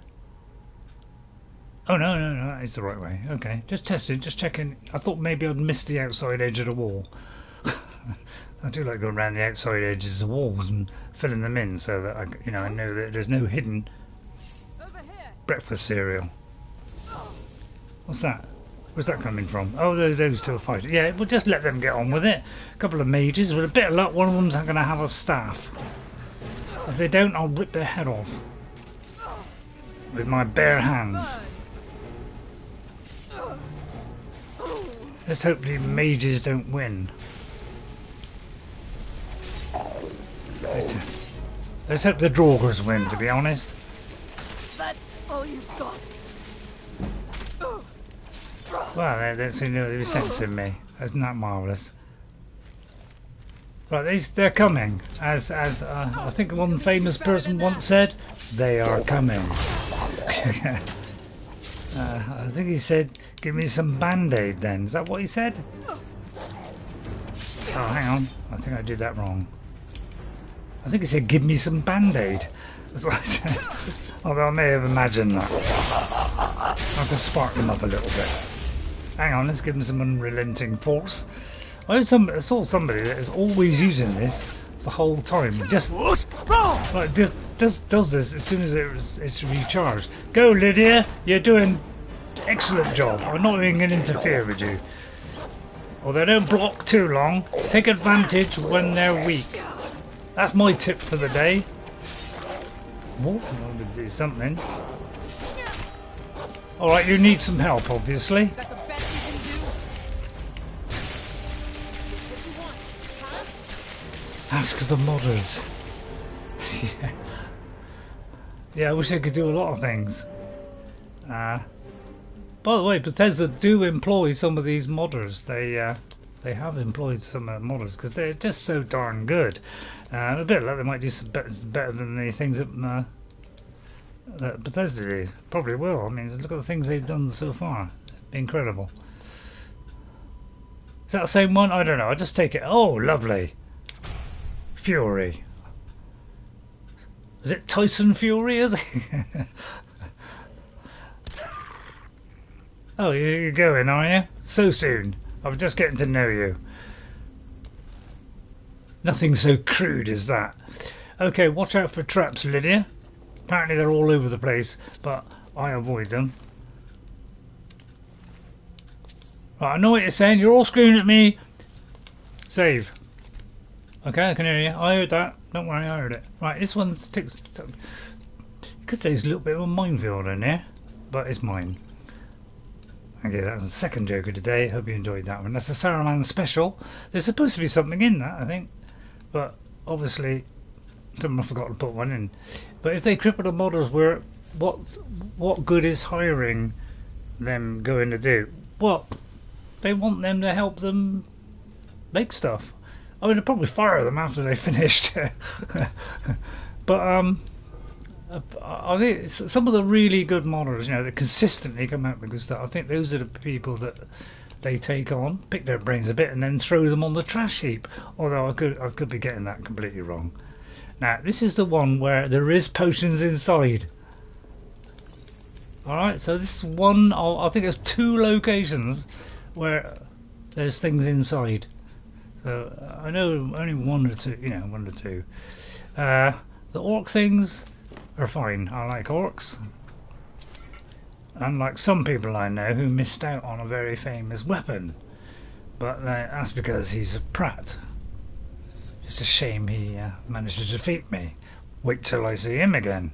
Oh, no, that is the right way. Okay, just testing, just checking. I thought maybe I'd missed the outside edge of the wall. I do like going around the outside edges of walls and filling them in so that I know that there's no hidden breakfast cereal. What's that? Where's that coming from? Oh, those two are fighting. Yeah, we'll just let them get on with it. A couple of mages. With a bit of luck, one of them's going to have a staff. If they don't, I'll rip their head off. With my bare hands. Let's hope the mages don't win. Let's hope the Draugrs win, to be honest.
That's all you've got.
Well, they don't seem to be sensing me. Isn't that marvellous? Right, they're coming. As I think one famous person once said, they are coming. I think he said, give me some band-aid then. Is that what he said? Oh, hang on. I think I did that wrong. I think he said, give me some band-aid. That's what I said. Although I may have imagined that. I'll just spark them up a little bit. Hang on, let's give them some unrelenting force. I saw somebody that is always using this the whole time. Just does this as soon as it's recharged. Go, Lydia! You're doing an excellent job. I'm not even going to interfere with you. Although don't block too long. Take advantage when they're weak. That's my tip for the day. Whoa, I'm going to do something. Alright, you need some help, obviously. Ask the modders. Yeah, I wish I could do a lot of things. By the way, Bethesda do employ some of these modders. They have employed some modders because they're just so darn good. A bit like they might do some better than the things that Bethesda do. Probably will. I mean, look at the things they've done so far. Incredible. Is that the same one? I don't know. I'll just take it. Oh, lovely. Fury. Is it Tyson Fury? Is it? Oh, you're going, are you? So soon. I'm just getting to know you. Nothing so crude as that. Okay, watch out for traps, Lydia. Apparently they're all over the place, but I avoid them. Right, I know what you're saying. You're all screaming at me. Save. Okay, I can hear you. I heard that. Don't worry, I heard it. Right, this one sticks. You could say it's a little bit of a minefield in there, but it's mine. Okay, that was the second joke of the day. Hope you enjoyed that one. That's a Saruman special. There's supposed to be something in that, I think, but obviously I forgot to put one in. But if they cripple the modders, what good is hiring them going to do? Well, they want them to help them make stuff. I mean, they'll probably fire them after they finished. But I think some of the really good modders, that consistently come out with good stuff, I think those are the people that they take on, pick their brains a bit, and then throw them on the trash heap. Although I could be getting that completely wrong. Now, this is the one where there is potions inside. Alright, so this is one, I think there's 2 locations where there's things inside. So, I know only 1 or 2, 1 or 2. The orc things are fine. I like orcs. Unlike some people I know who missed out on a very famous weapon. But that's because he's a prat. It's a shame he managed to defeat me. Wait till I see him again.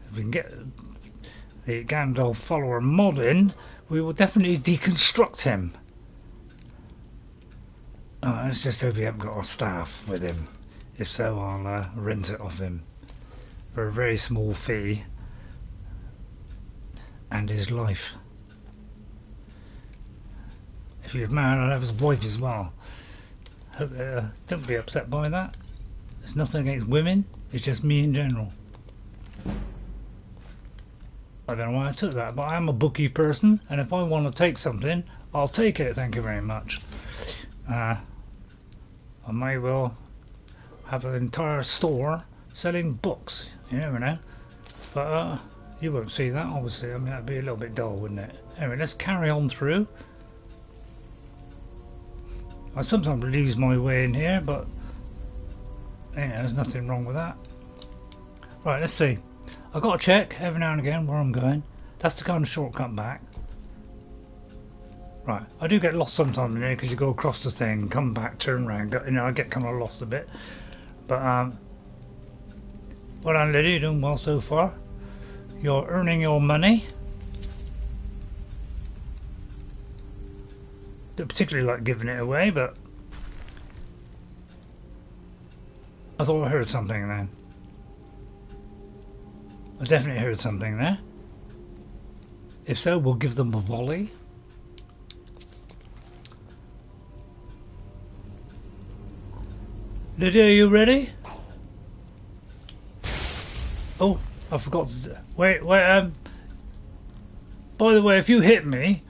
If we can get the Gandalf follower mod in, we will definitely deconstruct him. Oh, let's just hope he hasn't got a staff with him. If so, I'll rent it off him for a very small fee and his life. If he's married, I'll have his wife as well. Hope don't be upset by that. There's nothing against women, it's just me in general. I don't know why I took that, but I am a bookie person, and if I want to take something, I'll take it, thank you very much. I may well have an entire store selling books, you never know. But you won't see that, obviously. I mean, that'd be a little bit dull, wouldn't it? Anyway, let's carry on through. I sometimes lose my way in here, but there's nothing wrong with that. Right, let's see. I've got to check every now and again where I'm going. That's the kind of shortcut back. Right, I do get lost sometimes in here because you go across the thing, come back, turn around. I get kind of lost a bit. But well done, Lydia, you're doing well so far. You're earning your money. Don't particularly like giving it away, but I thought I heard something then. I definitely heard something there. If so, we'll give them a volley. Lydia, are you ready? Oh, I forgot. Wait. By the way, if you hit me,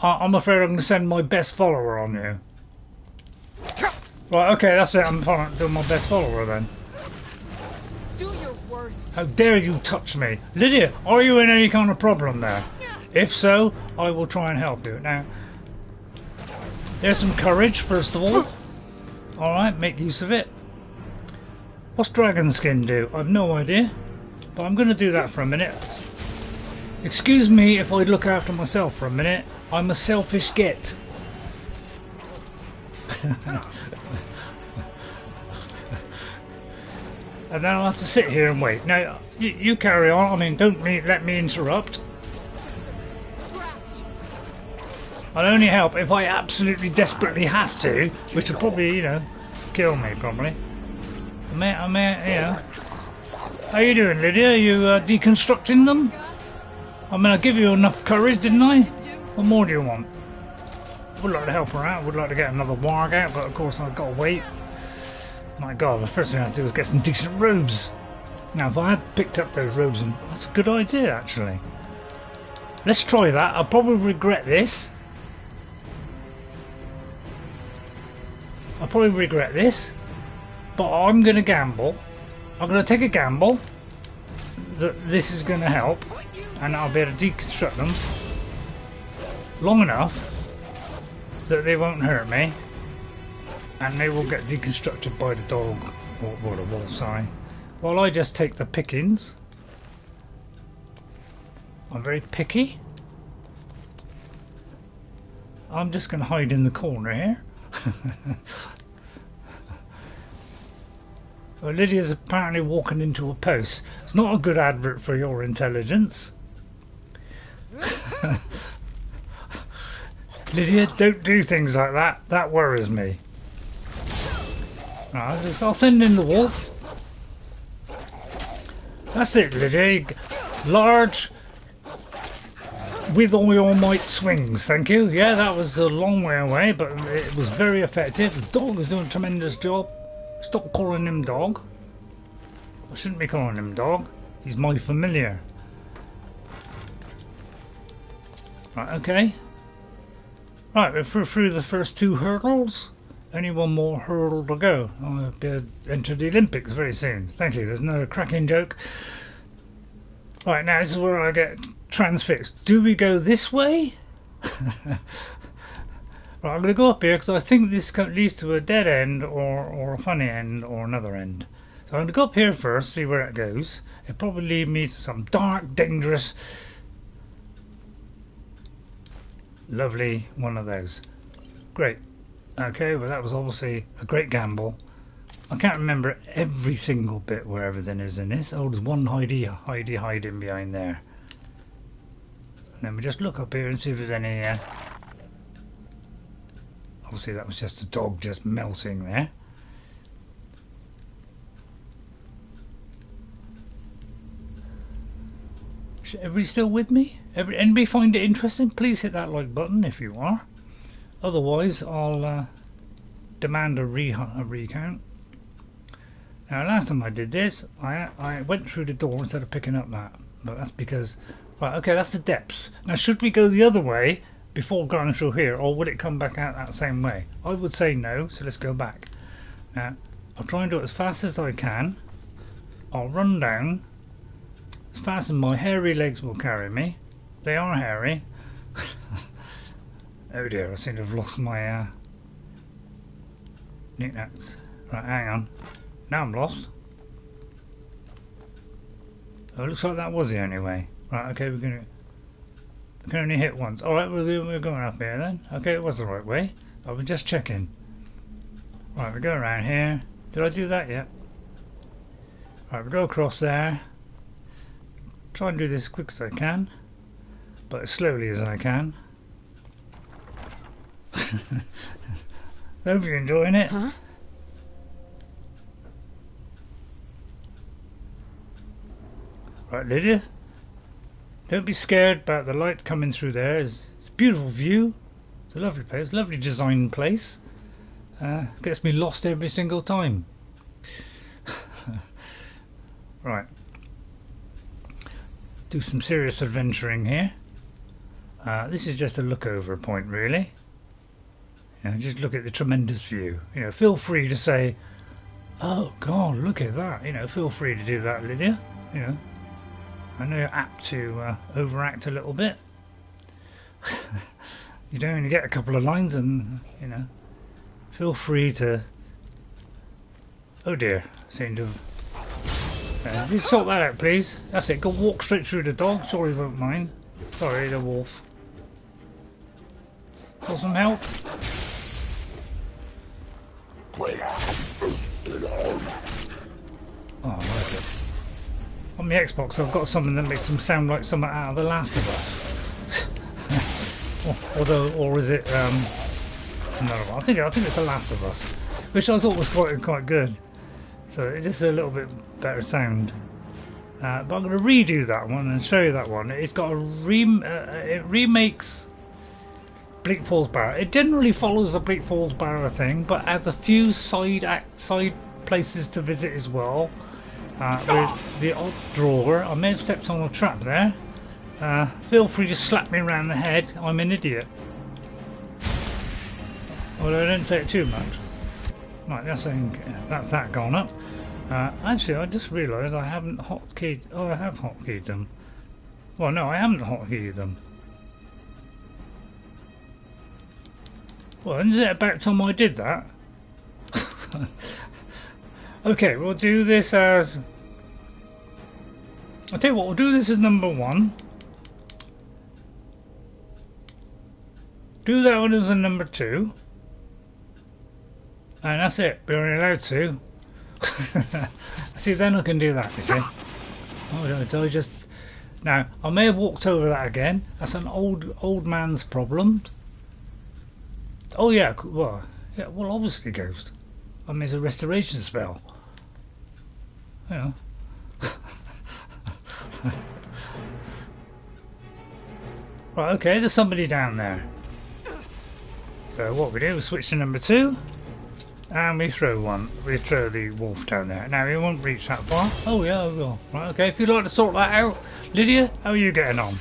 I'm afraid I'm going to send my best follower on you. Right, okay, that's it. I'm doing my best follower then.
Do your worst.
How dare you touch me? Lydia, are you in any kind of problem there? If so, I will try and help you. Now, there's some courage, first of all. Alright, make use of it. What's dragon skin do? I've no idea. But I'm going to do that for a minute. Excuse me if I look after myself for a minute. I'm a selfish git. And then I'll have to sit here and wait. Now, you carry on. I mean, don't let me interrupt. I'll only help if I absolutely desperately have to, which will probably, kill me, probably. How you doing, Lydia? Are you deconstructing them? I mean, I give you enough courage, didn't I? What more do you want? Would like to help her out, would like to get another warg out, but of course I've got to wait. My god, the first thing I have to do is get some decent robes. Now, if I had picked up those robes, that's a good idea, actually. Let's try that. I'll probably regret this. But I'm going to gamble. I'm going to take a gamble that this is going to help, and I'll be able to deconstruct them long enough that they won't hurt me, and they will get deconstructed by the dog, or the wolf, sorry. While I just take the pickings. I'm very picky. I'm just going to hide in the corner here. Well, Lydia's apparently walking into a post. It's not a good advert for your intelligence. Lydia, don't do things like that. That worries me. Right, I'll send in the wolf. That's it, Lydia. Large with all your might swings, thank you. Yeah, that was a long way away, but it was very effective. The dog is doing a tremendous job. Stop calling him dog. I shouldn't be calling him dog. He's my familiar. Right, okay. Right, we're through the first 2 hurdles. Only one more hurdle to go. I'll be able to enter the Olympics very soon. Thank you. There's another cracking joke. Right, now this is where I get transfixed. Do we go this way? Right, I'm going to go up here because I think this leads to a dead end or a funny end or another end. So I'm going to go up here first, see where it goes. It'll probably lead me to some dark, dangerous, lovely one of those. Great. Okay, well that was obviously a great gamble. I can't remember every single bit where everything is in this. Oh, there's one hiding behind there. And then we just look up here and see if there's any... Obviously that was just a dog just melting there. Is everybody still with me? Anybody find it interesting? Please hit that like button if you are. Otherwise, I'll demand a recount. Now, last time I did this, I went through the door instead of picking up that. But that's because... Right, okay, that's the depths. Now, should we go the other way before going through here, or would it come back out that same way? I would say no, so let's go back. Now, I'll try and do it as fast as I can. I'll run down as fast as my hairy legs will carry me. They are hairy. Oh dear, I seem to have lost my knickknacks. Right, hang on. Now I'm lost. Oh, it looks like that was the only way. Right, okay, we can only hit once. Alright, we're going up here then. Okay, it was the right way. I was just checking. Right, we go around here. Did I do that yet? Right, we go across there. Try and do this as quick as I can, but as slowly as I can. Hope you're enjoying it.
Huh?
Right, Lydia. Don't be scared about the light coming through there. It's a beautiful view. It's a lovely place, lovely designed place. Gets me lost every single time. Right. Do some serious adventuring here. This is just a look over point, really. Just look at the tremendous view. Feel free to say, "Oh God, look at that!" Feel free to do that, Lydia. I know you're apt to overact a little bit. You don't only get a couple of lines, and feel free to. Oh dear, seem to. You sort that out, please. That's it. Go walk straight through the dog. Sorry, you won't mind. Sorry, the wolf. Want some help? Oh, I like it. On the Xbox, I've got something that makes them sound like something out of The Last of Us. or is it? No, I think it's The Last of Us, which I thought was quite good. So it's just a little bit better sound. But I'm going to redo that one and show you that one. It's got it remakes Bleak Falls Barrow. It generally follows the Bleak Falls Barrow thing, but adds a few side places to visit as well. With the odd drawer. I may have stepped on a trap there. Feel free to slap me around the head. I'm an idiot. Although I don't say it too much. Right, that's that gone up. Actually, I just realised I haven't hotkeyed. Oh, I have hotkeyed them. Well, no, I haven't hotkeyed them. Well, isn't it about time I did that? Okay, we'll do this as... I'll tell you what, we'll do this as number 1. Do that one as a number 2. And that's it, we're only allowed 2. See, then I can do that, you see. Oh, did I just... Now, I may have walked over that again. That's an old man's problem. Oh yeah, well, obviously ghost. I mean, it's a restoration spell. Right, okay, there's somebody down there. So what we do is switch to number 2. And we throw one. We throw the wolf down there. Now he won't reach that far. Oh yeah, I will. Right, okay, if you'd like to sort that out. Lydia, how are you getting on?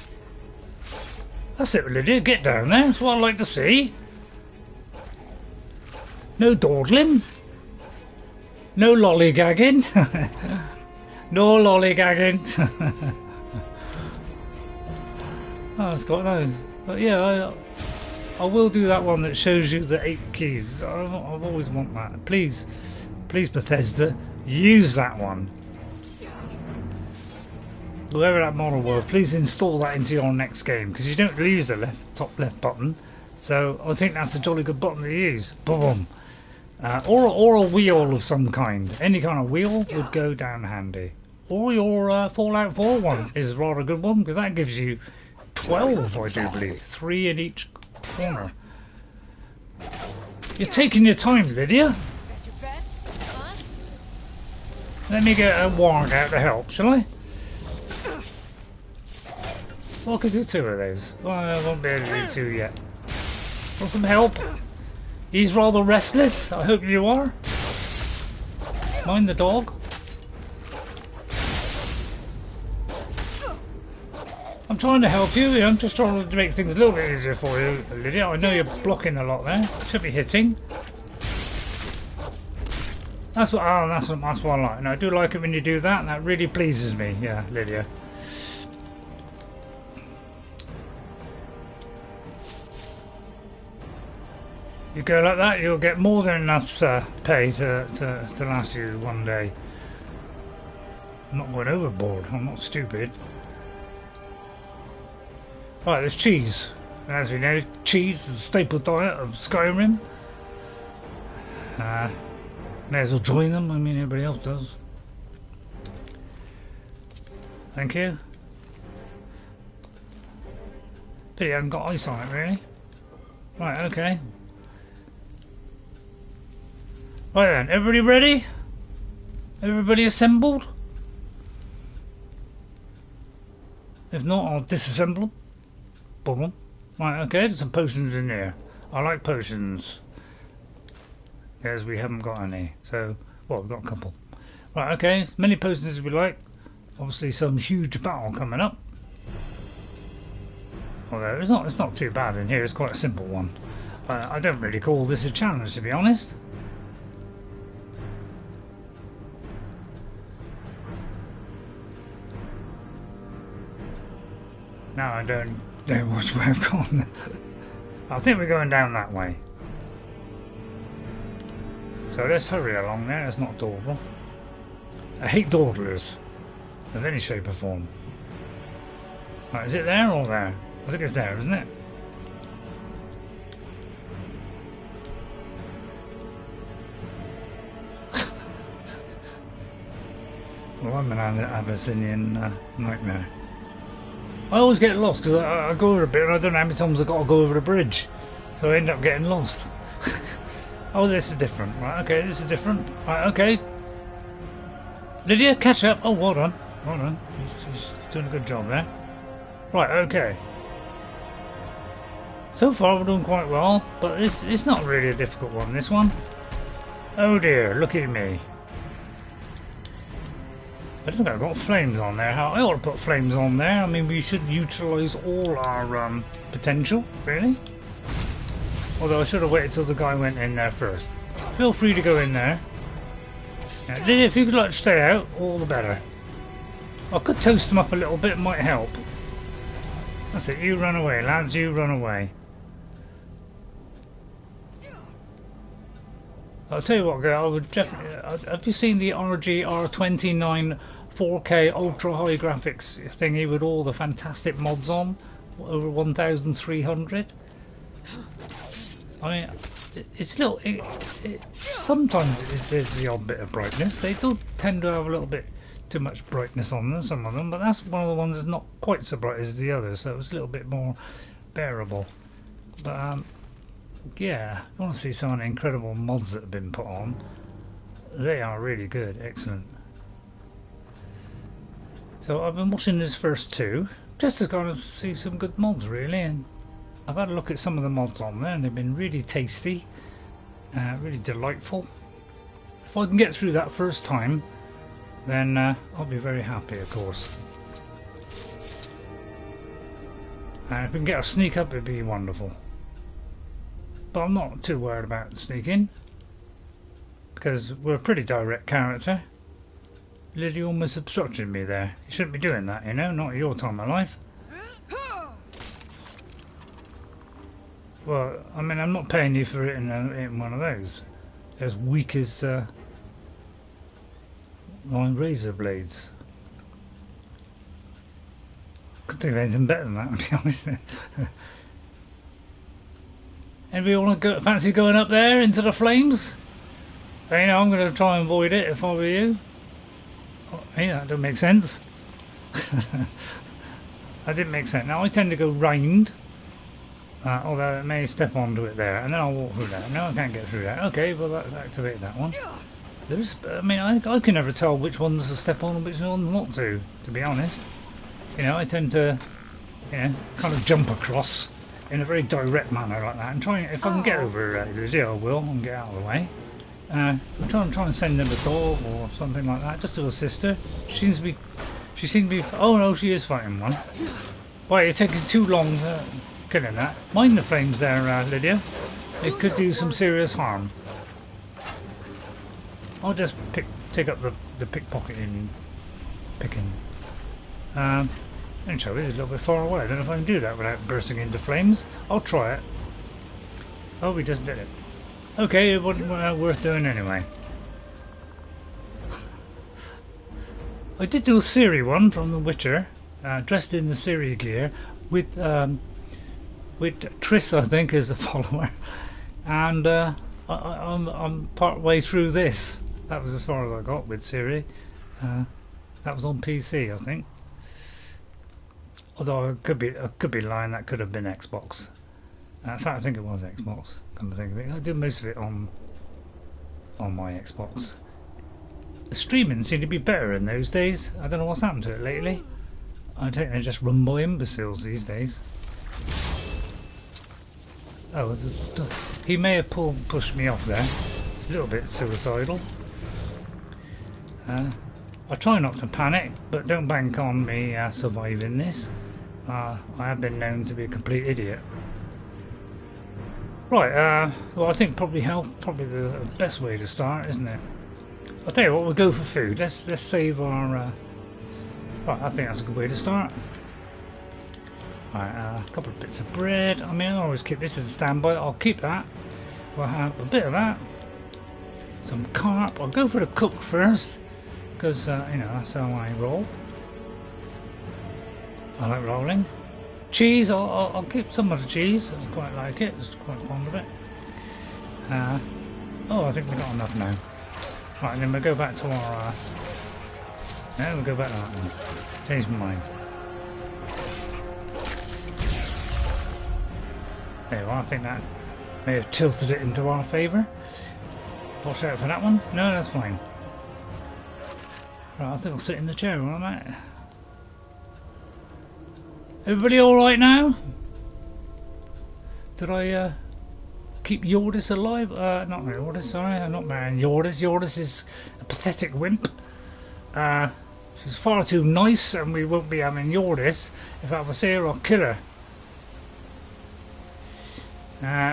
That's it, Lydia, get down there. That's what I like to see. No dawdling. No lollygagging. No lollygagging. Oh, it's quite nice. But yeah, I will do that one that shows you the 8 keys. I've always want that. Please, Bethesda, use that one. Whoever that model was, please install that into your next game, because you don't use the top left button. So I think that's a jolly good button to use. Boom. Or a wheel of some kind. Any kind of wheel would go down handy. Or your Fallout 4 one is a rather good one, because that gives you 12, I do believe. 3 in each corner. You're taking your time, Lydia. Let me get a warg out to help, shall I? Well, I could do 2 of those. Well, I won't be able to do 2 yet. Want some help? He's rather restless. I hope you are. Mind the dog. I'm trying to help you. I'm just trying to make things a little bit easier for you, Lydia. I know you're blocking a lot there. Should be hitting. That's what I like. And I do like it when you do that. And that really pleases me. Yeah, Lydia. You go like that, you'll get more than enough pay to last you one day. I'm not going overboard. I'm not stupid. Right, there's cheese. And as we know, cheese is a staple diet of Skyrim. May as well join them. I mean, everybody else does. Thank you. Pity I haven't got ice on it, really. Right, okay. Right then, everybody ready? Everybody assembled? If not, I'll disassemble them. Boom. Right, okay, there's some potions in there. I like potions. As we haven't got any. So, well, we've got a couple. Right, okay, as many potions as we like. Obviously some huge battle coming up. Although it's not too bad in here, it's quite a simple one. I don't really call this a challenge, to be honest. Now I don't know which way I've gone. I think we're going down that way. So let's hurry along there, it's not dawdle. I hate dawdlers of any shape or form. Right, is it there or there? I think it's there, isn't it? Well, I'm an Abyssinian nightmare. I always get lost because I go over a bit and I don't know how many times I've got to go over the bridge. So I end up getting lost. Oh, this is different. Right, okay, this is different. Right, okay. Lydia, catch up. Oh, well done. Well done. She's doing a good job there. Right, okay. So far we're doing quite well, but it's not really a difficult one, this one. Oh dear, look at me. I don't think I've got flames on there. I ought to put flames on there. I mean, we should utilise all our potential, really. Although I should have waited till the guy went in there first. Feel free to go in there. Lydia, if you could like to stay out, all the better. I could toast them up a little bit, might help. That's it, you run away, lads, you run away. I'll tell you what, girl, I would definitely. Have you seen the RGR29 4K ultra high graphics thingy with all the fantastic mods on? Over 1,300? I mean, it's little. Sometimes there's the odd bit of brightness. They do tend to have a little bit too much brightness on them, some of them, but that's one of the ones that's not quite so bright as the others, so it's a little bit more bearable. But yeah, I want to see some of the incredible mods that have been put on. They are really good, excellent. So I've been watching this first 2. just to kind of see some good mods really, and I've had a look at some of the mods on there and they've been really tasty, really delightful. If I can get through that first time, then I'll be very happy, of course. And if we can get a sneak up, it'd be wonderful. But I'm not too worried about sneaking, because we're a pretty direct character. Lydia almost obstructed me there. You shouldn't be doing that, you know, not at your time of life. Well, I mean, I'm not paying you for it in one of those. As weak as my razor blades. Couldn't think of anything better than that, to be honest. Anybody want to fancy going up there into the flames? You know, I'm going to try and avoid it if I were you. Hey, that don't make sense. That didn't make sense. Now I tend to go round, although I may step onto it there, and then I'll walk through that. No, I can't get through that. Okay, well that's activated that one. I mean, I can never tell which ones to step on and which ones not to be honest. You know, I tend to, you know, kind of jump across in a very direct manner like that, and try, if I can get over Lydia, I will, and get out of the way. I'm trying to send them a dog or something like that, just to assist her. She seems to be. Oh no, she is fighting one. Why, you're taking too long killing that. Mind the flames there, Lydia. It could do some serious harm. I'll just take up the pickpocketing picking. And show it is a little bit far away. I don't know if I can do that without bursting into flames. I'll try it. Oh, we just did it. Okay, it wasn't worth doing anyway. I did do a Ciri one from The Witcher, dressed in the Ciri gear, with Triss, I think, as a follower, and I'm part way through this. That was as far as I got with Ciri. That was on PC, I think. Although I could be lying. That could have been Xbox. In fact, I think it was Xbox. Come to think of it, I did most of it on my Xbox. The streaming seemed to be better in those days. I don't know what's happened to it lately. I think they're just run by imbeciles these days. Oh, he may have pushed me off there. A little bit suicidal. I try not to panic, but don't bank on me surviving this. I have been known to be a complete idiot. Right, well I think probably the best way to start, isn't it? I'll tell you what, we'll go for food. Let's save our... Right, I think that's a good way to start. Right, a couple of bits of bread. I mean, I always keep this as a standby. I'll keep that. We'll have a bit of that. Some carp. I'll go for the cook first, because, you know, that's how I roll. I like rolling. Cheese, I'll keep some of the cheese. I quite like it. Just quite fond of it. Oh, I think we've got enough now. Right, and then we'll go back to our... no, we'll go back to that one. Change my mind. There we are. I think that may have tilted it into our favour. Watch out for that one. No, that's fine. Right, I think I'll sit in the chair where I'm at. Everybody alright now? Did I keep Yordis alive? Not Yordis, sorry, I'm not marrying Yordis. Yordis is a pathetic wimp. She's far too nice, and we won't be having Yordis. If I was here, I'll kill her.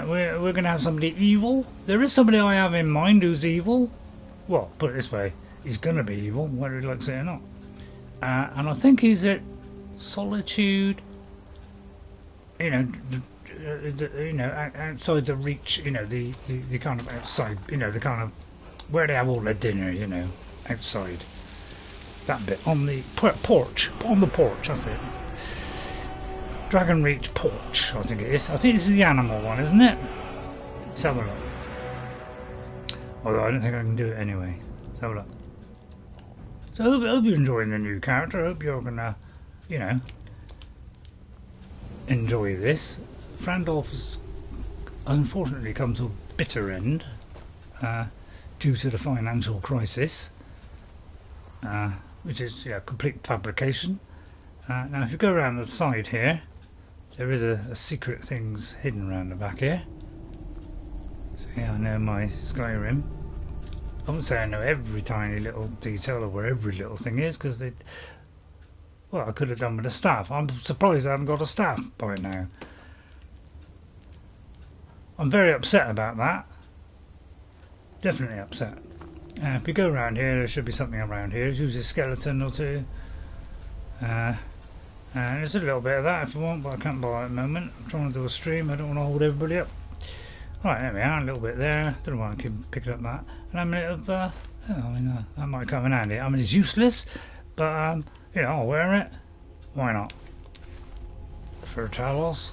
We're going to have somebody evil. There is somebody I have in mind who's evil. Well, put it this way, he's going to be evil, whether he likes it or not. And I think he's at Solitude, you know, outside the reach, you know, the kind of outside, you know, the kind of where they have all their dinner, you know, outside. That bit on the porch, that's it. Dragon Reach porch, I think it is. I think this is the animal one, isn't it? Let's have a look. Although I don't think I can do it anyway. Let's have a look. So I hope you're enjoying the new character. I hope you're gonna, you know, enjoy this. Frandalf has unfortunately come to a bitter end due to the financial crisis, which is complete fabrication. Now if you go around the side here, there is a secret things hidden around the back here. So yeah, I know my Skyrim. I wouldn't say I know every tiny little detail of where every little thing is, because they... Well, I could have done with a staff. I'm surprised I haven't got a staff by now. I'm very upset about that. Definitely upset. If you go around here, there should be something around here. There's usually a skeleton or two. And there's a little bit of that if you want, but I can't buy it at the moment. I'm trying to do a stream, I don't want to hold everybody up. Right, there we are, a little bit there. Don't want to keep picking up that. And a minute of, I mean, that might come in handy. I mean, it's useless, but, you know, I'll wear it. Why not? For Talos.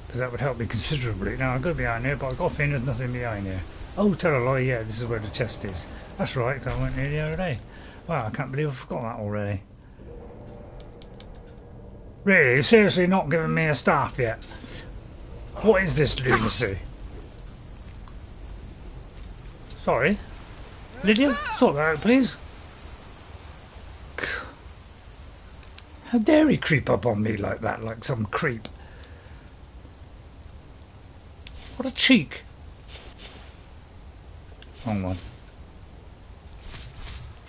Because that would help me considerably. Now, I've got behind here, but I've got a feeling there's nothing behind here. Oh, tell a lie, yeah, this is where the chest is. That's right, 'cause I went here the other day. Wow, I can't believe I forgot that already. Really? You're seriously not giving me a staff yet? What is this lunacy? Sorry. Lydia, sort that out, please. How dare he creep up on me like that, like some creep? What a cheek. Wrong one.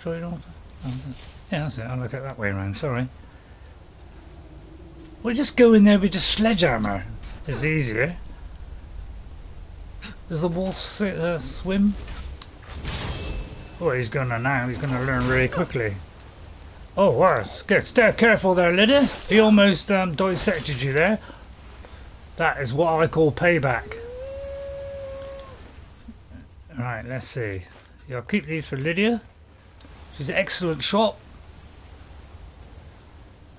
Sure you don't? Yeah, that's it. I'll look at that way around. Sorry. We'll just go in there with just sledgehammer. It's easier. Does the wolf swim? Oh, he's gonna now. He's gonna learn really quickly. Oh, wow. Stay careful there, Lydia. He almost dissected you there. That is what I call payback. Right, let's see. I'll keep these for Lydia. She's an excellent shot.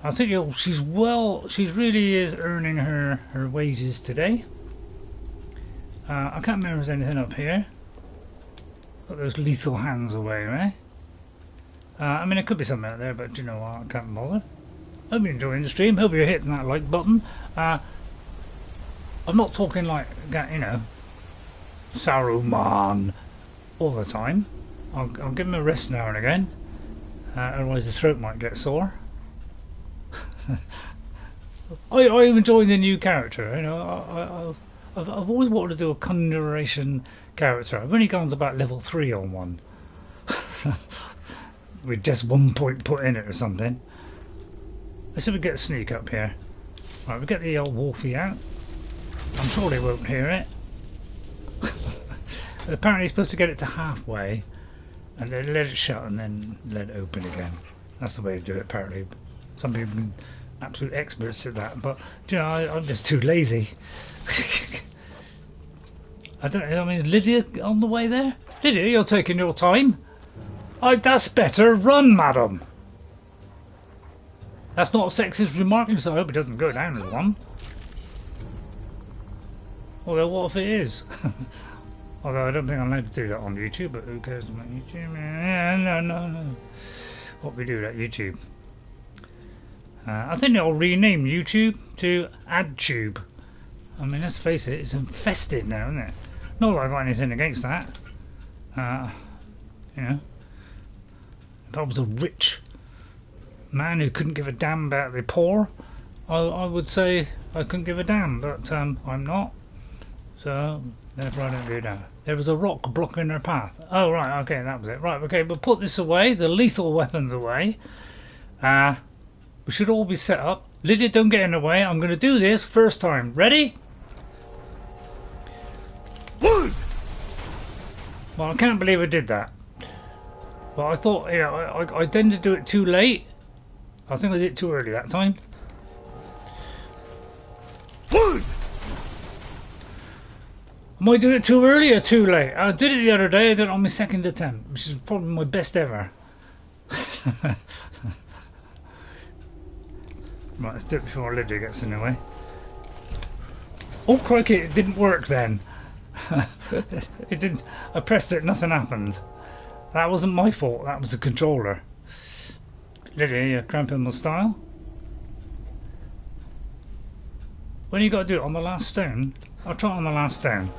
I think she really is earning her wages today. I can't remember if there's anything up here. Got those lethal hands away, right? I mean, it could be something out there, but you know what, I can't bother. Hope you're enjoying the stream. Hope you're hitting that like button. I'm not talking like, you know, Saruman all the time. I'll give him a rest now and again. Otherwise his throat might get sore. I enjoy the new character. You know, I've always wanted to do a conjuration character. I've only gone to about level 3 on one, with just 1 point put in it or something. Let's see if we get a sneak up here. Right, we get the old wolfie out. I'm sure they won't hear it. Apparently, you're supposed to get it to halfway, and then let it shut, and then let it open again. That's the way to do it. Apparently, some people have been absolute experts at that, but you know, I'm just too lazy. I don't know. I mean, Lydia on the way there. Lydia, you're taking your time. That's better. Run, madam. That's not a sexist remark, so I hope it doesn't go down as one. Although, what if it is? Although I don't think I'm allowed to do that on YouTube, but who cares about YouTube? No. What we do at YouTube? I think they'll rename YouTube to AdTube. I mean, let's face it, it's infested now, isn't it? Not that I've got anything against that. You know, if I was a rich man who couldn't give a damn about the poor, I would say I couldn't give a damn, but I'm not. So, therefore I don't do that. There was a rock blocking their path. Oh, right, okay, that was it. Right, okay, we'll put this away, the lethal weapons away. We should all be set up. Lydia, don't get in the way. I'm going to do this first time. Ready? Well, I can't believe I did that. But I thought, you know, I tended to do it too late. I think I did it too early that time. Am I doing it too early or too late? I did it the other day. I did it on my second attempt, which is probably my best ever. Right, let's do it before Lydia gets in the way. Oh crikey, it didn't work then. It didn't. I pressed it, nothing happened. That wasn't my fault, that was the controller. Lydia, you're cramping my style. When you got to do it on the last stone? I'll try it on the last stone.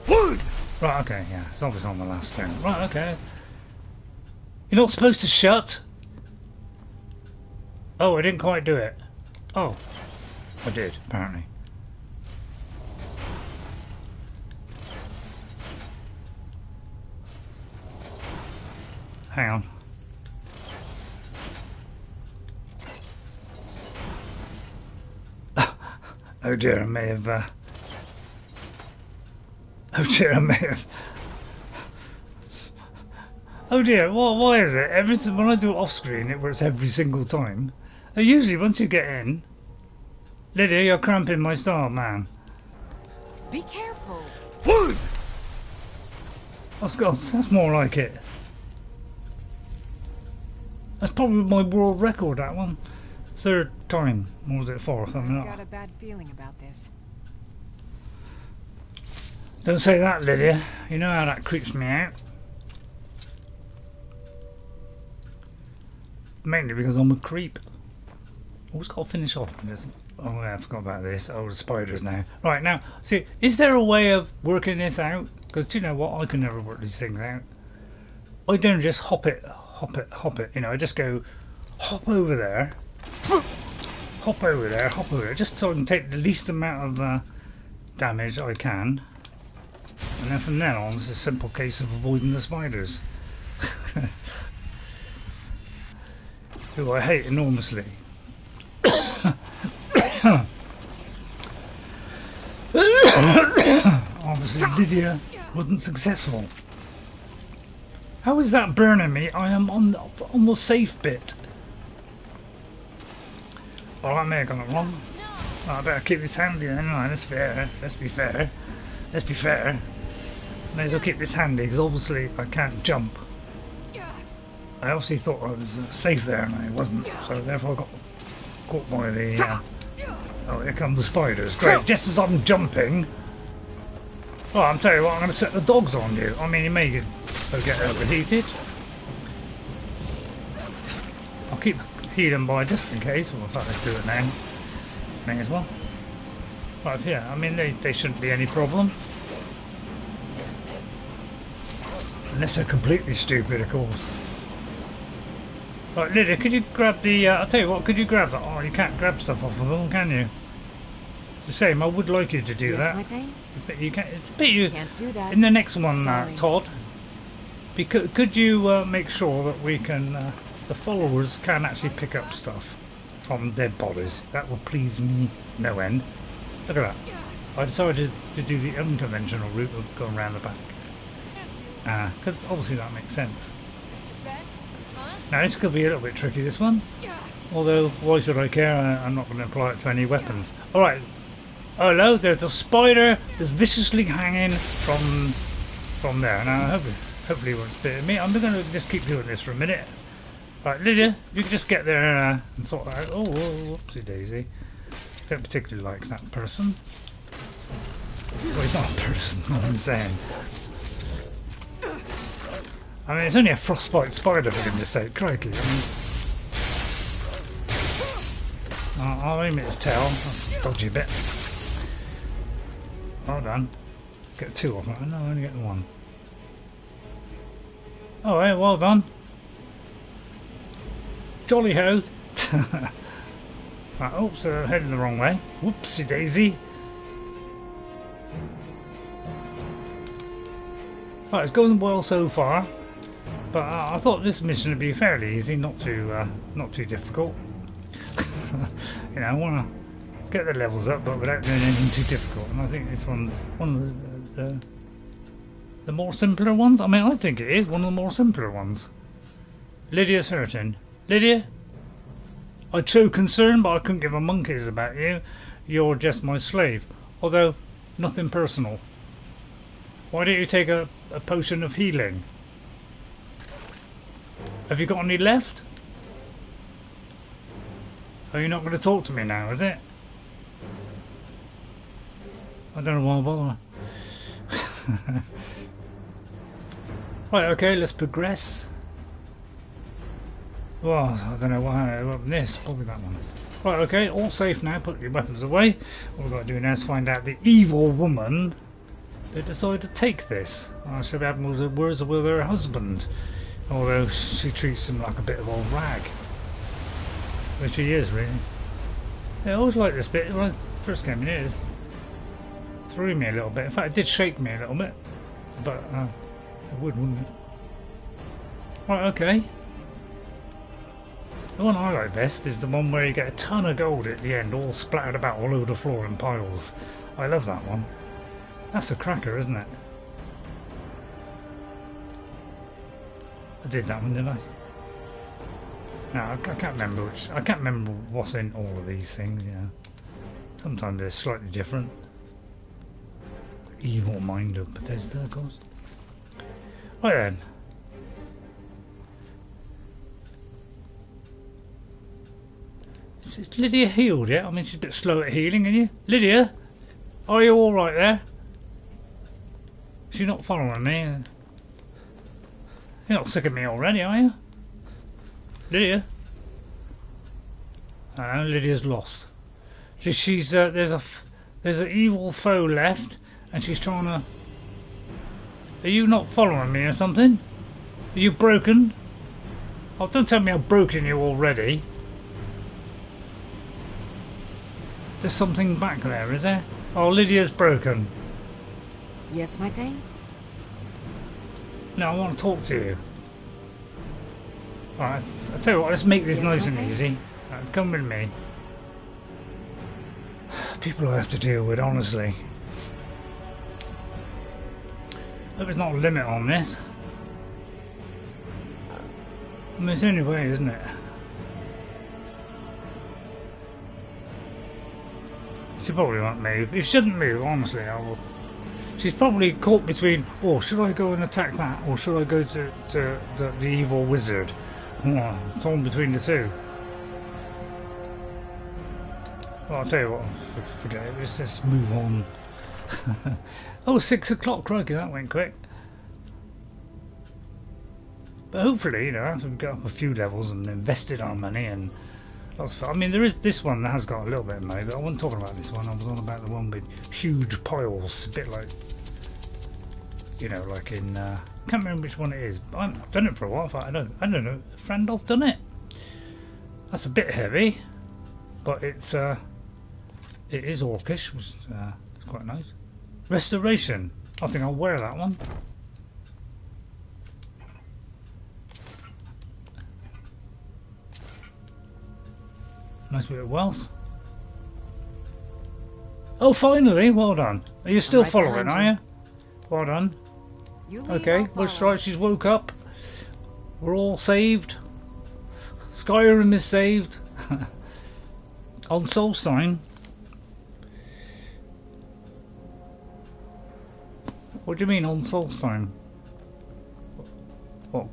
Right, okay, yeah, it's obviously on the last stone. Right, okay. You're not supposed to shut. Oh, I didn't quite do it. Oh, I did, apparently. Hang on. Oh dear, I may have... Oh dear, I may have... Oh dear, why is it? Everything, when I do it off screen, it works every single time. And usually, once you get in... Lydia, you're cramping my style, man.
Be careful.
That's more like it. That's probably my world record, that one. Third time. Or was it fourth?
I've got a bad feeling about this.
Don't say that, Lydia. You know how that creeps me out. Mainly because I'm a creep. Always got to finish off with this. Oh yeah, I forgot about this. Oh, the spiders now. Right, now, see, is there a way of working this out? Because you know what, I can never work these things out. I don't just hop it. You know, I just go hop over there, hop over there, just so I can take the least amount of damage I can. And then from then on, it's a simple case of avoiding the spiders. Who I hate enormously. Obviously Lydia wasn't successful. How is that burning me? I am on the safe bit. Oh, I may have gone wrong. Oh, I better keep this handy then. No, that's fair. Let's be fair. Let's be fair. May as well keep this handy because obviously I can't jump. I obviously thought I was safe there and I wasn't, so therefore I got caught by the... Oh, here come the spiders. Great, just as I'm jumping... Oh, I'm telling you what, I'm going to set the dogs on you. I mean, you may get overheated. I'll keep heating by just in case. Well, in fact, let's do it now. May as well. But yeah, I mean, they shouldn't be any problem. Unless they're completely stupid, of course. Right, Lydia, could you grab the... I'll tell you what, could you grab that? Oh, you can't grab stuff off of them, can you? It's the same, I would like you to do that. But you can't, it's a bit you can't do that. In the next one, Todd, because, could you make sure that we can... the followers can actually pick up stuff from dead bodies? That will please me no end. Look at that. I decided to do the unconventional route of going around the back. Because obviously that makes sense. Now this could be a little bit tricky, this one. Although, why should I care? I'm not going to apply it to any weapons. Alright. Hello, there's a spider that's viciously hanging from there. Now, hopefully it won't spit at me. I'm going to just keep doing this for a minute. Right, Lydia, you can just get there and sort that out. Oh, whoopsie daisy. Don't particularly like that person. Well, he's not a person, what I'm saying. I mean, it's only a frostbite spider for goodness sake, crikey. I mean, I'll aim at his tail. That's a dodgy bit. Well done. Get two off it. No, I only get one. Oh, hey, well done. Jolly ho. Right, oh, so I'm heading the wrong way. Whoopsie daisy. Right, it's going well so far. But I thought this mission would be fairly easy, not too difficult. You know, I want to get the levels up, but without doing anything too difficult. And I think this one's one of the more simpler ones. I mean, I think it is one of the more simpler ones. Lydia's hurting. Lydia, I'd show concern, but I couldn't give a monkeys about you. You're just my slave. Although, nothing personal. Why don't you take a potion of healing? Have you got any left? Are you not going to talk to me now, is it? I don't know why I bother. Right, okay, let's progress. Well, I don't know why this, probably that one. Right, okay, all safe now, put your weapons away. All we've got to do now is find out the evil woman that decided to take this. I should have had words with her husband. Although she treats him like a bit of old rag. which she is really. Yeah, I always like this bit when I first came in here. It threw me a little bit. In fact, it did shake me a little bit, but it would, wouldn't it? Right, okay. The one I like best is the one where you get a ton of gold at the end, all splattered about all over the floor in piles. I love that one. That's a cracker, isn't it? I did that one, didn't I? No, I can't remember which. I can't remember what's in all of these things. You know, sometimes they're slightly different. Evil mind of Bethesda, of course. Right then. Is Lydia healed yet? I mean, she's a bit slow at healing, isn't you? Lydia, are you all right there? She's not following me. You're not sick of me already, are you? Lydia? I know Lydia's lost. She's there's an evil foe left, and she's trying to. Are you not following me or something? Are you broken? Oh, don't tell me I've broken you already. There's something back there, is there? Oh, Lydia's broken.
Yes, my thing?
No, I want to talk to you. Alright, I'll tell you what, let's make this nice and easy. Right, come with me. People I have to deal with, honestly. Hope there's not a limit on this. I mean, it's the only way, isn't it? She probably won't move. If she doesn't move, honestly, I will. She's probably caught between, oh, should I go and attack that, or should I go to the evil wizard? Oh, torn between the two. Well, I'll tell you what, forget it, let's just move on. Oh, 6 o'clock, crikey, that went quick. But hopefully, you know, after we've got up a few levels and invested our money and lots of fun. I mean, there is this one that has got a little bit of money, but I wasn't talking about this one. I was on about the one with huge piles, a bit like, you know, like in, can't remember which one it is. I've done it for a while, but I don't know. Frandalf done it. That's a bit heavy, but it is orcish, which it's quite nice. Restoration. I think I'll wear that one. Nice bit of wealth. Oh, finally! Well done. Are you still following, are you? Well done. Okay, looks right, she's woke up. We're all saved. Skyrim is saved. On Solstein. What do you mean on Solstein? What?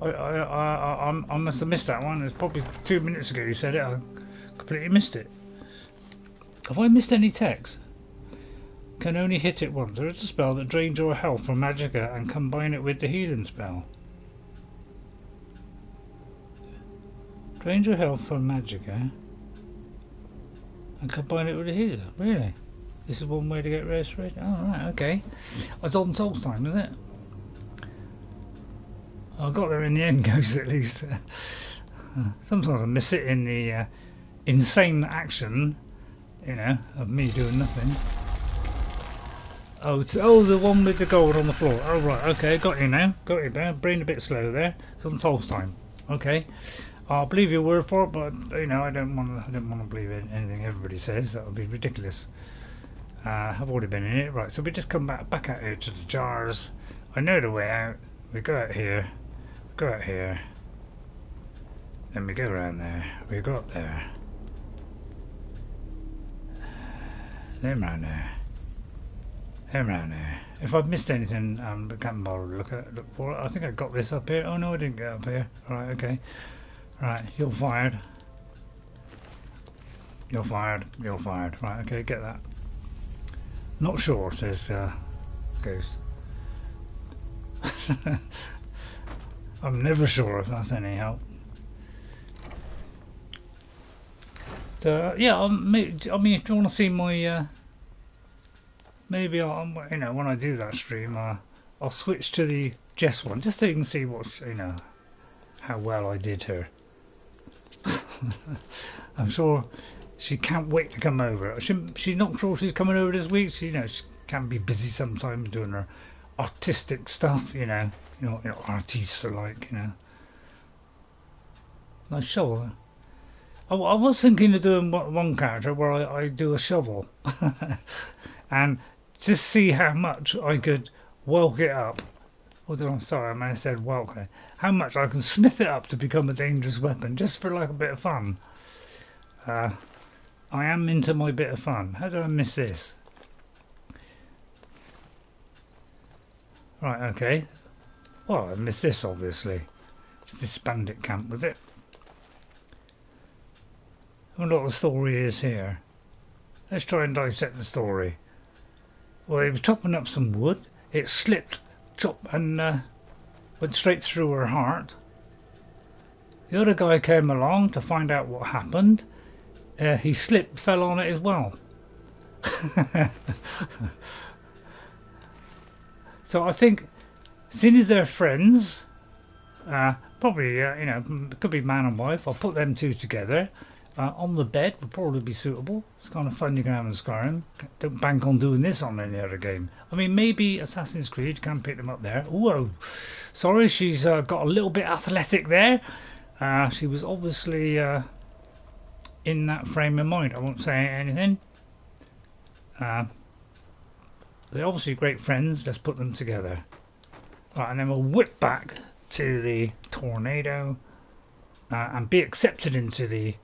I must have missed that one. It's probably 2 minutes ago you said it. I completely missed it. Have I missed any text? Can only hit it once. There is a spell that drains your health from magicka and combine it with the healing spell. Drains your health from magicka and combine it with the healer. Really? This is one way to get restoration? Oh, right, okay. I was on Solstein, was it? I got there in the end, goes at least. Sometimes I miss it in the insane action, you know, of me doing nothing. Oh, the one with the gold on the floor. Oh, right, okay, got you now. Got you there. Brain a bit slow there. It's on Solstein. Okay. I'll believe your word for it, but you know, I don't want to believe anything everybody says. That would be ridiculous. I've already been in it. Right, so we just come back out here to the jars. I know the way out. We go out here. Go out here. Then we go around there. We go up there. Then round there. Then round there. If I've missed anything, I can't bother to look for it. I think I got this up here. Oh no, I didn't get up here. Right, okay. Right, you're fired. You're fired. You're fired. Right, okay, get that. Not sure, says Ghost. I'm never sure if that's any help. Yeah, I mean, if you want to see my, maybe I'll, you know, when I do that stream, I'll switch to the Jess one, just so you can see what, you know, how well I did her. I'm sure she can't wait to come over. She's not sure she's coming over this week. She can be busy sometimes doing her artistic stuff, you know artists are like, Nice shovel. I was thinking of doing one character where I do a shovel and just see how much I could welk it up. Although I'm sorry, I may have said welk there. How much I can smith it up to become a dangerous weapon, just for like a bit of fun. I am into my bit of fun. How did I miss this? Right, okay. Well, I missed this obviously. This bandit camp, was it? I wonder what the story is here. Let's try and dissect the story. Well, he was chopping up some wood. It slipped, and went straight through her heart. The other guy came along to find out what happened. He slipped, fell on it as well. So I think, seeing as they're friends, probably it could be man and wife. I'll put them two together. On the bed would probably be suitable. It's kind of fun you can have in Skyrim. Don't bank on doing this on any other game. I mean, maybe Assassin's Creed, you can pick them up there. Whoa, sorry, she's got a little bit athletic there. She was obviously in that frame of mind. I won't say anything. They're obviously great friends. Let's put them together. Right, and then we'll whip back to the tornado and be accepted into the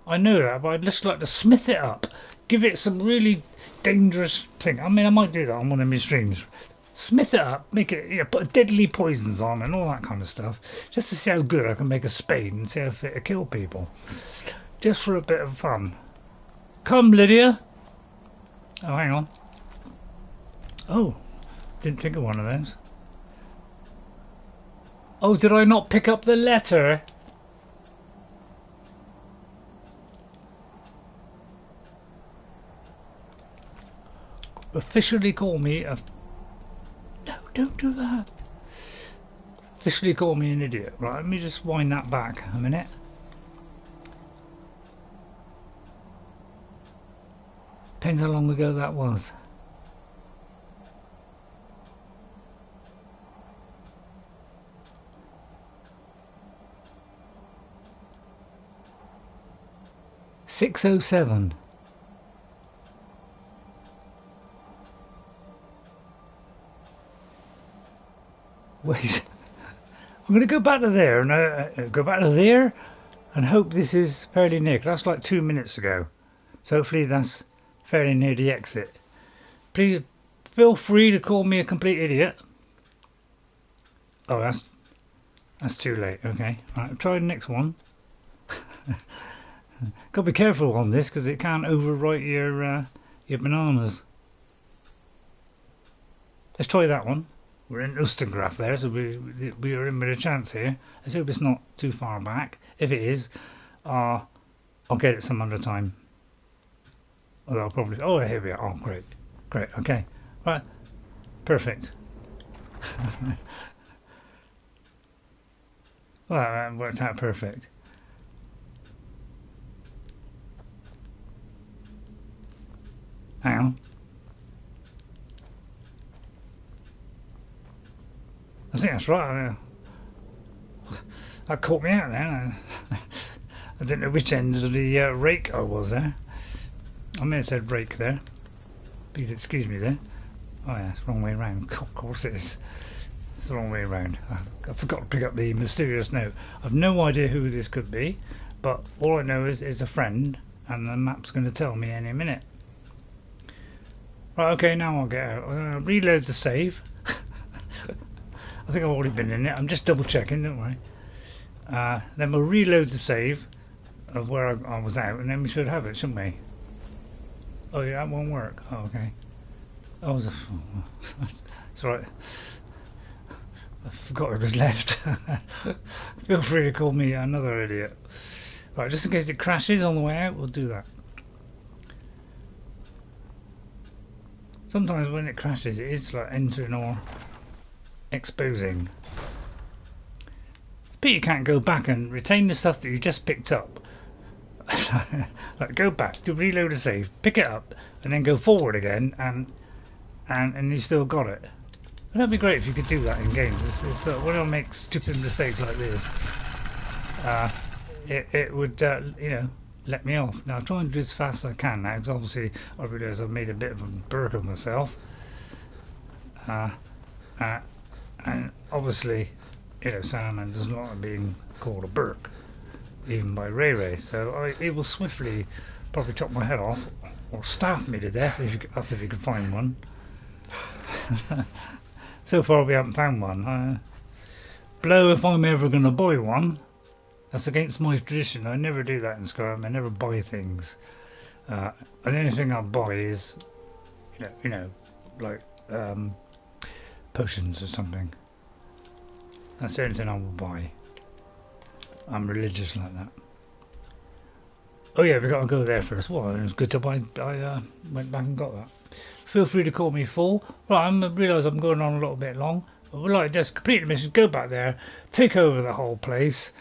I know that, but I'd just like to smith it up, give it some really dangerous thing. I mean, I might do that on one of my streams. Smith it up, make it, put deadly poisons on and all that kind of stuff, just to see how good I can make a spade and see how fit to kill people, just for a bit of fun. Come, Lydia. Oh, hang on. Oh, didn't think of one of those. Oh, did I not pick up the letter? Officially call me a... No, don't do that. Officially call me an idiot. Right, let me just wind that back a minute. Depends how long ago that was. $6:07. Wait, I'm going to go back to there and hope this is fairly near. That's like 2 minutes ago, so hopefully that's fairly near the exit. Please feel free to call me a complete idiot. Oh, that's too late. Okay, right, I'll try the next one. Got to be careful on this because it can't overwrite your bananas. Let's try that one. We're in Ustengrav there, so we are in with a chance here. Let's hope it's not too far back. If it is, I'll get it some other time. Although I'll probably... Oh, here we are. Oh, great. Great, okay. Right. Perfect. Well, that worked out perfect. Hang on. I think that's right. That caught me out there. I didn't know which end of the rake I was there. I may have said rake there. Please excuse me there. Oh yeah, it's the wrong way around. Of course it is. It's the wrong way around. I forgot to pick up the mysterious note. I've no idea who this could be, but all I know is it's a friend, and the map's going to tell me any minute. Right, okay, now I'll get out. I'm going to reload the save. I think I've already been in it. I'm just double checking, don't worry. Then we'll reload the save of where I was out, and then we should have it, shouldn't we? Oh yeah, that won't work. Oh, okay. Oh, that's right. I forgot it was left. Feel free to call me another idiot. Right, just in case it crashes on the way out, we'll do that. Sometimes when it crashes, it is like entering or exposing. But you can't go back and retain the stuff that you just picked up. Like, go back to reload a save, pick it up, and then go forward again, and you still got it. That'd be great if you could do that in games. It's, when I make stupid mistakes like this, it would, you know, let me off. Now I'm trying to do as fast as I can now, because obviously I realise I've made a bit of a burk of myself. And obviously, you know, Saruman doesn't like being called a burk, even by Ray. So he will swiftly probably chop my head off, or stab me to death, if you can find one. So far we haven't found one. Blow if I'm ever going to buy one. That's against my tradition. I never do that in Skyrim. I never buy things. And anything I buy is, you know, like potions or something. That's the only thing I will buy. I'm religious like that. Oh yeah, we got to go there first. Well, it was good to buy. I went back and got that. Feel free to call me fool. Right, I realise I'm going on a little bit long. But we'd like to just complete the mission, go back there, take over the whole place,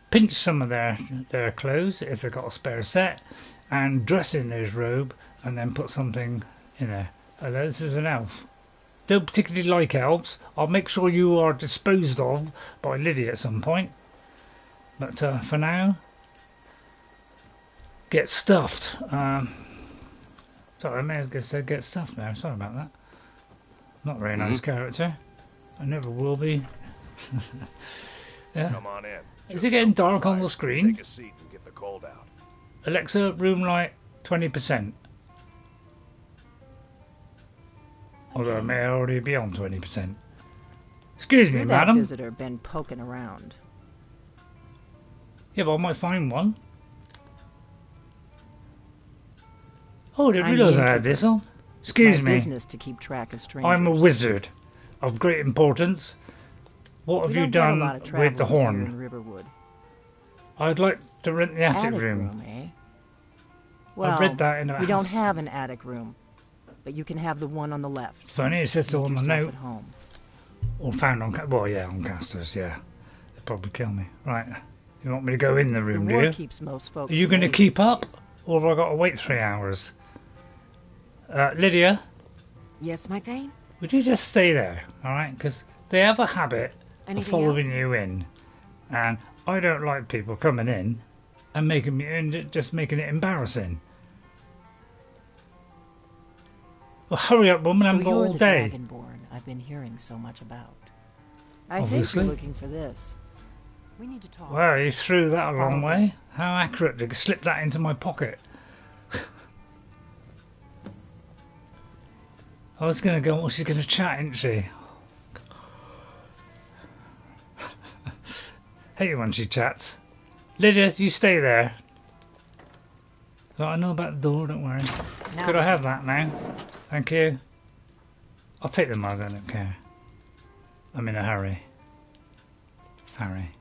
pinch some of their clothes if they've got a spare set, and dress in his robe, and then put something in there. Hello, this is an elf. Don't particularly like elves. I'll make sure you are disposed of by Lydia at some point. But for now, get stuffed. Sorry, I may have said get stuffed now. Sorry about that. Not a very nice character. I never will be. Yeah.
Come on in.
Is it getting dark on the screen?
Take a seat and get the cold out.
Alexa, room light 20%. Although I may already be on 20%. Excuse me,
Who's
madam.
that visitor been poking around?
Yeah, but I might find one. Oh, I didn't
I'm
realise
the
I had this on. Excuse
it's my
me.
business to keep track of strangers.
I'm a wizard of great importance. What have you done with the horn?
In Riverwood.
I'd like to rent the attic room.
Eh? Well,
I've read that in a
we don't have an attic room, but you can have the one on the left.
Funny, it says so on the note.
At home.
Or found on, well, yeah, on casters, yeah. They'd probably kill me. Right, you want me to go in the room,
the
do
war
you?
Keeps most folks
Are you going to
away
keep
these
up,
days.
or have I got to wait 3 hours? Lydia?
Yes, my Thane?
Would you just stay there, alright? Because they have a habit of
Anything
following
else?
you in. And I don't like people coming in and making me and just making it embarrassing. Well, hurry up, woman, I've got all
the
day.
Dragonborn I've been hearing so much about. I
Obviously.
think you're looking for this. We need to talk.
Well, you threw that a long
Follow
way. How accurate to slip that into my pocket. I was going to go, well, she's going to chat, isn't she? Hate it when she chats. Lydia, you stay there. So I know about the door, don't worry.
Now
Could I have that now? Thank you. I'll take the mug, I don't care. I'm in a hurry. Harry.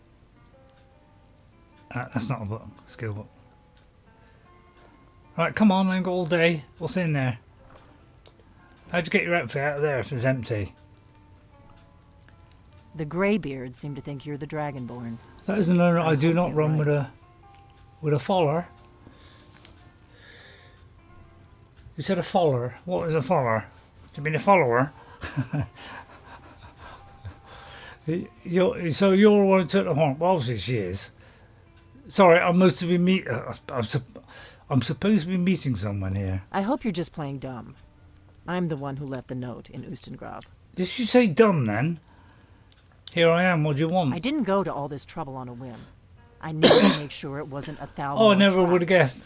That's not a book, skill book. Right, come on, I've got all day. What's in there? How'd you get your outfit out of there if it's empty?
The Greybeards seem to think you're the Dragonborn.
That isn't I do not run with a follower. You said a follower. What is a follower? Do you mean a follower? So you're the one who took the horn. Well, obviously she is. Sorry, I'm supposed to be I'm supposed to be meeting someone here.
I hope you're just playing dumb. I'm the one who left the note in Ustengrav.
Did she say dumb then? Here I am, what do you want?
I didn't go to all this trouble on a whim. I needed to make sure it wasn't a Thalmor
Oh, I never
trap.
would have guessed.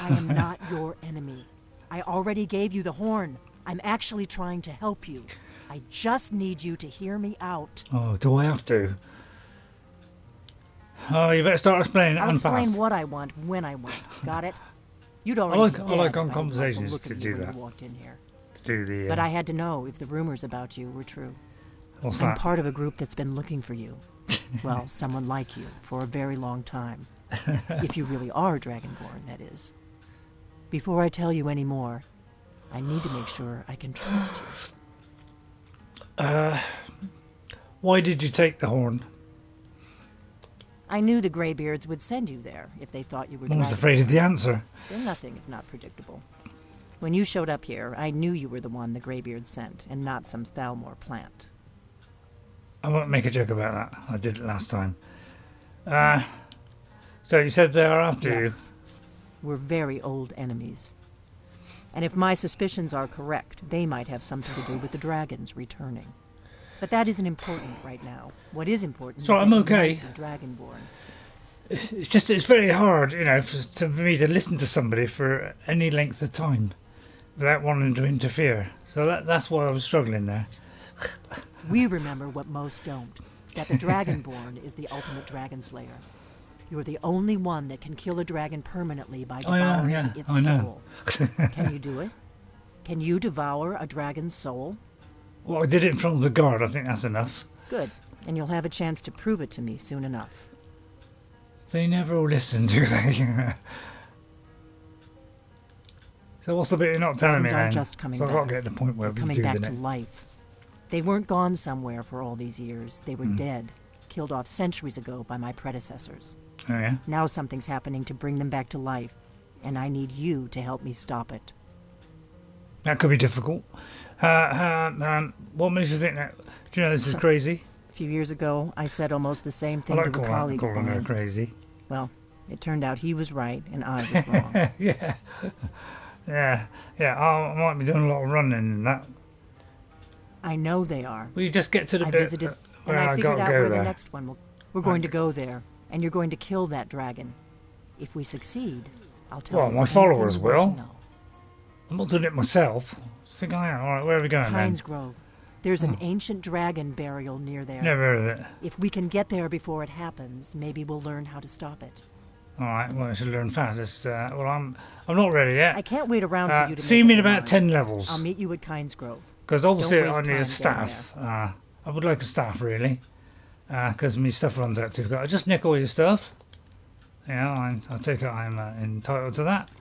I am not your enemy. I already gave you the horn. I'm actually trying to help you. I just need you to hear me out.
Oh, do I have to? Oh, you better start explaining it.
I'll explain
fast.
what I want when I want. Got it? You'd already be
I
dead
like
if
on
I didn't
conversations
look
to
at you
do
when
that.
you walked in here.
To do the.
But I had to know if the rumors about you were true.
What's
I'm
that?
part of a group that's been looking for you. Well, someone like you for a very long time. If you really are Dragonborn, that is. Before I tell you any more, I need to make sure I can trust you.
Why did you take the horn?
I knew the Greybeards would send you there if they thought you were
I was
Dragonborn.
afraid of the answer.
They're nothing if not predictable. When you showed up here, I knew you were the one the Greybeards sent, and not some Thalmor plant.
I won't make a joke about that. I did it last time. So you said they are after you?
Yes. We're very old enemies. And if my suspicions are correct, they might have something to do with the dragons returning. But that isn't important right now. What is important
So
is
I'm
that
okay.
you might be Dragonborn.
It's just, it's very hard, you know, for me to listen to somebody for any length of time without wanting to interfere. So that's why I was struggling there.
We remember what most don't, that the Dragonborn is the ultimate dragon slayer. You're the only one that can kill a dragon permanently by devouring its soul. Can you do it? Can you devour a dragon's soul?
Well, I did it in front of the guard. I think that's enough.
Good. And you'll have a chance to prove it to me soon enough.
They never listen, do they? So what's the bit you're not telling me
Dragons
then?
aren't just coming
So I've
back.
got to get to the point where
They're
we
coming
do
back
the
to
next.
life. They weren't gone somewhere for all these years. They were
Hmm.
dead, killed off centuries ago by my predecessors.
Oh yeah?
Now something's happening to bring them back to life, and I need you to help me stop it.
That could be difficult. What makes you think that? Do you know this is crazy?
A few years ago, I said almost the same
I
thing
like
to a colleague of
calling her
mine.
crazy.
Well, it turned out he was right and I was wrong.
Yeah. I might be doing a lot of running and that.
I know they are.
Will you just get to the
I
bit
visited,
where
and I figured
gotta
out
go
where
there?
the next one will. We're going to go there, and you're going to kill that dragon. If we succeed, I'll tell you.
Well, my
anything
followers
you want
will.
to know.
I'm not doing it myself. I think I am. All right, where are we going then?
Kynesgrove. There's an ancient dragon burial near there.
Never heard of it.
If we can get there before it happens, maybe we'll learn how to stop it.
All right, well, I should learn fast. Well, I'm not ready yet.
I can't wait around for you to
see
make
me
up
in
your
about
mind.
10 levels.
I'll meet you at Kynesgrove.
Because obviously
Don't
I
waste
need a
time
staff.
getting
I would like a staff, really. Because my stuff runs out too quick. I just nick all your stuff. Yeah, I take it I'm entitled to that.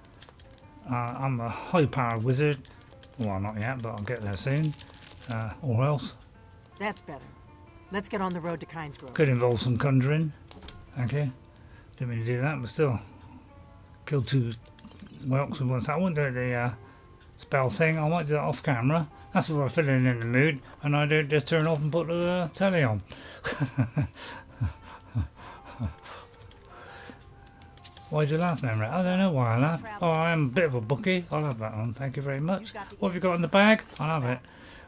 I'm a high-powered wizard. Well, not yet, but I'll get there soon. Or else.
That's better. Let's get on the road to Kynesgrove.
Could involve some conjuring. Okay. Didn't mean to do that, but still. Killed 2 whelks with one shot. I wouldn't do the spell thing. I might do that off camera. That's if I'm feeling in the mood, and I don't just turn off and put the telly on. Why'd you laugh then, Rat? I don't know why I laugh. Oh, I am a bit of a bookie. I'll have that one. Thank you very much. What have you got in the bag? I'll have it.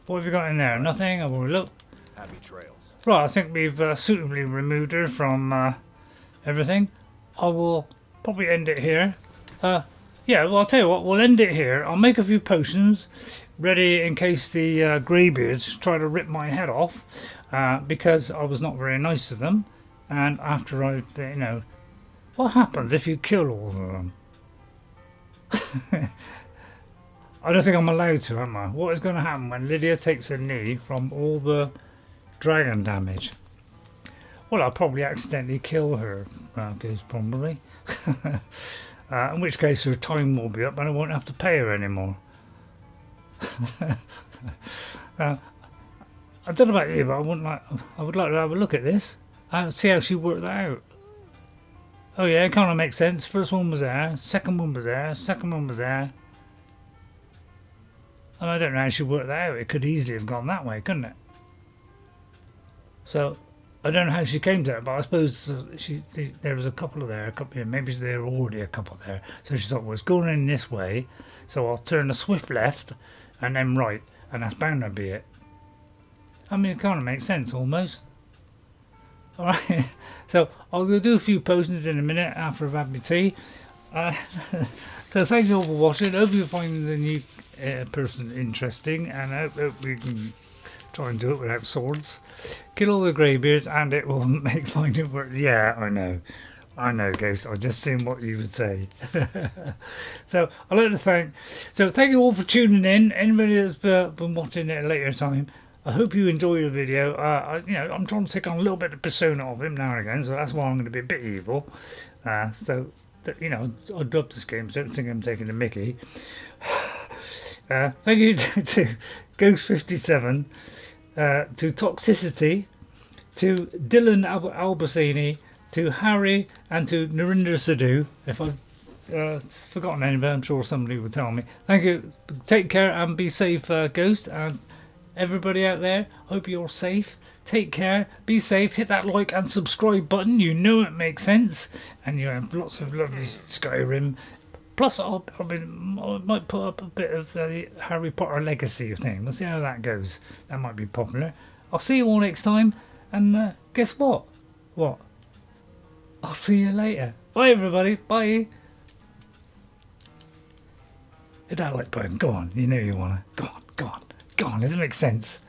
What have you got in there? Nothing? I've already looked.
Happy trails.
Right, I think we've suitably removed her from everything. I will probably end it here. Yeah, well, I'll tell you what, we'll end it here. I'll make a few potions ready in case the Greybeards try to rip my head off because I was not very nice to them. And after I've, you know, what happens if you kill all of them? I don't think I'm allowed to, am I? What is going to happen when Lydia takes a knee from all the dragon damage? Well, I'll probably accidentally kill her, Goose, probably. In which case her time will be up and I won't have to pay her anymore. I don't know about you, but I would like to have a look at this. See how she worked that out. Oh yeah, it kind of makes sense. First one was there, second one was there, second one was there. And I don't know how she worked that out. It could easily have gone that way, couldn't it? So I don't know how she came to it, but I suppose there was a couple there, maybe there were already a couple there. So she thought, well, it's going in this way, so I'll turn a swift left and then right, and that's bound to be it. I mean, it kind of makes sense almost. Alright, so I'll go do a few potions in a minute after I've had my tea. So thank you all for watching. Hope you find the new person interesting, and I hope we can try and do it without swords. Kill all the Greybeards and it will make finding work. Yeah, I know, Ghost. I just seen what you would say. So I'd like to thank you all for tuning in. Anybody that's been watching at a later time, I hope you enjoy the video. I'm trying to take on a little bit of persona of him now and again, so that's why I'm going to be a bit evil. I love this game, so don't think I'm taking the mickey. Thank you to Ghost57, to Toxicity, to Dylan Albacini, to Harry, and to Narinder Sidhu. If I've forgotten any of them, I'm sure somebody will tell me. Thank you. Take care and be safe, Ghost, and everybody out there. Hope you're safe. Take care, be safe, hit that like and subscribe button, you know it makes sense, and you have lots of lovely Skyrim. Plus I might put up a bit of the Harry Potter Legacy thing. We'll see how that goes. That might be popular. I'll see you all next time, and guess what? What? I'll see you later. Bye everybody, bye. Hit that like button, go on, you know you wanna. Go on, does it make sense?